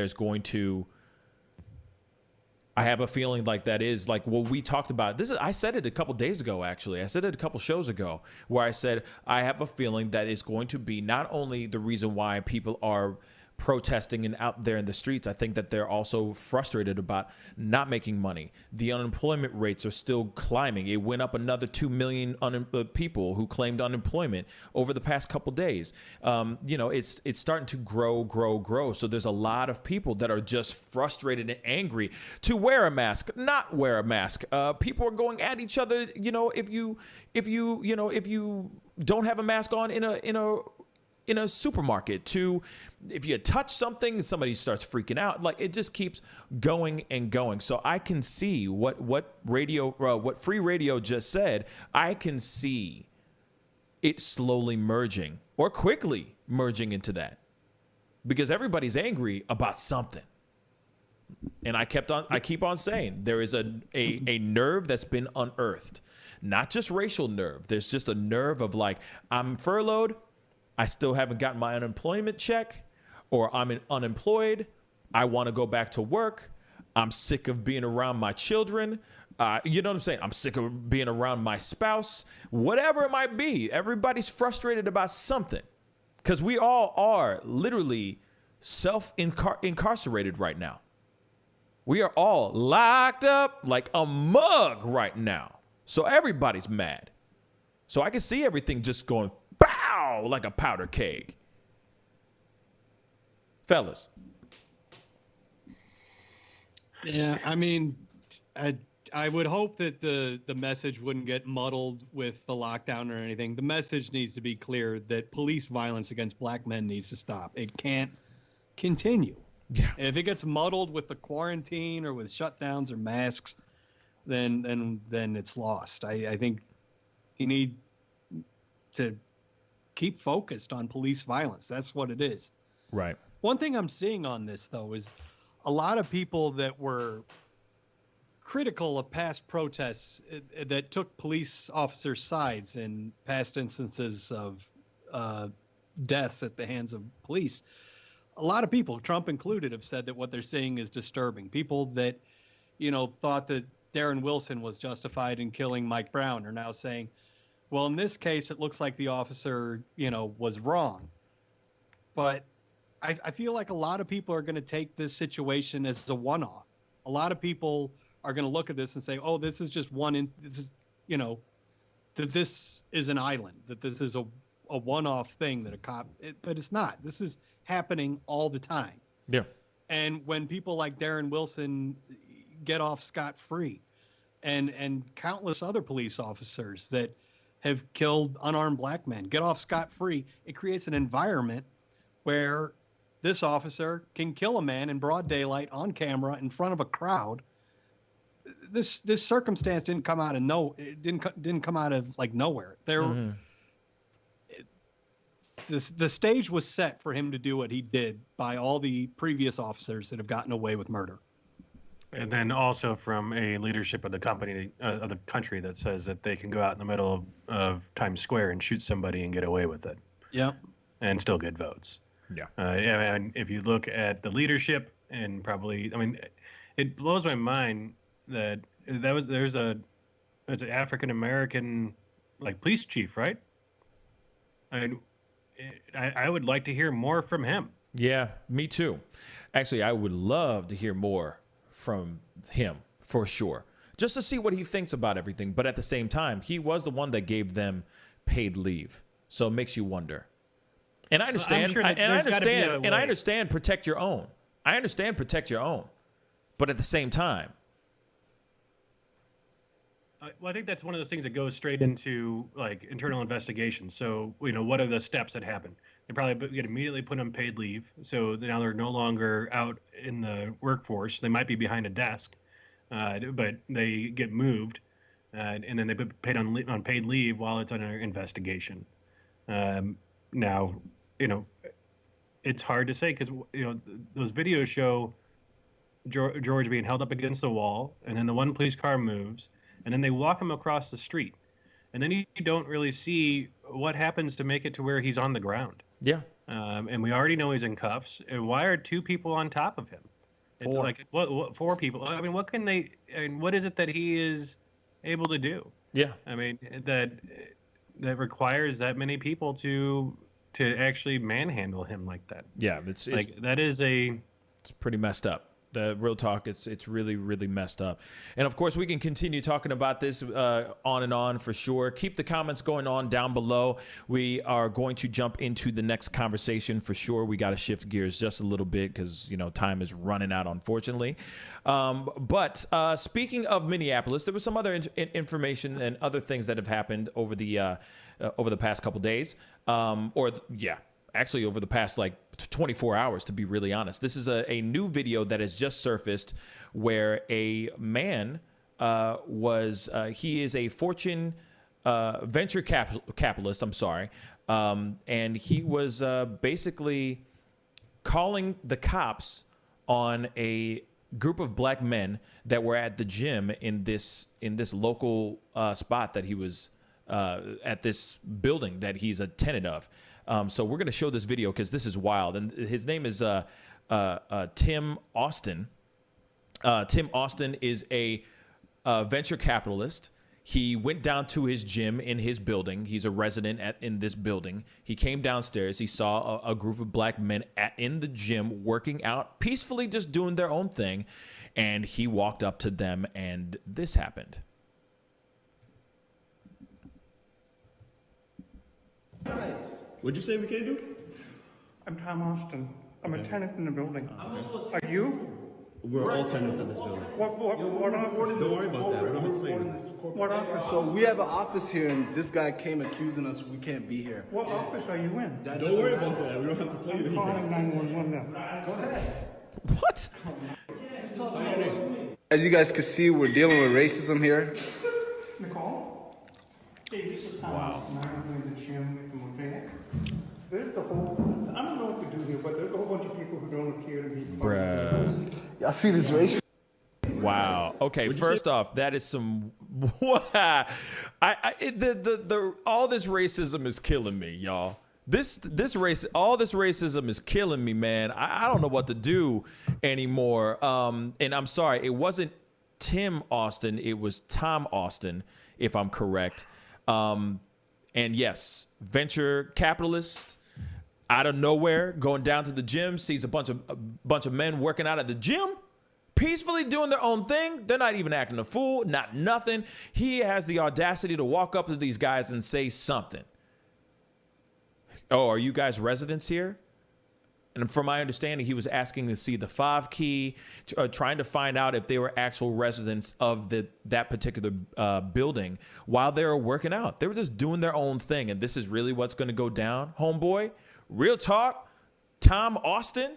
I have a feeling like that is like what we talked about. I said it a couple days ago, actually. I said it a couple shows ago where I said I have a feeling that it's going to be not only the reason why people are protesting and out there in the streets. I think that they're also frustrated about not making money. The unemployment rates are still climbing. It went up another 2 million people who claimed unemployment over the past couple days. It's starting to grow. So there's a lot of people that are just frustrated and angry to wear a mask, not wear a mask. People are going at each other. If you don't have a mask on in a supermarket, if you touch something, somebody starts freaking out. Like, it just keeps going and going. So I can see what Free Radio just said. I can see it slowly merging or quickly merging into that, because everybody's angry about something. And I keep on saying there is a nerve that's been unearthed, not just racial nerve. There's just a nerve of like, I'm furloughed, I still haven't gotten my unemployment check, or I'm unemployed, I want to go back to work, I'm sick of being around my children, you know what I'm saying? I'm sick of being around my spouse, whatever it might be. Everybody's frustrated about something, because we all are literally incarcerated right now. We are all locked up like a mug right now. So everybody's mad. So I can see everything just going pow like a powder keg. Fellas. Yeah, I mean, I would hope that the message wouldn't get muddled with the lockdown or anything. The message needs to be clear that police violence against black men needs to stop. It can't continue. Yeah. If it gets muddled with the quarantine or with shutdowns or masks, then it's lost. I think you need to keep focused on police violence. That's what it is. Right. One thing I'm seeing on this, though, is a lot of people that were critical of past protests that took police officers' sides in past instances of deaths at the hands of police. A lot of people, Trump included, have said that what they're seeing is disturbing. People that, thought that Darren Wilson was justified in killing Mike Brown are now saying, well, in this case, it looks like the officer, was wrong. But I feel like a lot of people are going to take this situation as a one-off. A lot of people are going to look at this and say, oh, this is just this is, that this is an island, that this is a one-off thing that a cop, but it's not. This is happening all the time. Yeah. And when people like Darren Wilson get off scot-free, and countless other police officers that have killed unarmed black men get off scot-free, it creates an environment where this officer can kill a man in broad daylight on camera in front of a crowd. This circumstance didn't come out of didn't come out of like nowhere. The stage was set for him to do what he did by all the previous officers that have gotten away with murder. And then also from a leadership of the company of the country that says that they can go out in the middle of Times Square and shoot somebody and get away with it. Yep. And still get votes. Yeah. And if you look at the leadership and probably, I mean, it blows my mind that there's an African American like police chief, right? I would like to hear more from him. Yeah, me too. Actually, I would love to hear more from him for sure, just to see what he thinks about everything. But at the same time, he was the one that gave them paid leave, so it makes you wonder. And I understand, sure I understand protect your own. I understand protect your own, but at the same time, well, I think that's one of those things that goes straight into like internal investigation. So, what are the steps that happen? They probably get immediately put on paid leave. So now they're no longer out in the workforce. They might be behind a desk, but they get moved, and then they put paid on paid leave while it's under investigation. Now, it's hard to say because those videos show George being held up against the wall, and then the one police car moves, and then they walk him across the street, and then you don't really see what happens to make it to where he's on the ground. Yeah. And we already know he's in cuffs. And why are two people on top of him? It's like what 4 people? I mean, what can they? And what is it that he is able to do? Yeah. I mean, that requires that many people to actually manhandle him like that. Yeah, it's pretty messed up. The real talk, it's really, really messed up. And of course, we can continue talking about this on and on for sure. Keep the comments going on down below. We are going to jump into the next conversation for sure. We got to shift gears just a little bit because, time is running out, unfortunately. But speaking of Minneapolis, there was some other information and other things that have happened over the past couple days. Actually over the past 24 hours, to be really honest. This is a new video that has just surfaced where a man he is a Fortune venture capitalist, and he was basically calling the cops on a group of black men that were at the gym in this local spot that he was at this building that he's a tenant of. So we're going to show this video because this is wild. And his name is Tim Austin. Tim Austin is a venture capitalist. He went down to his gym in his building. He's a resident in this building. He came downstairs. He saw a group of black men in the gym working out, peacefully just doing their own thing. And he walked up to them and this happened. What'd you say we can't do? I'm Tom Austin. I'm a tenant in the building. Are you? We're all tenants in this building. What office? Don't worry about that. We don't have to say anything. What office? So we have an office here, and this guy came accusing us we can't be here. What office are you in? Don't worry about that. We don't have to tell you anything. I'm calling 911 now. Go ahead. What? As you guys can see, we're dealing with racism here. Nicole? Hey, this is Tom Austin. I'm in the gym with the mosaic. There's the whole, I don't know what to do here, but there's a whole bunch of people who don't appear to be. Bruh. Y'all see this race? Wow. Okay. First off, that is some. All this racism is killing me, y'all. All this racism is killing me, man. I don't know what to do anymore. And I'm sorry, it wasn't Tim Austin, it was Tom Austin, if I'm correct. And yes, venture capitalist out of nowhere, going down to the gym, sees a bunch of men working out at the gym, peacefully doing their own thing. They're not even acting a fool, not nothing. He has the audacity to walk up to these guys and say something. Oh, are you guys residents here? And from my understanding, he was asking to see the fob key, trying to find out if they were actual residents of that particular building while they were working out. They were just doing their own thing. And this is really what's going to go down, homeboy. Real talk, Tom Austin.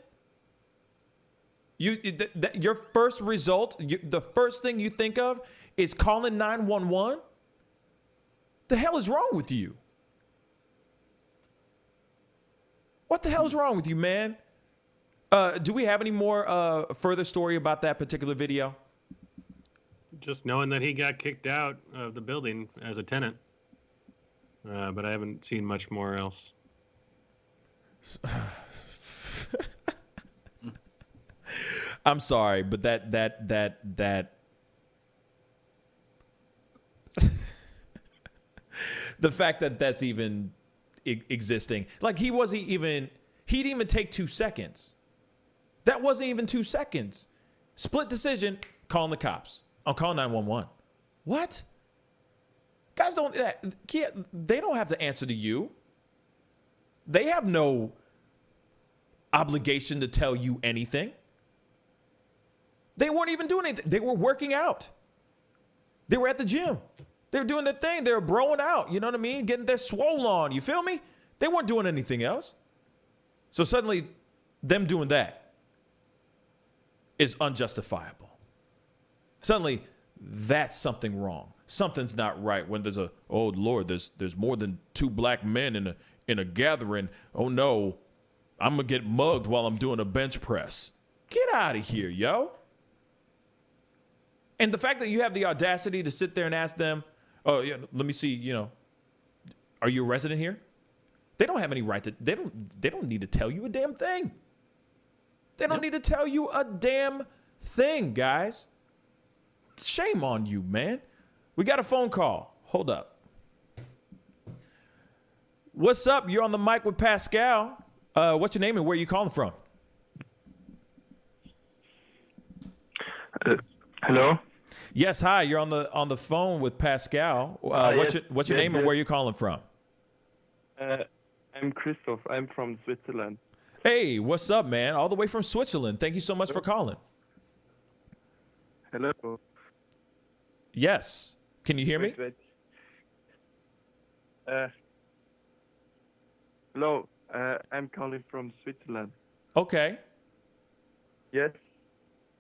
Your first result, the first thing you think of is calling 911. The hell is wrong with you? What the hell is wrong with you, man? Do we have any more further story about that particular video? Just knowing that he got kicked out of the building as a tenant. But I haven't seen much more else. I'm sorry, but that the fact that that's even existing, like he didn't even take 2 seconds. That wasn't even 2 seconds. Split decision, calling the cops. I'm calling 911. What? Guys they don't have to answer to you. They have no obligation to tell you anything. They weren't even doing anything. They were working out. They were at the gym. They were doing their thing. They were broing out. You know what I mean? Getting their swole on. You feel me? They weren't doing anything else. So suddenly, them doing that is unjustifiable. Suddenly, that's something wrong. Something's not right when there's oh Lord, there's more than 2 black men in a gathering. Oh no, I'm gonna get mugged while I'm doing a bench press. Get out of here, yo. And the fact that you have the audacity to sit there and ask them, oh, yeah, let me see, are you a resident here? They don't have any right to, they don't need to tell you a damn thing. They don't need to tell you a damn thing, guys. Shame on you, man. We got a phone call. Hold up. What's up? You're on the mic with Pascal. What's your name and where are you calling from? Hello? Yes, hi. You're on the phone with Pascal. What's your name and where are you calling from? I'm Christoph. I'm from Switzerland. Hey, what's up, man? All the way from Switzerland. Thank you so much for calling. Hello. Yes. Can you hear me? Wait. Hello. I'm calling from Switzerland. Okay. Yes.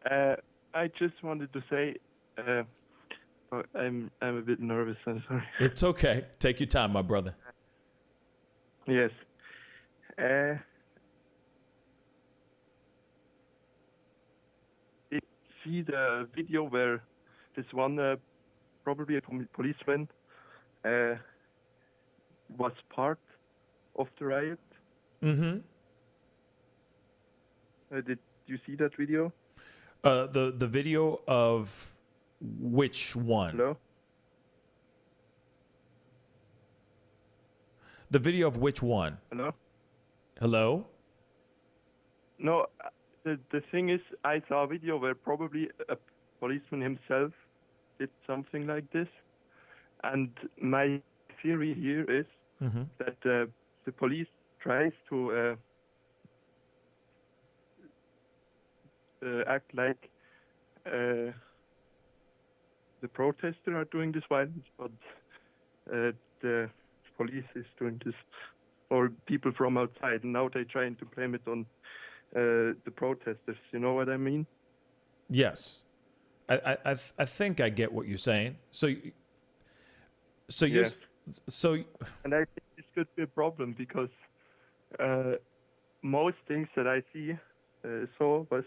I just wanted to say, I'm a bit nervous. I'm sorry. It's okay. Take your time, my brother. Yes. Did you see the video where this one, probably a policeman, was part of the riot? Mm-hmm. Did you see that video? The video of which one? Hello? The video of which one? Hello? Hello? No, the thing is, I saw a video where probably a policeman himself did something like this. And my theory here is that the police tries to act like the protesters are doing this violence, but the police is doing this, or people from outside. And now they're trying to blame it on the protesters. You know what I mean? Yes. I think I get what you're saying. And I think this could be a problem because most things that I saw was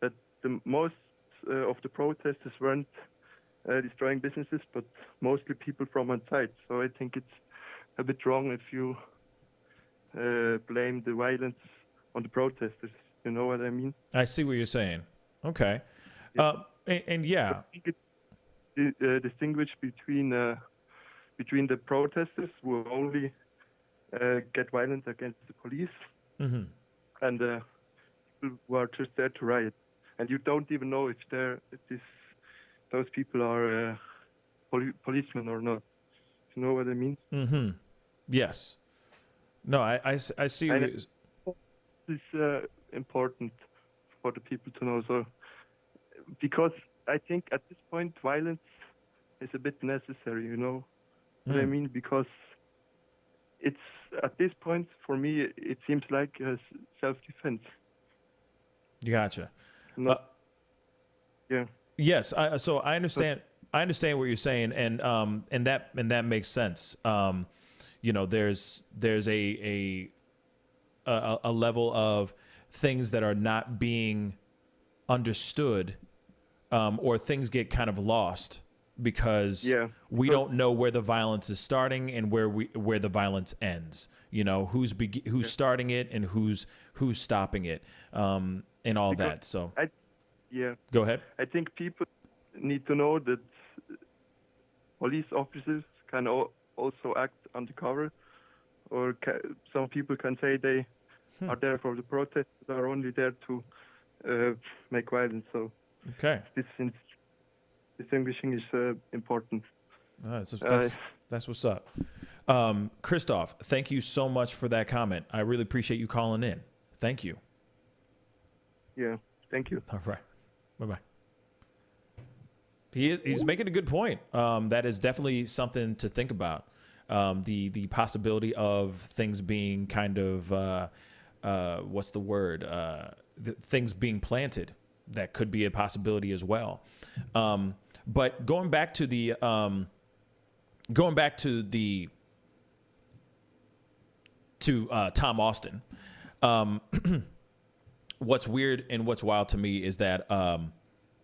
that the most of the protesters weren't destroying businesses, but mostly people from outside. So I think it's a bit wrong if you blame the violence on the protesters. You know what I mean? I see what you're saying. Okay. And yeah. I think it's distinguish between the protesters who only get violent against the police and people who are just there to riot. And you don't even know if those people are policemen or not. You know what I mean? Mm-hmm. Yes. No, I see. is important for the people to know. So, because I think at this point violence is a bit necessary, you know what I mean? Because it's at this point for me it seems like self-defense. Gotcha. Yeah. Yes. So I understand. I understand what you're saying, and that makes sense. You know, there's a level of things that are not being understood, or things get kind of lost because we don't know where the violence is starting and where the violence ends. You know, who's starting it and who's stopping it, and all that. So go ahead. I think people need to know that police officers can also act undercover, or some people can say they are there for the protest, but are only there to make violence. So this distinguishing is important. That's what's up. Christoph, thank you so much for that comment. I really appreciate you calling in. Thank you. Yeah, thank you. All right. Bye-bye. He's making a good point. That is definitely something to think about. The possibility of things being kind of, what's the word? Things being planted. That could be a possibility as well. But going back to Tom Austin, what's weird and what's wild to me is that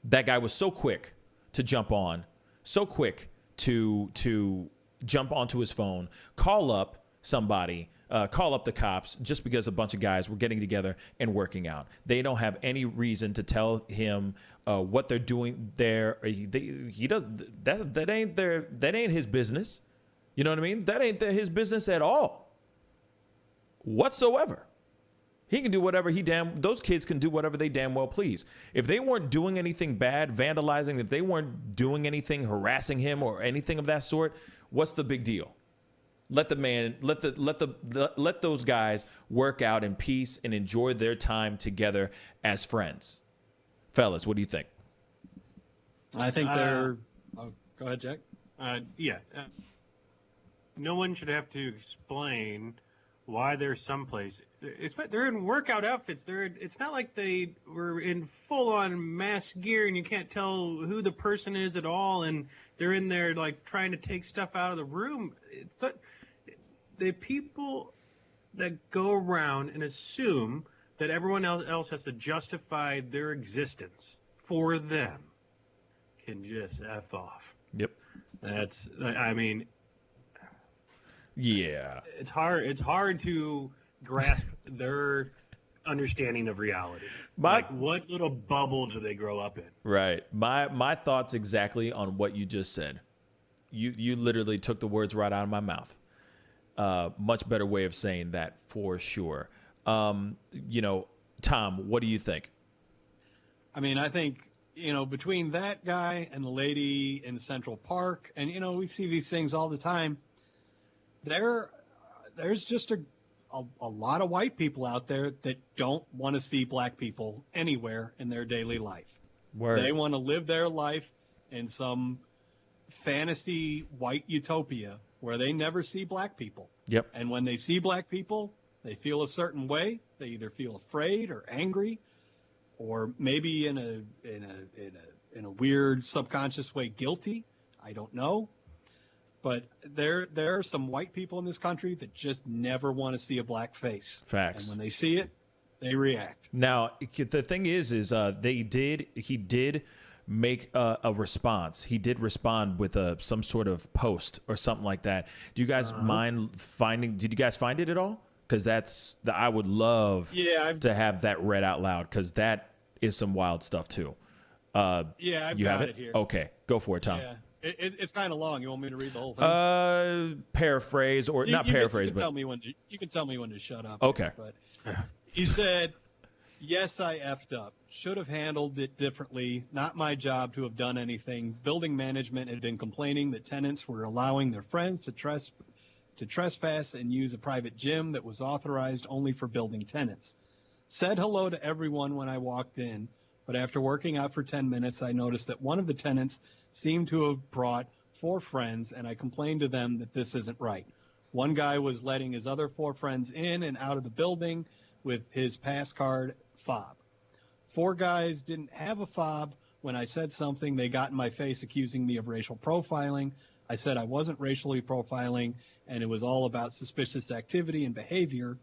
that guy was so quick to jump on, so quick to jump onto his phone, call up somebody, call up the cops, just because a bunch of guys were getting together and working out. They don't have any reason to tell him what they're doing there. He does that ain't his business. You know what I mean? That ain't his business at all, whatsoever. He can do whatever those kids can do whatever they damn well please. If they weren't doing anything bad, vandalizing, if they weren't doing anything, harassing him or anything of that sort, what's the big deal? Let those guys work out in peace and enjoy their time together as friends. Fellas, what do you think? I think they're. Go ahead, Jack. No one should have to explain why they're someplace. They're in workout outfits. It's not like they were in full-on mass gear and you can't tell who the person is at all, and they're in there like trying to take stuff out of the room. The people that go around and assume that everyone else has to justify their existence for them can just F off. Yep. Yeah. It's hard to grasp their understanding of reality. Like, what little bubble do they grow up in? Right. My thoughts exactly on what you just said. You literally took the words right out of my mouth. Much better way of saying that for sure. Tom, what do you think? I mean, I think, between that guy and the lady in Central Park, and, we see these things all the time. There's just a lot of white people out there that don't want to see black people anywhere in their daily life. Word. They want to live their life in some fantasy white utopia where they never see black people. Yep. And when they see black people, they feel a certain way. They either feel afraid or angry, or maybe in a weird subconscious way guilty. I don't know. But there are some white people in this country that just never want to see a black face. Facts. And when they see it, they react. Now, the thing is he did make a response. He did respond with some sort of post or something like that. Do you guys mind did you guys find it at all? Because I would love to have that read out loud, because that is some wild stuff too. I've got it here. Okay, go for it, Tom. Yeah. It's kind of long. You want me to read the whole thing? Paraphrase or not paraphrase, but you can tell me when to shut up. Okay. But he said, "Yes, I effed up. Should have handled it differently. Not my job to have done anything. Building management had been complaining that tenants were allowing their friends to trespass and use a private gym that was authorized only for building tenants. said hello to everyone when I walked in, but after working out for 10 minutes, I noticed that one of the tenants seemed to have brought 4 friends, and I complained to them that this isn't right. One guy was letting his other 4 friends in and out of the building with his pass card fob. 4 guys didn't have a fob. When I said something, they got in my face accusing me of racial profiling. I said I wasn't racially profiling, and it was all about suspicious activity and behavior.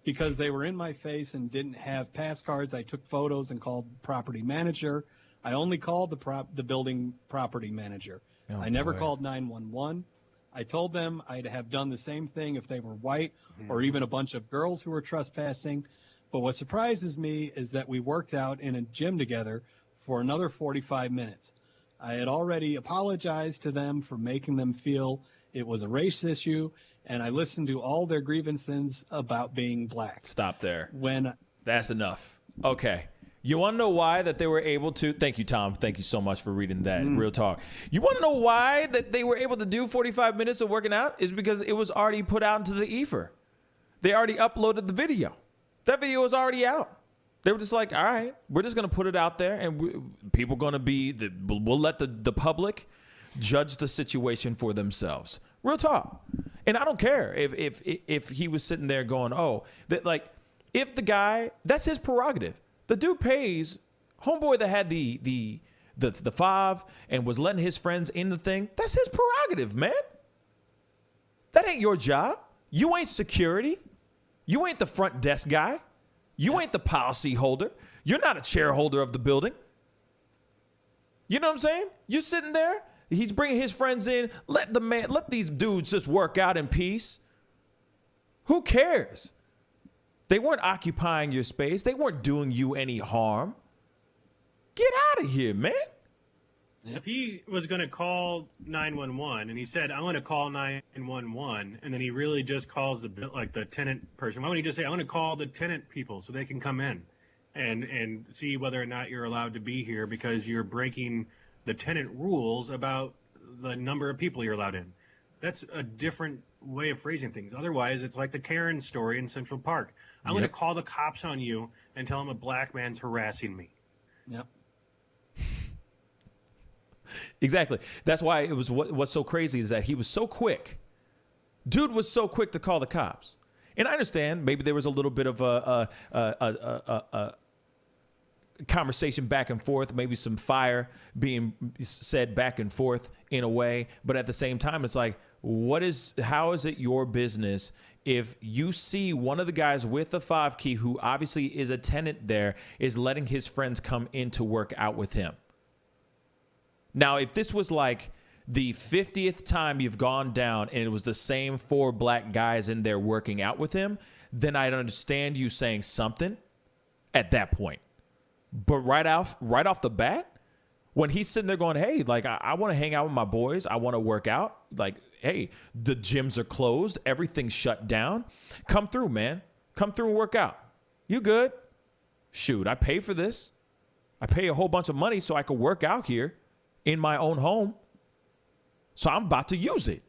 Because they were in my face and didn't have pass cards, I took photos and called the property manager. I only called the building property manager. I never called 911. I told them I'd have done the same thing if they were white or even a bunch of girls who were trespassing. But what surprises me is that we worked out in a gym together for another 45 minutes. I had already apologized to them for making them feel it was a race issue, and I listened to all their grievances about being black. Stop there. When that's enough. Okay. You want to know why that they were able to? Thank you, Tom. Thank you so much for reading that. Real talk. You want to know why that they were able to do 45 minutes of working out? Is because it was already put out into the ether. They already uploaded the video. That video was already out. They were just like, all right, we're just going to put it out there, and people going to be, we'll let the public judge the situation for themselves. Real talk. And I don't care if he was sitting there going, oh, that like, if the guy, that's his prerogative. The dude pays, homeboy that had the fob and was letting his friends in the thing, that's his prerogative, man. That ain't your job. You ain't security. You ain't the front desk guy. You ain't the policy holder. You're not a chair holder of the building. You know what I'm saying? You're sitting there. He's bringing his friends in. Let these dudes just work out in peace. Who cares? They weren't occupying your space. They weren't doing you any harm. Get out of here, man. If he was going to call 911 and he said, "I'm going to call 911," and then he really just calls the tenant person, why wouldn't he just say, "I'm going to call the tenant people so they can come in and see whether or not you're allowed to be here because you're breaking the tenant rules about the number of people you're allowed in"? That's a different way of phrasing things. Otherwise, it's like the Karen story in Central Park. I'm going to call the cops on you and tell them a black man's harassing me. Yep. Exactly. That's why it was what's so crazy is that he was so quick. Dude was so quick to call the cops. And I understand maybe there was a little bit of a conversation back and forth, maybe some fire being said back and forth in a way. But at the same time, it's like, how is it your business if you see one of the guys with the fob key, who obviously is a tenant there, is letting his friends come in to work out with him? Now, if this was like the 50th time you've gone down and it was the same 4 black guys in there working out with him, then I'd understand you saying something at that point. But right off the bat, when he's sitting there going, hey, like, I want to hang out with my boys. I want to work out. Like, hey, the gyms are closed. Everything's shut down. Come through, man. Come through and work out. You good? Shoot, I pay for this. I pay a whole bunch of money so I can work out here in my own home. So I'm about to use it.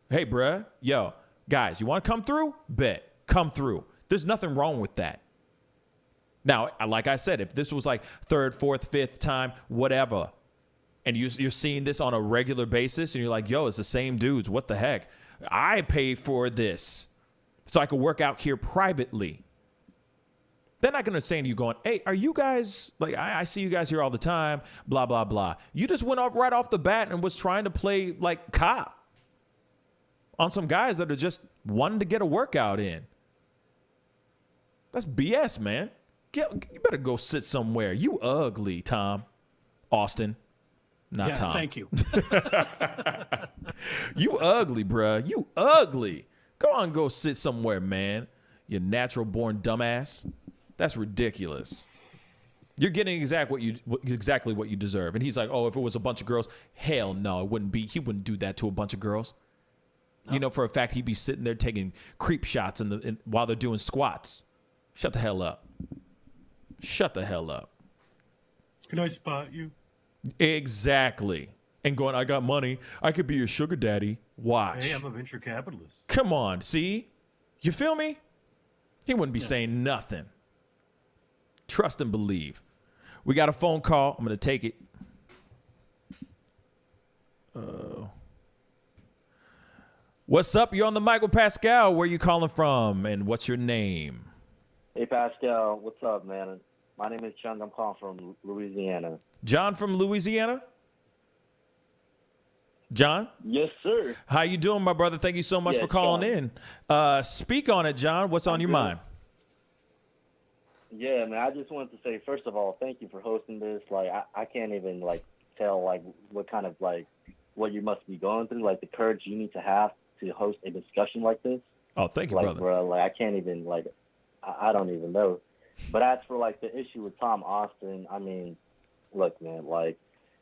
Hey, bruh. Yo, guys, you want to come through? Bet. Come through. There's nothing wrong with that. Now, like I said, if this was like 3rd, 4th, 5th time, whatever, and you're seeing this on a regular basis and you're like, yo, it's the same dudes. What the heck? I pay for this so I can work out here privately. They're not going to understand you going, hey, are you guys, like, I see you guys here all the time, blah, blah, blah. You just went off right off the bat and was trying to play like cop on some guys that are just wanting to get a workout in. That's BS, man. You better go sit somewhere. You ugly, Tom. Austin. Not Tom. Thank you. You ugly, bruh. You ugly. Go on, go sit somewhere, man. You natural born dumbass. That's ridiculous. You're getting exactly what you deserve. And he's like, oh, if it was a bunch of girls, hell no, it wouldn't be. He wouldn't do that to a bunch of girls. No. You know, for a fact, he'd be sitting there taking creep shots while they're doing squats. Shut the hell up. Shut the hell up. Can I spot you? Exactly. And going, I got money. I could be your sugar daddy. Watch. Hey, I'm a venture capitalist. Come on. See? You feel me? He wouldn't be saying nothing. Trust and believe. We got a phone call. I'm going to take it. What's up? You're on the mic with Pascal. Where are you calling from, and what's your name? Hey, Pascal. What's up, man? My name is Chung. I'm calling from Louisiana. John from Louisiana? John? Yes, sir. How you doing, my brother? Thank you so much for calling in. Speak on it, John. What's on your mind? Yeah, man. I just wanted to say, first of all, thank you for hosting this. Like, I can't even, like, tell, like, what kind of, like, what you must be going through, like, the courage you need to have to host a discussion like this. Oh, thank you, like, brother. Bro, like, I can't even, like, I don't even know. But as for, like, the issue with Tom Austin, I mean, look, man, like,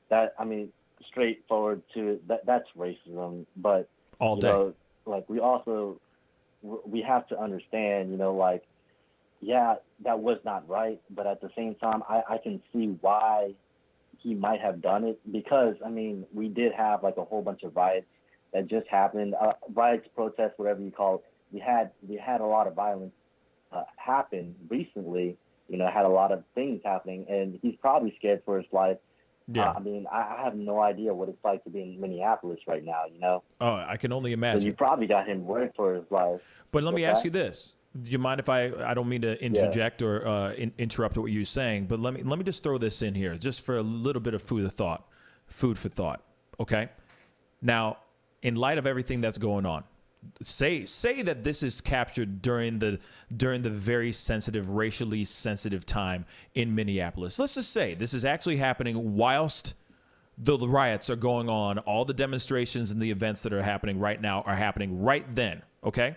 that, I mean, straightforward to that's racism. But, all day. You know, like, we have to understand, you know, like, yeah, that was not right. But at the same time, I can see why he might have done it, because, I mean, we did have, like, a whole bunch of riots that just happened, riots, protests, whatever you call it. We had a lot of violence happen recently. You know, had a lot of things happening, and he's probably scared for his life. Yeah. I mean, I have no idea what it's like to be in Minneapolis right now, you know? Oh, I can only imagine. So you probably got him worried for his life. But let me ask you this. Do you mind if I don't mean to interject or interrupt what you're saying, but let me just throw this in here just for a little bit of food for thought. Okay. Now, in light of everything that's going on, say that this is captured during the very sensitive, racially sensitive time in Minneapolis. Let's just say this is actually happening whilst the riots are going on. All the demonstrations and the events that are happening right now are happening right then. Okay.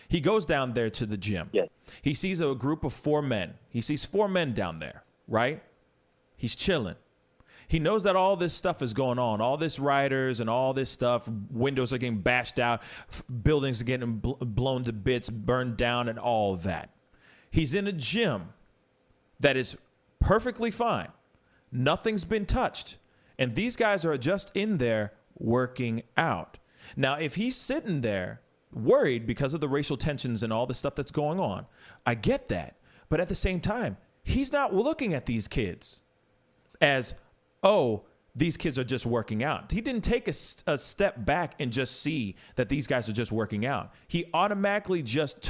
He goes down there to the gym. Yes. He sees a group of 4 men. He sees 4 men down there, right? He's chilling. He knows that all this stuff is going on, all this rioters and all this stuff. Windows are getting bashed out, buildings are getting blown to bits, burned down, and all that. He's in a gym that is perfectly fine. Nothing's been touched. And these guys are just in there working out. Now, if he's sitting there worried because of the racial tensions and all the stuff that's going on, I get that. But at the same time, he's not looking at these kids as, oh, these kids are just working out. He didn't take a step back and just see that these guys are just working out. He automatically just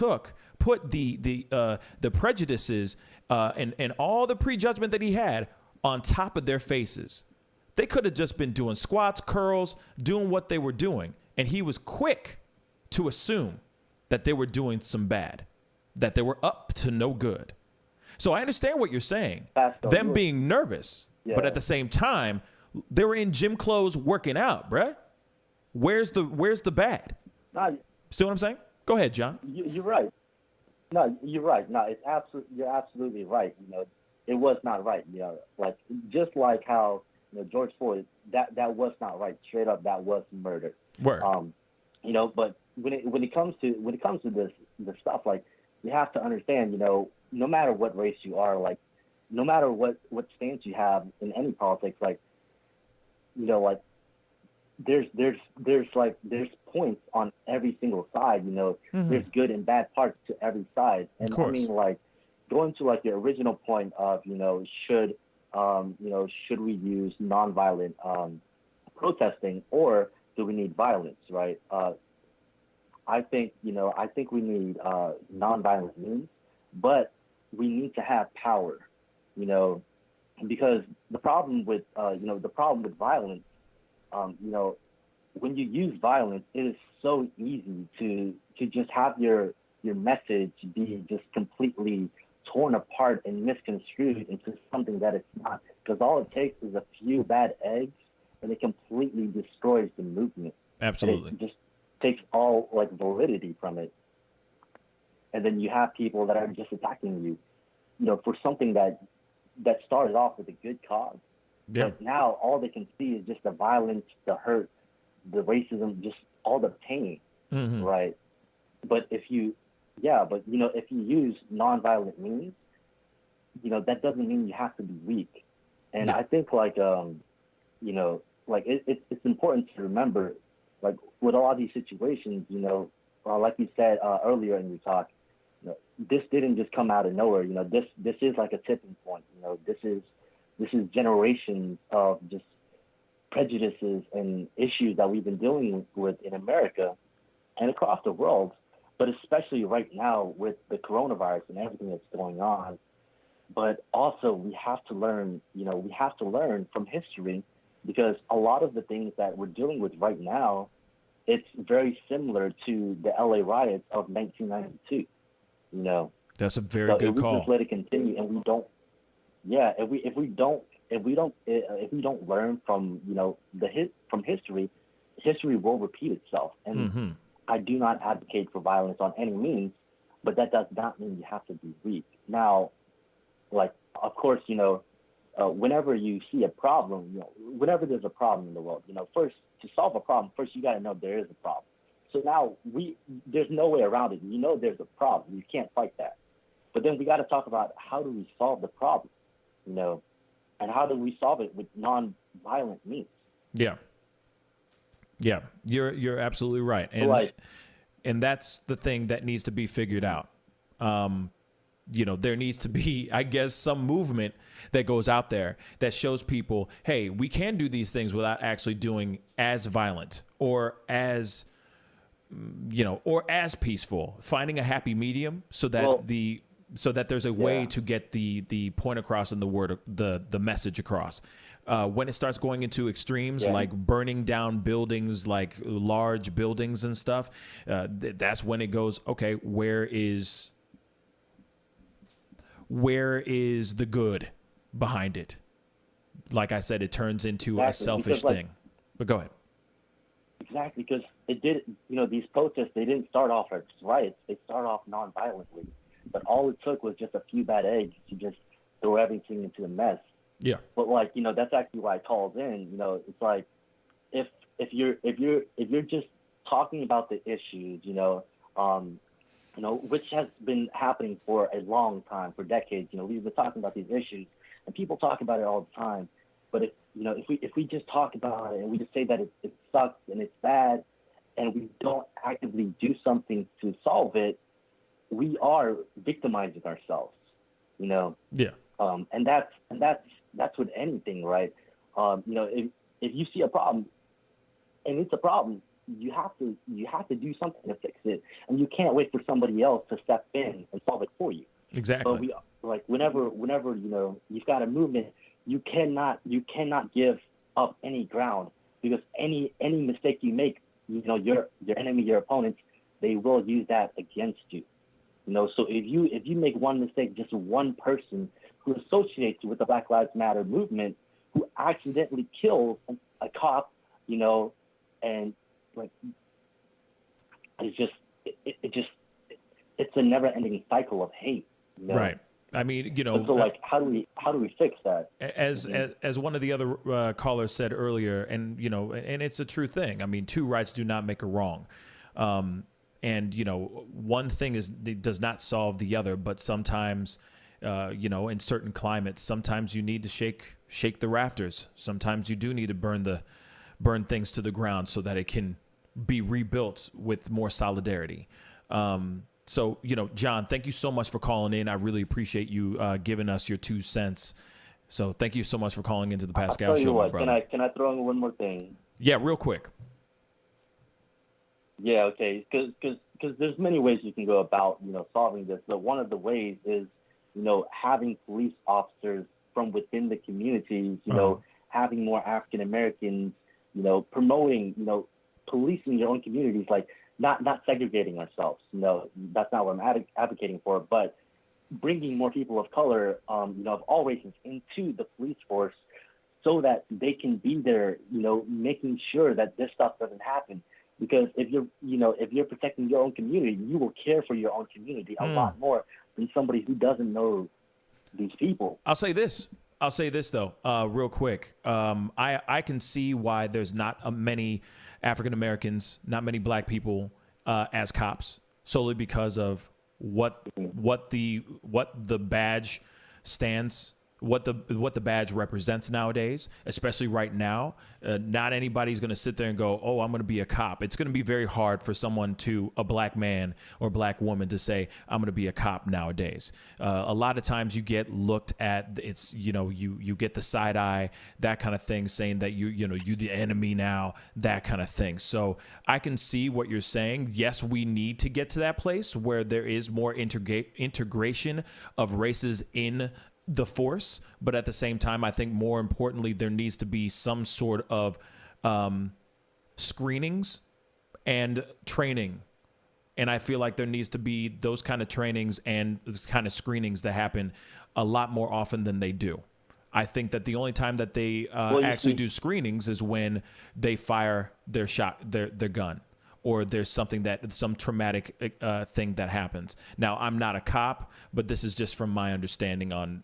put the prejudices and all the prejudgment that he had on top of their faces. They could have just been doing squats, curls, doing what they were doing. And he was quick to assume that they were doing some bad, that they were up to no good. So I understand what you're saying, them being nervous, but at the same time, they were in gym clothes working out, bruh. Where's the bad? See what I'm saying? Go ahead, John. You're right. No, you're right. No, you're absolutely right. You know, it was not right. You know, like just like how, you know, George Floyd, that was not right. Straight up, that was murder. Word. You know, but when it comes to this stuff, like, you have to understand, you know, no matter what race you are, like, no matter what stance you have in any politics, like, you know, like, there's points on every single side, you know. Mm-hmm. There's good and bad parts to every side. And I mean, like, going to, like, the original point of, you know, should we use nonviolent protesting, or do we need violence, right? I think we need nonviolent means, but we need to have power, you know, because the problem with violence, you know, when you use violence, it is so easy to just have your message be just completely torn apart and misconstrued into something that it's not. Because all it takes is a few bad eggs, and it completely destroys the movement. Absolutely. And it just takes all, like, validity from it. And then you have people that are just attacking you, you know, for something that started off with a good cause. Yeah. But now all they can see is just the violence, the hurt, the racism, just all the pain, Mm-hmm. right? But if you use nonviolent means, you know, that doesn't mean you have to be weak. And I think, like, you know, like, it's important to remember, like, with all these situations, you know, like you said earlier in your talk, you know, this didn't just come out of nowhere. You know, this is like a tipping point. You know, this is generations of just prejudices and issues that we've been dealing with in America and across the world, but especially right now with the coronavirus and everything that's going on. But also we have to learn, you know, we have to learn from history, because a lot of the things that we're dealing with right now, it's very similar to the LA riots of 1992. You know, that's a very good call. If we just let it continue and we don't, yeah, if we don't learn from, you know, from history will repeat itself. And I do not advocate for violence on any means, but that does not mean you have to be weak. Now, like, of course, you know, whenever you see a problem, you know, whenever there's a problem in the world, you know, first, to solve a problem, first you got to know there is a problem. So now there's no way around it. You know there's a problem. You can't fight that. But then we got to talk about, how do we solve the problem, you know, and how do we solve it with non-violent means? Yeah. Yeah, you're absolutely right. And that's the thing that needs to be figured out. You know, there needs to be, I guess, some movement that goes out there that shows people, hey, we can do these things without actually doing as violent or as, you know, or as peaceful, finding a happy medium so that there's a way to get the point across and the message across. When it starts going into extremes, like burning down buildings, like large buildings and stuff, that's when it goes, okay, where is the good behind it? Like I said, it turns into a selfish thing. But go ahead. Exactly, because it did, you know, these protests, they didn't start off as riots. They started off non-violently. But all it took was just a few bad eggs to just throw everything into a mess. Yeah. But like, you know, that's actually why I called in. You know, it's like, if you're just talking about the issues, you know, which has been happening for a long time, for decades. You know, we've been talking about these issues, and people talk about it all the time. But if we just talk about it and we just say that it sucks and it's bad, and we don't actively do something to solve it, we are victimizing ourselves. You know. Yeah. And that's with anything, right? You know, if you see a problem, and it's a problem, you have to do something to fix it, and you can't wait for somebody else to step in and solve it for you. Exactly. But whenever you know you've got a movement, you cannot give up any ground, because any mistake you make, you know, your enemy, your opponents, they will use that against you. You know, so if you make one mistake, just one person who associates with the Black Lives Matter movement, who accidentally kills a cop, you know, and like, it's a never-ending cycle of hate. You know? Right. I mean, you know. So like, how do we fix that? As one of the other callers said earlier, and you know, and it's a true thing. I mean, two rights do not make a wrong. And you know, one thing does not solve the other, but sometimes. You know, in certain climates, sometimes you need to shake the rafters. Sometimes you do need to burn things to the ground so that it can be rebuilt with more solidarity. So, you know, John, thank you so much for calling in. I really appreciate you giving us your 2 cents. So thank you so much for calling into the Pascal Show, my brother. Can I throw in one more thing? Yeah, real quick. Yeah, okay, because there's many ways you can go about, you know, solving this. But one of the ways is, you know, having police officers from within the communities, you know, having more African Americans, you know, promoting, you know, policing your own communities, like not segregating ourselves. You know, that's not what I'm advocating for, but bringing more people of color, you know, of all races into the police force, so that they can be there, you know, making sure that this stuff doesn't happen. Because if you're protecting your own community, you will care for your own community a lot more than somebody who doesn't know these people. I'll say this though, real quick. I can see why there's not many African Americans, not many black people as cops, solely because of what the badge stands what the badge represents nowadays, especially right now. Not anybody's going to sit there and go, oh, I'm going to be a cop. It's going to be very hard for a black man or black woman to say, I'm going to be a cop nowadays. A lot of times you get looked at, you get the side eye, that kind of thing, saying that you're the enemy now, that kind of thing. So I can see what you're saying. Yes, we need to get to that place where there is more integration of races in the force, but at the same time, I think more importantly, there needs to be some sort of screenings and training. And I feel like there needs to be those kind of trainings and those kind of screenings that happen a lot more often than they do. I think that the only time that they actually do screenings is when they fire their gun, or there's some traumatic thing that happens. Now, I'm not a cop, but this is just from my understanding on,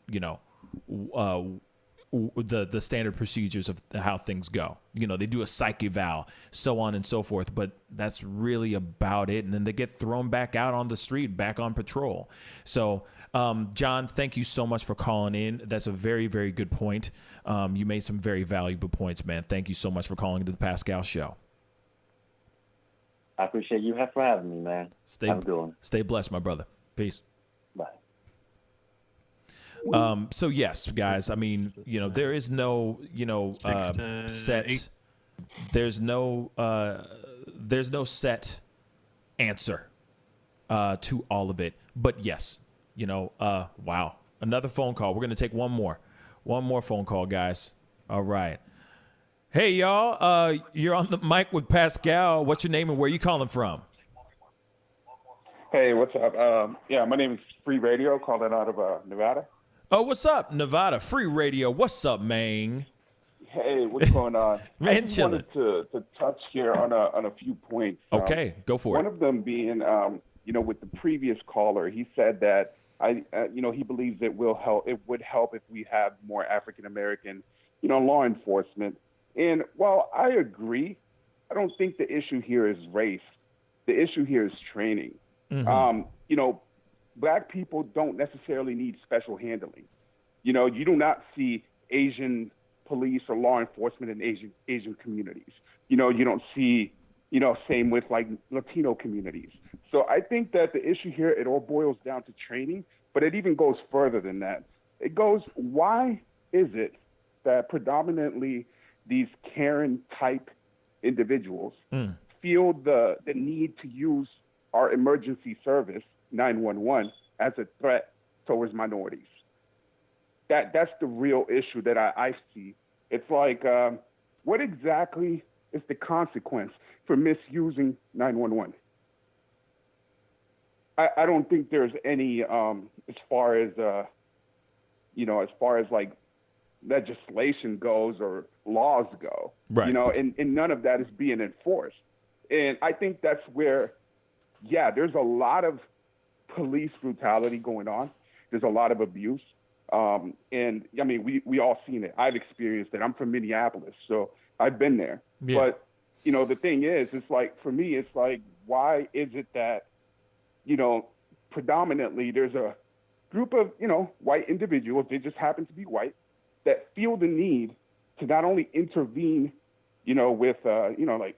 the standard procedures of how things go. They do a psych eval, so on and so forth, but that's really about it. And then they get thrown back out on the street, back on patrol. So, John, thank you so much for calling in. That's a very, very good point. You made some very valuable points, man. Thank you so much for calling into the Pascal Show. I appreciate you for having me, man. Have a good one. Stay blessed, my brother. Peace. Bye. So yes, guys, I mean, there is no, set. There's no set answer to all of it. But yes, wow. Another phone call. We're going to take one more phone call, guys. All right. Hey, y'all, you're on the mic with Pascal. What's your name and where you calling from? Hey, what's up? My name is Free Radio, calling out of Nevada. Oh, what's up, Nevada? Free Radio. What's up, man? Hey, what's going on? Man, I just wanted to touch here on a few points. Okay, go for it. One of them being, with the previous caller, he said that he believes it would help if we have more African American, law enforcement. And while I agree, I don't think the issue here is race. The issue here is training. Mm-hmm. Black people don't necessarily need special handling. You do not see Asian police or law enforcement in Asian communities. You don't see, same with like Latino communities. So I think that the issue here, it all boils down to training, but it even goes further than that. It goes, why is it that predominantly these Karen-type individuals feel the need to use our emergency service, 911, as a threat towards minorities? That's the real issue that I see. It's like, what exactly is the consequence for misusing 911? I don't think there's any, as far as like legislation goes or laws go, right. And none of that is being enforced. And I think that's where, there's a lot of police brutality going on. There's a lot of abuse. And I mean, we all seen it. I've experienced it. I'm from Minneapolis, so I've been there. Yeah. But, the thing is, it's like, for me, it's like, why is it that, predominantly there's a group of, white individuals, they just happen to be white, that feel the need to not only intervene, with, like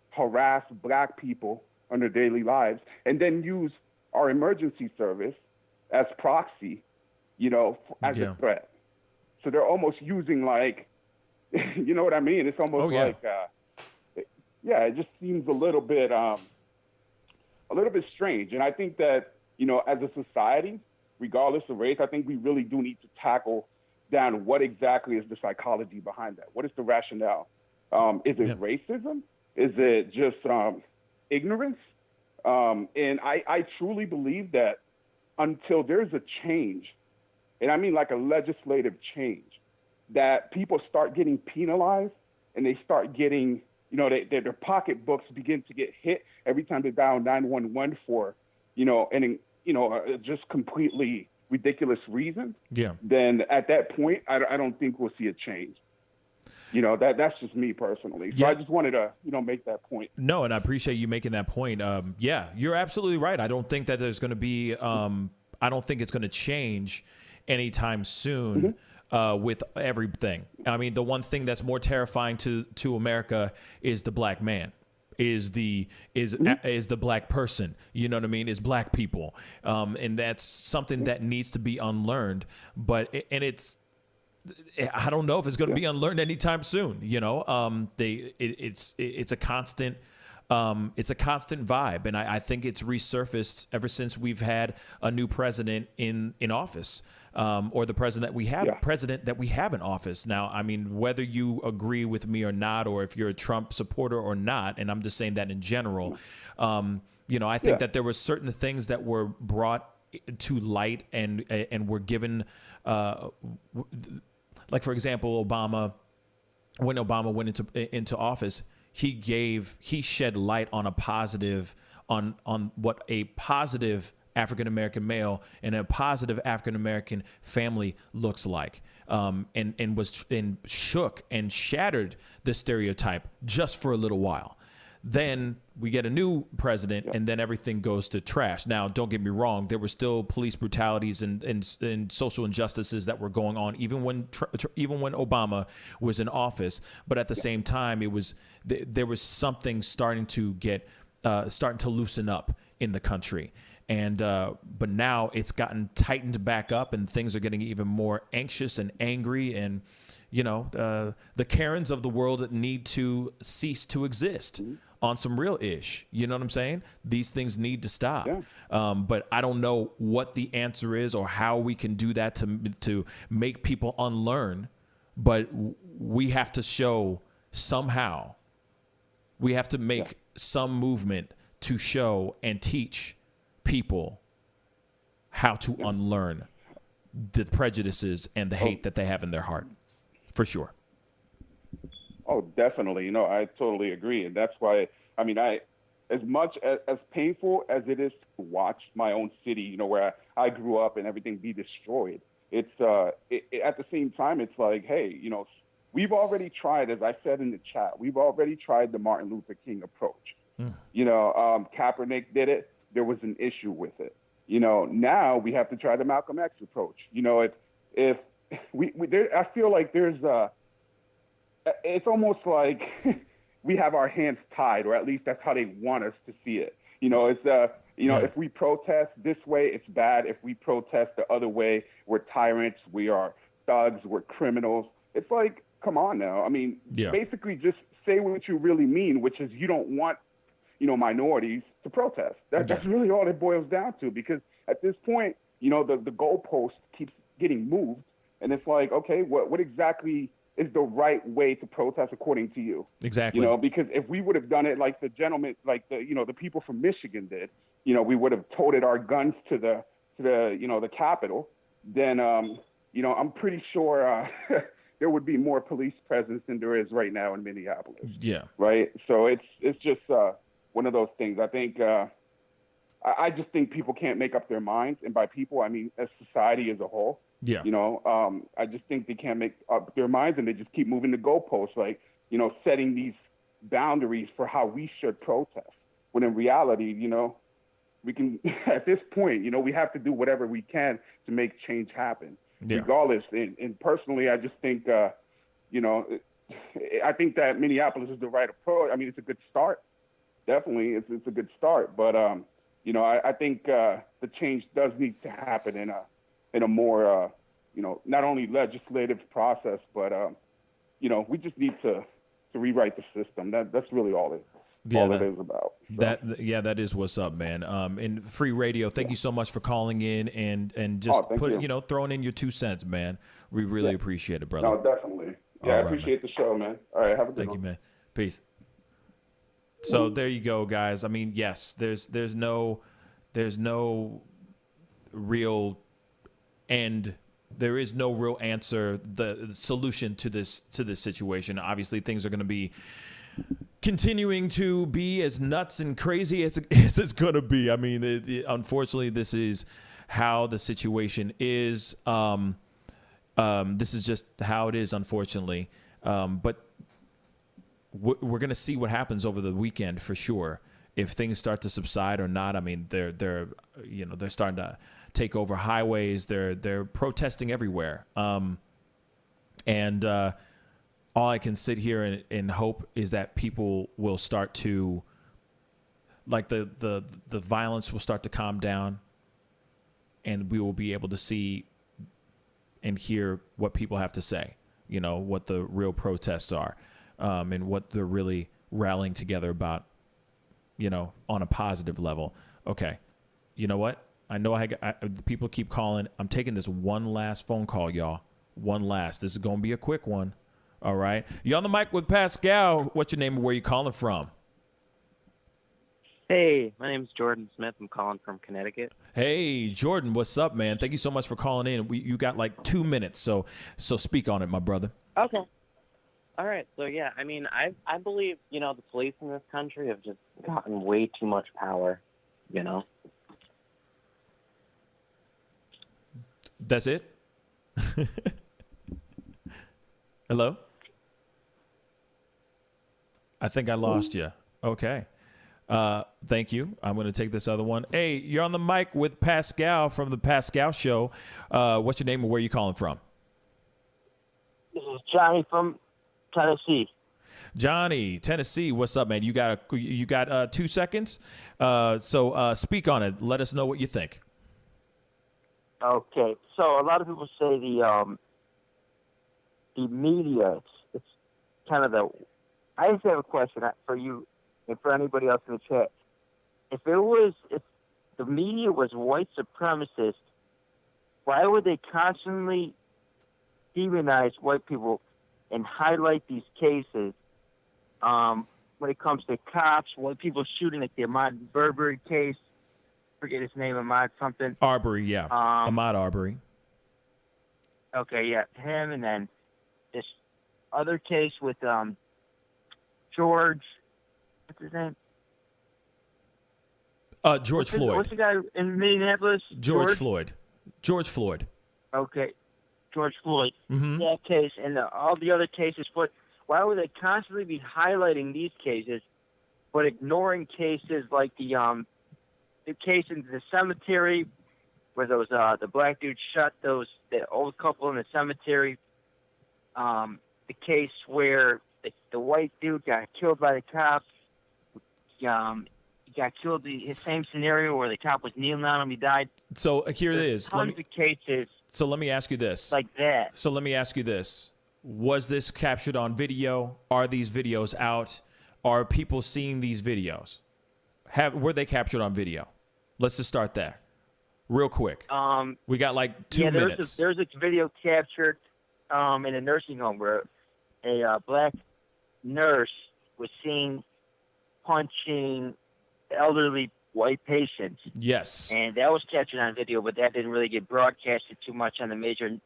harass Black people on their daily lives, and then use our emergency service as proxy, as a threat. So they're almost using like, you know what I mean? It's almost like, it just seems a little bit strange. And I think that, as a society, regardless of race, I think we really do need to tackle down what exactly is the psychology behind that. What is the rationale? Is it racism? Is it just ignorance? And I truly believe that until there's a change, and I mean like a legislative change, that people start getting penalized and they start getting, their pocketbooks begin to get hit every time they dial 911 for, just completely ridiculous reason. Yeah. Then at that point, I don't think we'll see a change. That's just me personally. So I just wanted to, make that point. No, and I appreciate you making that point. You're absolutely right. I don't think that there's going to be, I don't think it's going to change anytime soon. With everything. I mean, the one thing that's more terrifying to America is the black man, is the black person. You know what I mean? Is black people, and that's something that needs to be unlearned. But I don't know if it's going to be unlearned anytime soon. You know, it's a constant. It's a constant vibe, and I think it's resurfaced ever since we've had a new president in office. Or the president that we have in office now. I mean, whether you agree with me or not, or if you're a Trump supporter or not, and I'm just saying that in general, you know, I think that there were certain things that were brought to light and were given, like for example, when Obama went into office, he shed light on a positive on what a positive African-American male and a positive African-American family looks like, and shook and shattered the stereotype just for a little while. Then we get a new president, and then everything goes to trash. Now, don't get me wrong. There were still police brutalities and social injustices that were going on, even when Obama was in office. But at the same time, there was something starting to loosen up in the country. And but now it's gotten tightened back up, and things are getting even more anxious and angry. And, you know, the Karens of the world need to cease to exist on some real ish. You know what I'm saying? These things need to stop. But I don't know what the answer is or how we can do that to make people unlearn. But we have to show somehow. We have to make some movement to show and teach people how to unlearn the prejudices and the hate that they have in their heart, for sure. Oh, definitely. You know, I totally agree. And that's why, I mean, as much as painful as it is to watch my own city, you know, where I grew up and everything be destroyed, it's at the same time, it's like, hey, you know, we've already tried, as I said in the chat, we've already tried the Martin Luther King approach. You know, Kaepernick did it. There was an issue with it. You know, now we have to try the Malcolm X approach. You know, if I feel like it's almost like we have our hands tied, or at least that's how they want us to see it. You know, it's if we protest this way, it's bad. If we protest the other way, we're tyrants, we are thugs, we're criminals. It's like, come on now. I mean, basically just say what you really mean, which is you don't want, you know, minorities to protest. That's really all it boils down to, because at this point, you know, the goalpost keeps getting moved, and it's like, okay, what exactly is the right way to protest according to you? Exactly. You know, because if we would have done it like the gentleman, like the people from Michigan did, you know, we would have toted our guns to the the Capitol. Then, you know, I'm pretty sure there would be more police presence than there is right now in Minneapolis. Yeah. Right. So it's just one of those things. I think I just think people can't make up their minds, and by people I mean as society as a whole. Yeah. You know, I just think they can't make up their minds, and they just keep moving the goalposts, like, you know, setting these boundaries for how we should protest. When in reality, you know, we can at this point, you know, we have to do whatever we can to make change happen, regardless. And personally, I just think, you know, I think that Minneapolis is the right approach. I mean, it's a good start. Definitely, it's a good start. But you know, I think the change does need to happen in a more, you know, not only legislative process, but you know, we just need to rewrite the system. That's really all it is about. So. That is what's up, man. And Free Radio, thank you so much for calling in and just throwing in your 2 cents, man. We really appreciate it, brother. No, definitely. Yeah, I appreciate the show, man. All right, have a good one. Thank you, man. Peace. So there you go, guys. I mean, yes, there's no real end. There is no real answer, the solution to this situation. Obviously, things are going to be continuing to be as nuts and crazy as it's going to be. I mean, unfortunately, this is how the situation is. This is just how it is, unfortunately. But we're going to see what happens over the weekend for sure. If things start to subside or not. I mean, they're starting take over highways. They're protesting everywhere. And all I can sit here and hope is that people will start to, like, the violence will start to calm down, and we will be able to see and hear what people have to say, you know, what the real protests are, and what they're really rallying together about, you know, on a positive level. Okay, you know what? I know people keep calling. I'm taking this one last phone call, y'all. One last. This is going to be a quick one. All right. You on the mic with Pascal. What's your name and where you calling from? Hey, my name is Jordan Smith. I'm calling from Connecticut. Hey, Jordan, what's up, man? Thank you so much for calling in. You got like 2 minutes, so speak on it, my brother. Okay. All right. So, yeah, I mean, I believe, you know, the police in this country have just gotten way too much power, you know? That's it? Hello? I think I lost you. Okay. Thank you. I'm going to take this other one. Hey, you're on the mic with Pascal from the Pascal Show. What's your name and where are you calling from? This is Johnny from Tennessee. Johnny, Tennessee. What's up, man? You got 2 seconds. So speak on it. Let us know what you think. Okay. So a lot of people say the media, it's kind of I just have a question for you and for anybody else in the chat. If the media was white supremacist, why would they constantly demonize white people and highlight these cases when it comes to cops, white people shooting, like the Ahmaud Arbery case? Forget his name, Ahmaud something. Arbery, yeah. Ahmaud Arbery. Okay, yeah, him, and then this other case with George, what's his name? George Floyd. What's the guy in Minneapolis? George Floyd. George Floyd. Okay, George Floyd. Mm-hmm. That case and all the other cases. But why would they constantly be highlighting these cases, but ignoring cases like the case in the cemetery where those the black dude shot the old couple in the cemetery? The case where the white dude got killed by the cops. He got killed. His same scenario where the cop was kneeling on him. He died. So here it is. Tons of cases. So let me ask you this. Like that. So let me ask you this. Was this captured on video? Are these videos out? Are people seeing these videos? Were they captured on video? Let's just start there. Real quick. We got like 2 minutes. There's a video captured in a nursing home where a black nurse was seen punching elderly white patients. Yes. And that was captured on video, but that didn't really get broadcasted too much on the major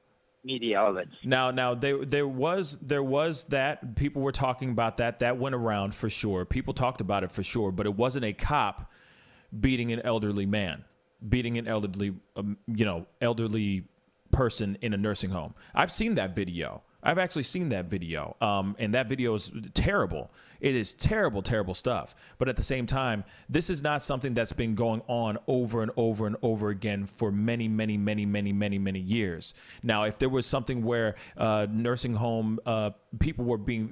media outlets. Now there was that people were talking about that went around for sure. People talked about it for sure, but it wasn't a cop beating an elderly man, beating an elderly elderly person in a nursing home. I've seen that video. I've actually seen that video, and that video is terrible. It is terrible, terrible stuff. But at the same time, this is not something that's been going on over and over and over again for many, many, many, many, many, many years. Now, if there was something where nursing home people were being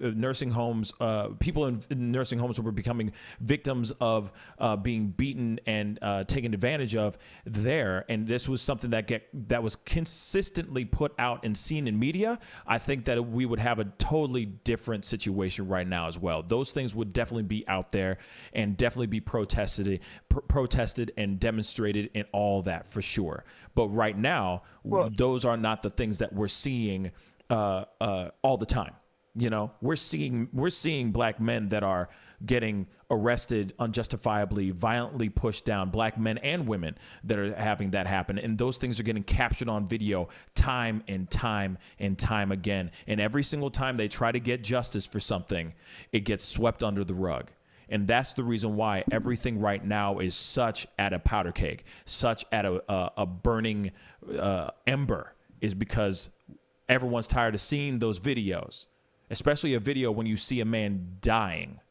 people in nursing homes were becoming victims of being beaten and taken advantage of there, and this was something that was consistently put out and seen in media, I think that we would have a totally different situation right now as well. Those things would definitely be out there and definitely be protested and demonstrated and all that for sure. But right now, those are not the things that we're seeing all the time. You know, we're seeing black men that are getting arrested unjustifiably, violently pushed down, black men and women that are having that happen. And those things are getting captured on video time and time and time again. And every single time they try to get justice for something, it gets swept under the rug. And that's the reason why everything right now is such at a powder keg, such at a burning ember, is because everyone's tired of seeing those videos. Especially a video when you see a man dying,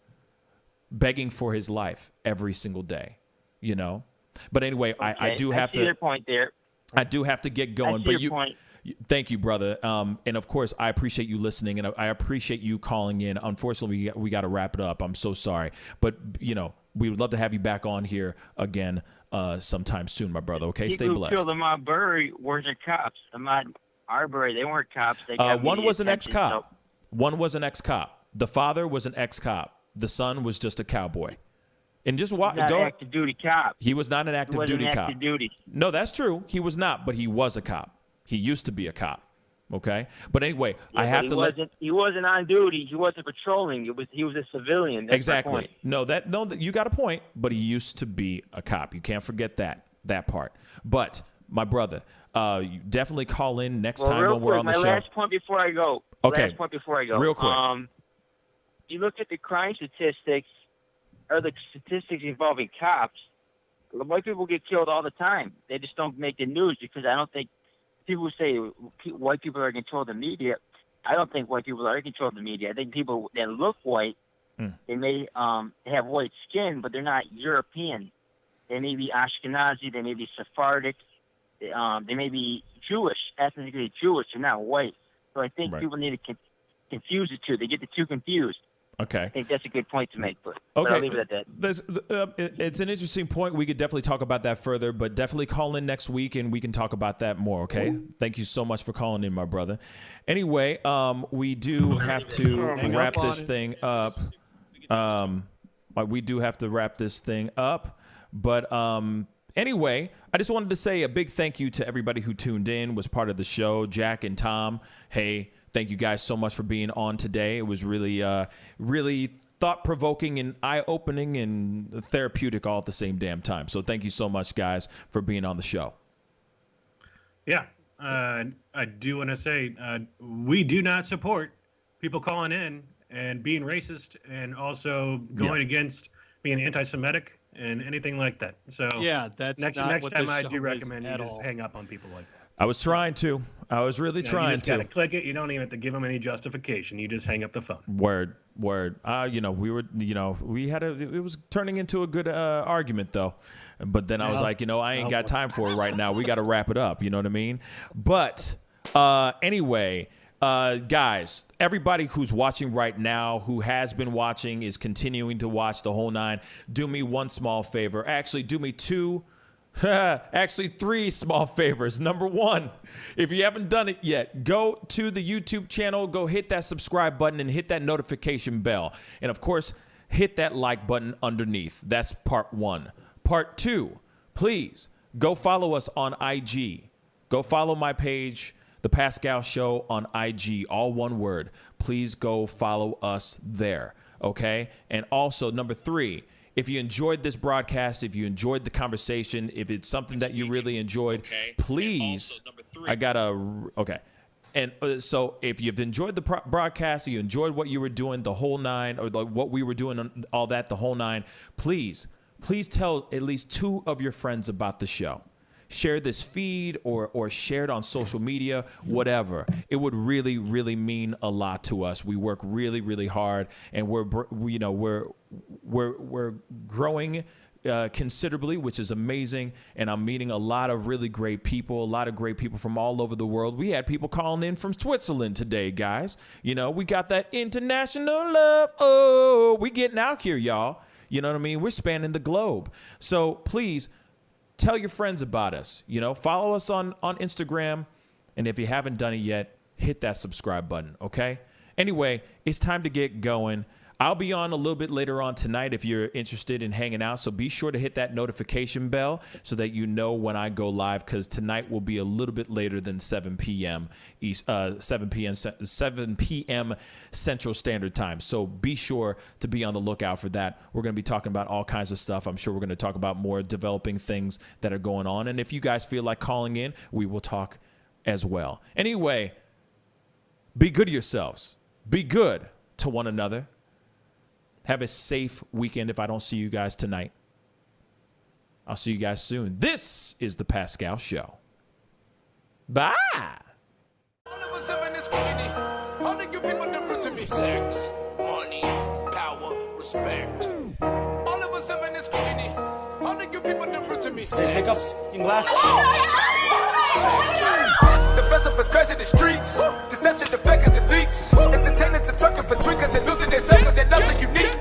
begging for his life every single day, you know? But anyway, okay. I do have to... I see your point there. I do have to get going, but thank you, brother. And of course, I appreciate you listening, and I appreciate you calling in. Unfortunately, we got to wrap it up. I'm so sorry, but we would love to have you back on here again sometime soon, my brother. Okay, stay blessed. People who killed Ahmaud Arbery weren't cops. Ahmaud Arbery, they weren't cops. They got one was an attention, ex-cop. so- One was an ex-cop. The father was an ex-cop. The son was just a cowboy. And just He's not an active duty cop. He was not an active duty cop. Active duty. No, that's true. He was not, but he was a cop. He used to be a cop. Okay, but anyway, He wasn't on duty. He wasn't patrolling. He was a civilian. That's exactly. my point. No, you got a point. But he used to be a cop. You can't forget that part. But my brother, you definitely call in next time when we're on the show. My last point before I go. Okay. Last point before I go. Real quick. You look at the crime statistics, or the statistics involving cops. White people get killed all the time. They just don't make the news because I don't think people say white people are in control of the media. I don't think white people are in control of the media. I think people that look white, they may have white skin, but they're not European. They may be Ashkenazi. They may be Sephardic. They may be Jewish, ethnically Jewish. They're not white. So I think people need to confuse the two. They get the two confused. Okay. I think that's a good point to make, but okay. I'll leave it at that. It's an interesting point. We could definitely talk about that further, but definitely call in next week and we can talk about that more, okay? Thank you so much for calling in, my brother. Anyway, we do have to wrap this thing up. We do have to wrap this thing up, but anyway, I just wanted to say a big thank you to everybody who tuned in, was part of the show, Jack and Tom. Hey, thank you guys so much for being on today. It was really, really thought-provoking and eye-opening and therapeutic all at the same damn time. So thank you so much, guys, for being on the show. Yeah, I do want to say we do not support people calling in and being racist and also going against being anti-Semitic and anything like that. So yeah, that's next time I do recommend you just hang up on people like that. I was trying to. I was really trying you just to. Gotta click it. You don't even have to give them any justification. You just hang up the phone. Word. We had it was turning into a good argument though. But then I was like, I ain't got time for it right now. We got to wrap it up. You know what I mean? But anyway, guys, everybody who's watching right now, who has been watching, is continuing to watch the whole nine. Do me one small favor. Actually, do me two. Actually, three small favors. Number one, if you haven't done it yet, go to the YouTube channel, go hit that subscribe button and hit that notification bell. And of course, hit that like button underneath. That's part one. Part two, please go follow us on IG. Go follow my page, The Pascal Show on IG, all one word. Please go follow us there, okay? And also, number three, if you enjoyed this broadcast, if you enjoyed the conversation, if it's something that you really enjoyed, please, And so if you've enjoyed the broadcast, you enjoyed what you were doing, the whole nine, or what we were doing, all that, the whole nine, please tell at least two of your friends about the show. Share this feed or share it on social media, whatever. It would really, really mean a lot to us. We work really, really hard, and we're growing considerably, which is amazing. And I'm meeting a lot of really great people, a lot of great people from all over the world. We had people calling in from Switzerland today, guys. We got that international love. Oh, we getting out here, y'all. You know what I mean? We're spanning the globe. So please, tell your friends about us. Follow us on Instagram. And if you haven't done it yet, hit that subscribe button, okay? Anyway, it's time to get going. I'll be on a little bit later on tonight if you're interested in hanging out. So be sure to hit that notification bell so that you know when I go live, because tonight will be a little bit later than 7 p.m. 7 p.m. Central Standard Time. So be sure to be on the lookout for that. We're going to be talking about all kinds of stuff. I'm sure we're going to talk about more developing things that are going on. And if you guys feel like calling in, we will talk as well. Anyway, be good to yourselves. Be good to one another. Have a safe weekend if I don't see you guys tonight. I'll see you guys soon. This is The Pascal Show. Bye. Sex, money, power, respect. All of us have in this scrutiny. All of you people different to me. Hey, take up your glass. The vessel is crazy in the streets. Deception, the fakers and leaks. Entertainers are trucking for tweakers and losing their circles and nothing unique.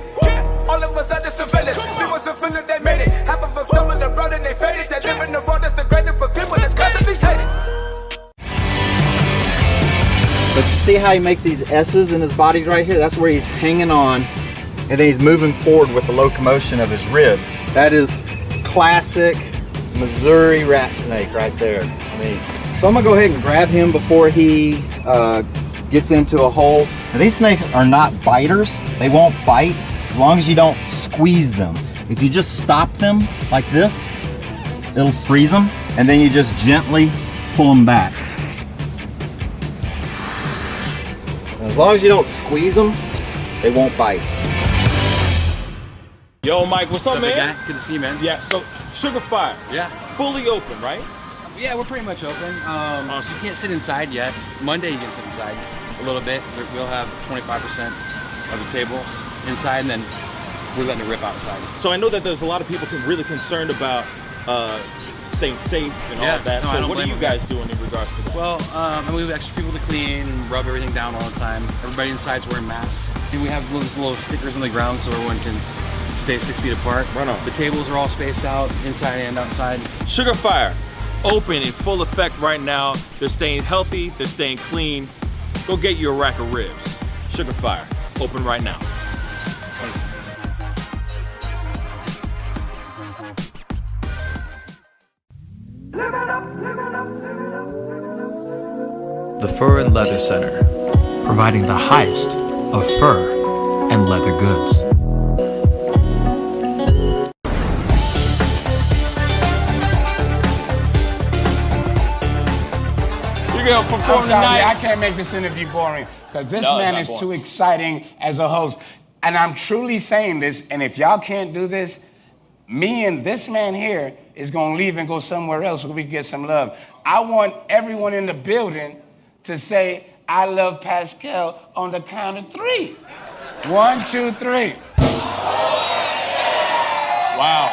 All of us under surveillance. We wasn't feeling they made it. Half of them stumbling around and they faded. They live in the world that's degraded for people that's constantly hated. But you see how he makes these S's in his body right here? That's where he's hanging on, and then he's moving forward with the locomotion of his ribs. That is classic Missouri rat snake right there. I mean, so I'm gonna go ahead and grab him before he gets into a hole. Now, these snakes are not biters. They won't bite as long as you don't squeeze them. If you just stop them like this, it'll freeze them, and then you just gently pull them back. As long as you don't squeeze them, they won't bite. Yo, Mike, what's up, man? Guy? Good to see you, man. Yeah, so Sugar Fire. Yeah. Fully open, right? Yeah, we're pretty much open. So you can't sit inside yet. Monday you can sit inside a little bit. We'll have 25% of the tables inside, and then we're letting it rip outside. So I know that there's a lot of people really concerned about staying safe and all that. No, so what are you guys doing in regards to that? Well, we have extra people to clean and rub everything down all the time. Everybody inside's wearing masks. And we have little stickers on the ground so everyone can stay 6 feet apart. Right on. The tables are all spaced out, inside and outside. Sugar Fire, open in full effect right now. They're staying healthy, they're staying clean. Go get you a rack of ribs. Sugar Fire, open right now. Thanks. The Fur and Leather Center, providing the highest of fur and leather goods. I'm sorry, I can't make this interview boring because this man is too exciting as a host. And I'm truly saying this, and if y'all can't do this, me and this man here is gonna leave and go somewhere else where we can get some love. I want everyone in the building to say, I love Pascal on the count of 3. 1, 2, 3. Wow.